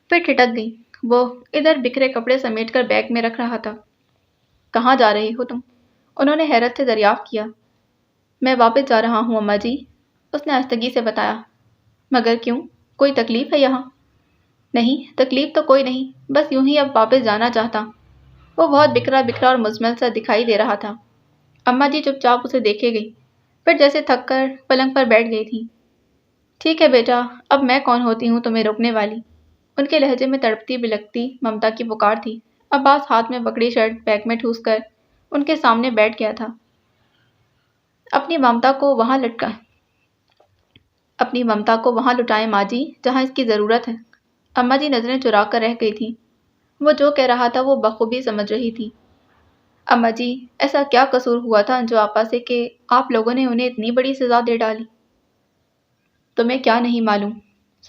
پھر ٹھٹک گئی۔ وہ ادھر بکھرے کپڑے سمیٹ کر بیگ میں رکھ رہا تھا۔ کہاں جا رہی ہو تم؟ انہوں نے حیرت سے دریافت کیا۔ میں واپس جا رہا ہوں اماں جی، اس نے آہستگی سے بتایا۔ مگر کیوں؟ کوئی تکلیف ہے یہاں؟ نہیں، تکلیف تو کوئی نہیں، بس یوں ہی اب واپس جانا چاہتا۔ وہ بہت بکھرا بکھرا اور مزمل سا دکھائی دے رہا تھا۔ اماں جی چپ چاپ اسے دیکھے گئی، پھر جیسے تھک کر پلنگ پر بیٹھ گئی تھی۔ ٹھیک ہے بیٹا، اب میں کون ہوتی ہوں تمہیں روکنے والی؟ ان کے لہجے میں تڑپتی بلکتی ممتا کی پکار تھی۔ عباس ہاتھ میں پکڑی شرٹ بیگ میں ٹھوس کر ان کے سامنے بیٹھ گیا تھا۔ اپنی ممتا کو وہاں لٹائیں ماں جی جہاں اس کی ضرورت ہے۔ اماں جی نظریں چرا کر رہ گئی تھی۔ وہ جو کہہ رہا تھا وہ بخوبی سمجھ رہی تھی۔ اماں جی، ایسا کیا قصور ہوا تھا انجو آپا سے کہ آپ لوگوں نے انہیں اتنی بڑی سزا دے ڈالی؟ تمہیں کیا نہیں معلوم؟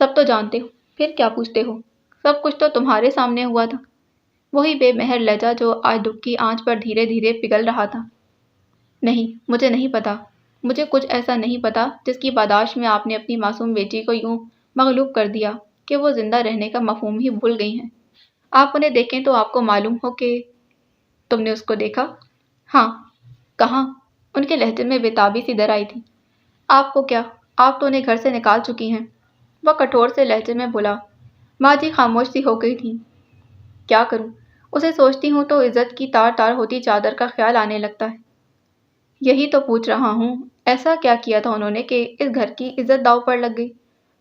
سب تو جانتے ہو، پھر کیا پوچھتے ہو؟ سب کچھ تو تمہارے سامنے ہوا تھا۔ وہی بے مہر لہجہ جو آج دکھ کی آنچ پر دھیرے دھیرے پگھل رہا تھا۔ نہیں، مجھے نہیں پتا۔ مجھے کچھ ایسا نہیں پتا جس کی پاداش میں آپ نے اپنی معصوم بیٹی کو یوں مغلوب کر دیا کہ وہ زندہ رہنے کا مفہوم ہی بھول گئی ہیں۔ آپ انہیں دیکھیں تو آپ کو معلوم ہو کہ… تم نے اس کو دیکھا؟ ہاں۔ کہاں؟ ان کے لہجے میں بےتابی سی در آئی تھی۔ آپ کو کیا؟ آپ تو انہیں گھر سے نکال چکی ہیں۔ وہ کٹھور سے لہجے میں بولا۔ ماں جی خاموش سی ہو گئی تھیں۔ کیا کروں؟ اسے سوچتی ہوں تو عزت کی تار تار ہوتی چادر کا خیال آنے لگتا ہے۔ یہی تو پوچھ رہا ہوں، ایسا کیا کیا تھا انہوں نے کہ اس گھر کی عزت داؤ پر لگ گئی؟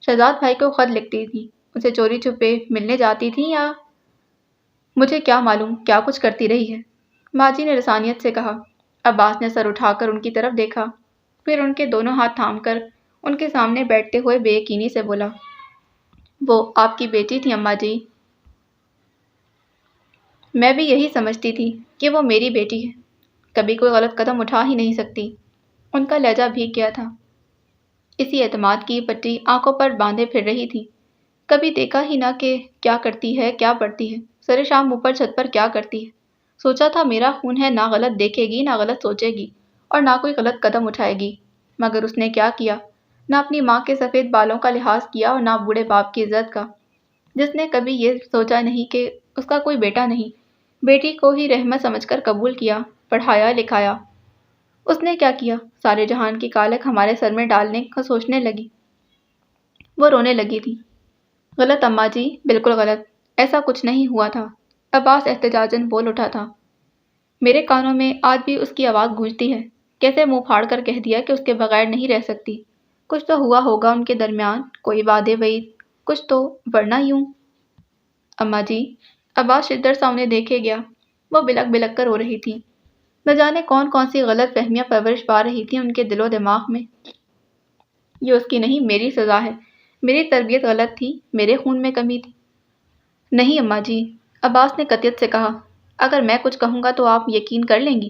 شہزاد بھائی کو خط لکھتی تھی، اسے چوری چھپے ملنے جاتی تھی، یا… مجھے کیا معلوم کیا کچھ کرتی رہی ہے، ماں جی نے رسانیت سے کہا۔ عباس نے سر اٹھا کر ان کی طرف دیکھا، پھر ان کے دونوں ہاتھ تھام کر ان کے سامنے بیٹھتے ہوئے بے یقینی سے بولا۔ وہ آپ کی بیٹی تھی اماں جی؟ میں بھی یہی سمجھتی تھی کہ وہ میری بیٹی ہے، کبھی کوئی غلط قدم اٹھا ہی نہیں سکتی۔ ان کا لہجہ بھیگ گیا تھا۔ اسی اعتماد کی پٹی آنکھوں پر باندھے پھر رہی تھی۔ کبھی دیکھا ہی نہ کہ کیا کرتی ہے، کیا پڑھتی ہے، سر شام اوپر چھت پر کیا کرتی ہے۔ سوچا تھا میرا خون ہے، نہ غلط دیکھے گی، نہ غلط سوچے گی، اور نہ کوئی غلط قدم اٹھائے گی، مگر اس نے کیا کیا؟ نہ اپنی ماں کے سفید بالوں کا لحاظ کیا اور نہ بوڑھے باپ کی عزت کا، جس نے کبھی یہ سوچا نہیں کہ اس کا کوئی بیٹا نہیں، بیٹی کو ہی رحمت سمجھ کر قبول کیا، پڑھایا لکھایا۔ اس نے کیا کیا؟ سارے جہان کی کالک ہمارے سر میں ڈالنے کا سوچنے لگی۔ وہ رونے لگی تھی۔ غلط اماں جی، بالکل غلط، ایسا کچھ نہیں ہوا تھا، عباس احتجاجاً بول اٹھا تھا۔ میرے کانوں میں آج بھی اس کی آواز گونجتی ہے، کیسے منہ پھاڑ کر کہہ دیا کہ اس کے بغیر نہیں رہ سکتی۔ کچھ تو ہوا ہوگا ان کے درمیان، کوئی وعدے وعید، کچھ تو، ورنہ یوں۔ اماں جی، عباس شدت سے انہیں دیکھے گیا۔ وہ بلک بلک کر رو رہی تھی۔ نہ جانے کون کون سی غلط فہمیاں پرورش پا رہی تھیں ان کے دل و دماغ میں۔ یہ اس کی نہیں، میری سزا ہے، میری تربیت غلط تھی، میرے خون میں کمی تھی۔ نہیں اماں جی، عباس نے قطعیت سے کہا، اگر میں کچھ کہوں گا تو آپ یقین کر لیں گی؟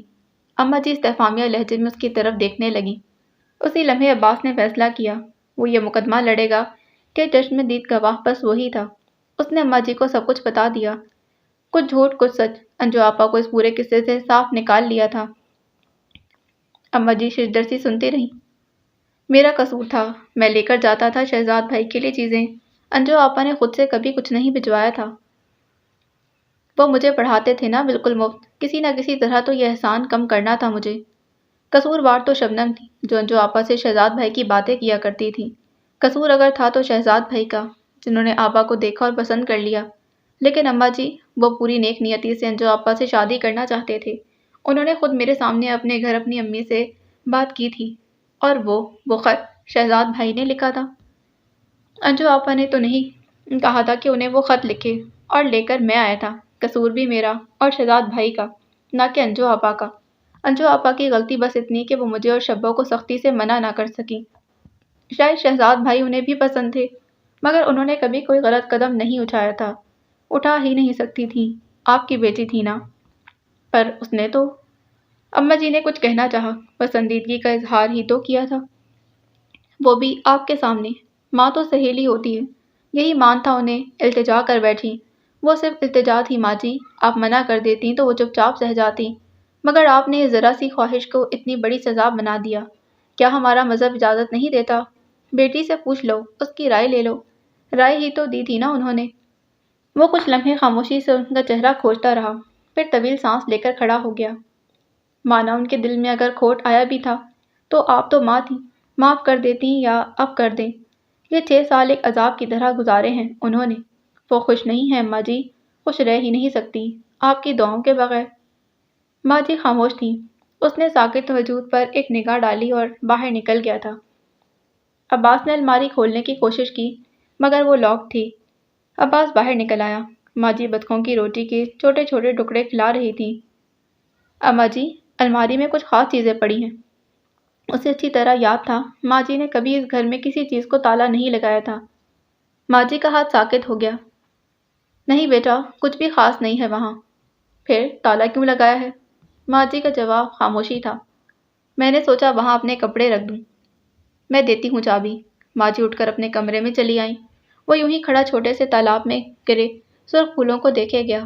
اماں جی استفہامیہ لہجے میں اس کی طرف دیکھنے لگیں۔ اسی لمحے عباس نے فیصلہ کیا، وہ یہ مقدمہ لڑے گا کہ چشم دید گواہ بس وہی تھا۔ اس نے اماں جی کو سب کچھ بتا دیا، کچھ جھوٹ کچھ سچ، انجو آپا کو اس پورے قصے سے صاف نکال لیا تھا۔ اماں جی ششدر سی سنتی رہیں۔ میرا قصور تھا، میں لے کر جاتا تھا شہزاد بھائی کے لیے چیزیں، انجو آپا نے خود سے کبھی کچھ نہیں بھجوایا تھا۔ وہ مجھے پڑھاتے تھے نا بالکل مفت، کسی نہ کسی طرح تو یہ احسان کم کرنا تھا مجھے۔ قصوروار تو شبنم تھی، جو انجو آپا سے شہزاد بھائی کی باتیں کیا کرتی تھی۔ قصور اگر تھا تو شہزاد بھائی کا، جنہوں نے آپا کو دیکھا اور پسند کر لیا۔ لیکن اماں جی، وہ پوری نیک نیتی سے انجو آپا سے شادی کرنا چاہتے تھے۔ انہوں نے خود میرے سامنے اپنے گھر اپنی امی سے بات کی تھی، اور وہ خط شہزاد بھائی نے لکھا تھا۔ انجو آپا نے تو نہیں کہا تھا کہ انہیں وہ خط لکھے، اور لے کر میں آیا تھا۔ قصور بھی میرا اور شہزاد بھائی کا، نہ کہ انجو آپا کا۔ انجو آپا کی غلطی بس اتنی کہ وہ مجھے اور شبو کو سختی سے منع نہ کر سکیں۔ شاید شہزاد بھائی انہیں بھی پسند تھے، مگر انہوں نے کبھی کوئی غلط قدم نہیں اٹھایا تھا، اٹھا ہی نہیں سکتی تھیں، آپ کی بیٹی تھی نا۔ پر اس نے تو، اماں جی نے کچھ کہنا چاہا، پسندیدگی کا اظہار ہی تو کیا تھا، وہ بھی آپ کے سامنے۔ ماں تو سہیلی ہوتی ہے، یہی مان تھا انہیں، التجا کر بیٹھی۔ وہ صرف التجا تھی ماں جی، آپ منع کر دیتی تو وہ چپ چاپ سہ جاتی، مگر آپ نے ذرا سی خواہش کو اتنی بڑی سزا بنا دیا۔ کیا ہمارا مذہب اجازت نہیں دیتا؟ بیٹی سے پوچھ لو، اس کی رائے لے لو۔ رائے ہی تو دی تھی نا انہوں نے۔ وہ کچھ لمحے خاموشی سے ان کا چہرہ کھوجتا رہا، پھر طویل سانس لے کر کھڑا ہو گیا۔ مانا ان کے دل میں اگر کھوٹ آیا بھی تھا تو آپ تو ماں تھیں، معاف کر دیتی یا اب کر دیں۔ یہ 6 سال ایک عذاب کی طرح گزارے ہیں انہوں نے۔ وہ خوش نہیں ہیں اماں جی، خوش رہ ہی نہیں سکتی آپ کی دعاؤں کے بغیر۔ ماں جی خاموش تھیں۔ اس نے ساکت وجود پر ایک نگاہ ڈالی اور باہر نکل گیا تھا۔ عباس نے الماری کھولنے کی کوشش کی، مگر وہ لاک تھی۔ عباس باہر نکل آیا۔ ماں جی بطخوں کی روٹی کے چھوٹے چھوٹے ٹکڑے کھلا رہی تھیں۔ اماں جی، الماری میں کچھ خاص چیزیں پڑی ہیں۔ اسے اچھی طرح یاد تھا، ماں جی نے کبھی اس گھر میں کسی چیز کو تالا نہیں لگایا تھا۔ ماں جی کا ہاتھ ساکت ہو گیا۔ نہیں بیٹا، کچھ بھی خاص نہیں ہے وہاں۔ پھر تالا کیوں لگایا ہے؟ ماں جی کا جواب خاموشی تھا۔ میں نے سوچا وہاں اپنے کپڑے رکھ دوں۔ میں دیتی ہوں چابی۔ ماں جی اٹھ کر اپنے کمرے میں چلی آئیں۔ وہ یوں ہی کھڑا چھوٹے سے تالاب میں گرے سرخ پھولوں کو دیکھے گیا۔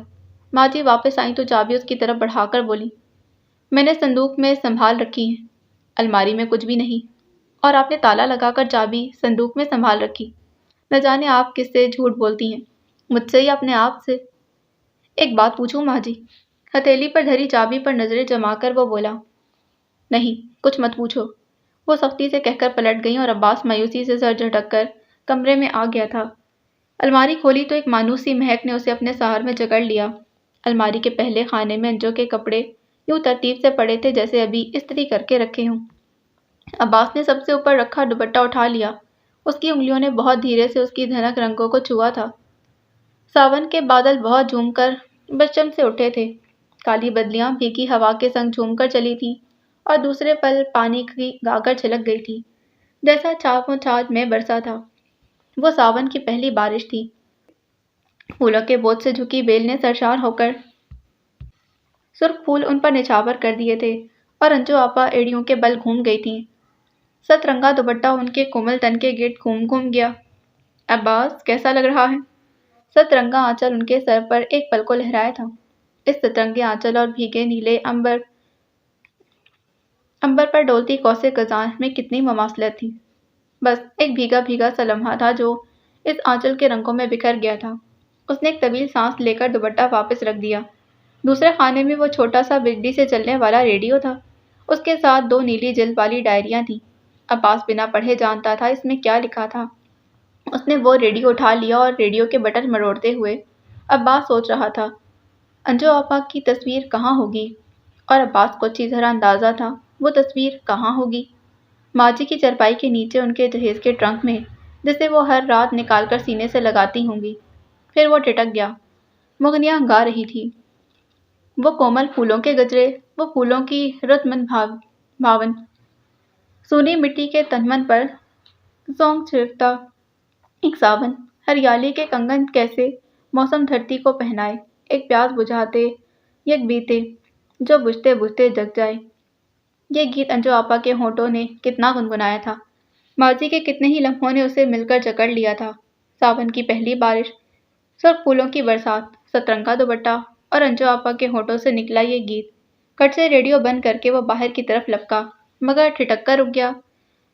ماں جی واپس آئیں تو چابی اس کی طرف بڑھا کر بولی، میں نے صندوق میں سنبھال رکھی ہیں، الماری میں کچھ بھی نہیں۔ اور آپ نے تالا لگا کر چابی صندوق میں سنبھال رکھی؟ نہ جانے آپ کس سے جھوٹ بولتی ہیں، مجھ سے یا اپنے آپ سے؟ ایک بات پوچھوں ماں جی؟ ہتھیلی پر دھری چابی پر نظریں جما کر وہ بولا، نہیں، کچھ مت پوچھو۔ وہ سختی سے کہہ کر پلٹ گئیں اور عباس مایوسی سے سر جھٹک کر کمرے میں آ گیا تھا۔ الماری کھولی تو ایک مانوس سی مہک نے اسے اپنے سحر میں جکڑ لیا۔ الماری کے پہلے خانے میں انجو کے کپڑے یوں ترتیب سے پڑے تھے جیسے ابھی استری کر کے رکھے ہوں۔ عباس نے سب سے اوپر رکھا دوپٹہ اٹھا لیا۔ اس کی انگلیوں نے بہت دھیرے سے اس کی دھنک رنگوں کو چھوا تھا۔ ساون کے بادل بہت جھوم کر پشچم سے اٹھے تھے۔ کالی بدلیاں بھیگی ہوا کے سنگ جھوم کر چلی تھیں اور دوسرے پل پانی کی گاگر چھلک گئی تھی، جیسا چھاپ و چھاج میں برسا تھا۔ وہ ساون کی پہلی بارش تھی۔ پھولوں کے بوجھ سے جھکی بیل نے سرشار ہو کر سرخ پھول ان پر نچھاور کر دیے تھے اور انجو آپا ایڑیوں کے بل گھوم گئی تھیں۔ ست رنگا دوپٹہ ان کے کومل تن کے گرد گھوم گھوم گیا۔ عباس، کیسا لگ رہا ہے؟ ست رنگا آنچل ان کے سر پر ایک پل کو لہرایا تھا۔ اس سترنگے آنچل اور بھیگے نیلے امبر پر ڈولتی قوس قزح میں کتنی مماثلت تھی۔ بس ایک بھیگا بھیگا سا لمحہ تھا جو اس آنچل کے رنگوں میں بکھر گیا تھا۔ اس نے ایک طویل سانس لے کر دوپٹہ واپس رکھ دیا۔ دوسرے خانے میں وہ چھوٹا سا بجلی سے چلنے والا ریڈیو تھا۔ اس کے ساتھ 2 نیلی جلد والی ڈائریاں تھیں۔ عباس بنا پڑھے جانتا تھا اس میں کیا لکھا تھا۔ اس نے وہ ریڈیو اٹھا لیا اور ریڈیو کے بٹن مروڑتے ہوئے عباس سوچ رہا تھا، انجو آپا کی تصویر کہاں ہوگی؟ اور عباس کو اچھی طرح اندازہ تھا وہ تصویر کہاں ہوگی۔ ماجی کی چرپائی کے نیچے ان کے جہیز کے ٹرنک میں، جسے وہ ہر رات نکال کر سینے سے لگاتی ہوں گی۔ پھر وہ ٹٹک گیا۔ مغنیاں گا رہی تھی، وہ کومل پھولوں کے گجرے، وہ پھولوں کی رت مند بھاون، سونی مٹی کے تنمن پر زونگ چھڑکتا ایک ساون، ہریالی کے کنگن کیسے موسم دھرتی کو پہنائے، ایک پیاس بجھاتے یک بیتے جو بجھتے بجھتے جگ جائے۔ یہ گیت انجو آپا کے ہونٹوں نے کتنا گنگنایا تھا، ماضی کے کتنے ہی لمحوں نے اسے مل کر جکڑ لیا تھا۔ ساون کی پہلی بارش، سرخ پھولوں کی برسات، سترنگ کا دوپٹہ اور انجو آپا کے ہونٹوں سے نکلا یہ گیت۔ کٹ سے ریڈیو بند کر کے وہ باہر کی طرف لپکا، مگر ٹھٹک کر رک گیا۔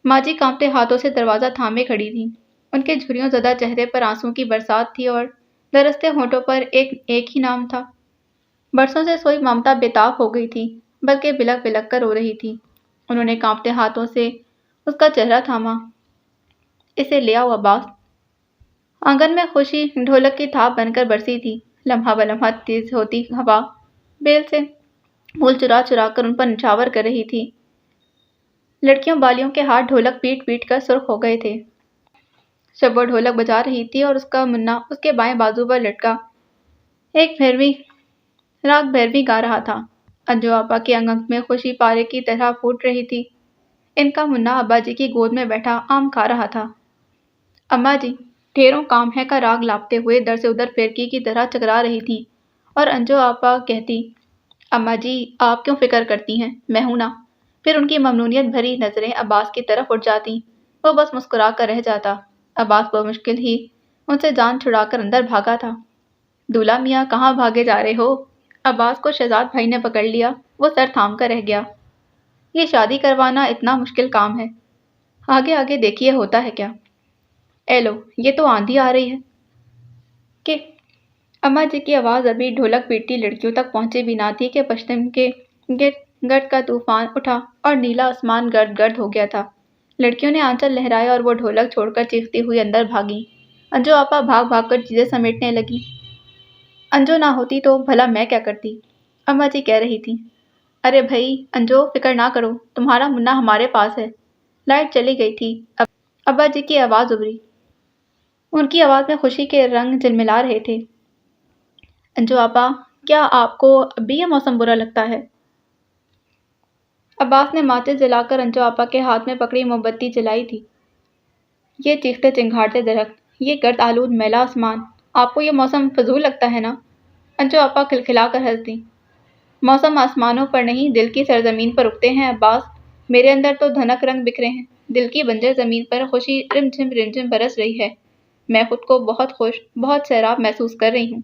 ماجی کانپتے ہاتھوں سے دروازہ تھامے کھڑی تھی۔ ان کے جھریوں زدہ چہرے پر آنسوں کی برسات تھی اور لرزتے ہونٹوں پر ایک ہی نام تھا۔ برسوں سے سوئی ممتا بے تاب ہو گئی تھی، بلکہ بلک بلک کر رو رہی تھی۔ انہوں نے کانپتے ہاتھوں سے اس کا چہرہ تھاما۔ اسے لے آؤ عباس۔ آنگن میں خوشی ڈھولک کی تھاپ بن کر برسی تھی۔ لمحہ بلمحہ تیز ہوتی ہوا بیل سے پھول چرا چرا کر ان پر نچھاور کر رہی تھی۔ لڑکیوں بالیوں کے ہاتھ ڈھولک پیٹ پیٹ کر سرخ ہو گئے تھے۔ جب وہ ڈھولک بجا رہی تھی اور اس کا منا اس کے بائیں بازو پر لٹکا ایک راگ بھیروی گا رہا تھا، انجو آپا کے انگ انگ میں خوشی پارے کی طرح پھوٹ رہی تھی۔ ان کا منا ابا جی کی گود میں بیٹھا آم کھا رہا تھا۔ اماں جی ڈھیروں کام ہے کا راگ لاپتے ہوئے ادھر سے ادھر پھرکی کی طرح چکرا رہی تھی اور انجو آپا کہتی، اماں جی آپ کیوں فکر کرتی ہیں، میں ہوں نا۔ پھر ان کی ممنونیت بھری نظریں عباس کی طرف اٹھ جاتی، وہ بس مسکرا کر رہ جاتا۔ عباس بمشکل ہی ان سے جان چھڑا کر اندر بھاگا تھا۔ دولہا میاں کہاں بھاگے جا رہے ہو؟ عباس کو شہزاد بھائی نے پکڑ لیا۔ وہ سر تھام کر رہ گیا۔ یہ شادی کروانا اتنا مشکل کام ہے، آگے آگے دیکھیے ہوتا ہے کیا۔ اے لو یہ تو آندھی آ رہی ہے کہ اماں جی کی آواز ابھی ڈھولک پیٹتی لڑکیوں تک پہنچی بھی نہ تھی کہ پشچم کے گرد کا طوفان اٹھا اور نیلا آسمان گرد گرد ہو گیا تھا۔ لڑکیوں نے آنچل لہرائے اور وہ ڈھولک چھوڑ کر چیختی ہوئی اندر بھاگی۔ انجو آپا بھاگ بھاگ کر چیزیں سمیٹنے لگی۔ انجو نہ ہوتی تو بھلا میں کیا کرتی؟ اماں جی کہہ رہی تھی۔ ارے بھائی انجو فکر نہ کرو، تمہارا منا ہمارے پاس ہے۔ لائٹ چلی گئی تھی، ابا جی کی آواز ابھری۔ ان کی آواز میں خوشی کے رنگ جلملا رہے تھے۔ انجو آپا کیا آپ کو اب بھی یہ موسم برا لگتا ہے؟ عباس نے ماچس جلا کر انجو آپا کے ہاتھ میں پکڑی موم بتی جلائی تھی۔ یہ چیختے چنگھاڑتے درخت، یہ گرد آلود میلا آسمان، آپ کو یہ موسم فضول لگتا ہے نا؟ انجو آپا کھلکھلا کر ہنس دیں۔ موسم آسمانوں پر نہیں دل کی سرزمین پر اگتے ہیں عباس، میرے اندر تو دھنک رنگ بکھرے ہیں، دل کی بنجر زمین پر خوشی رم جھم برس رہی ہے، میں خود کو بہت خوش، بہت سیراب محسوس کر رہی ہوں۔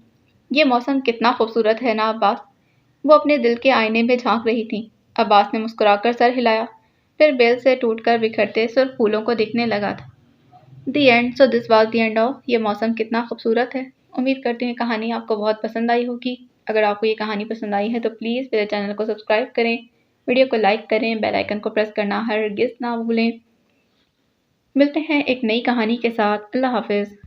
یہ موسم کتنا خوبصورت ہے نا عباس؟ وہ اپنے دل کے آئینے میں جھانک رہی تھی۔ عباس نے مسکرا کر سر ہلایا، پھر بیل سے ٹوٹ کر بکھرتے سرخ پھولوں کو دیکھنے لگا تھا۔ The and so this was the end of یہ موسم کتنا خوبصورت ہے۔ امید کرتے ہیں کہانی آپ کو بہت پسند آئی ہوگی۔ اگر آپ کو یہ کہانی پسند آئی ہے تو پلیز میرے چینل کو سبسکرائب کریں، ویڈیو کو لائک کریں، بیل آئیکن کو پریس کرنا ہرگز نہ بھولیں۔ ملتے ہیں ایک نئی کہانی کے ساتھ۔ اللہ حافظ۔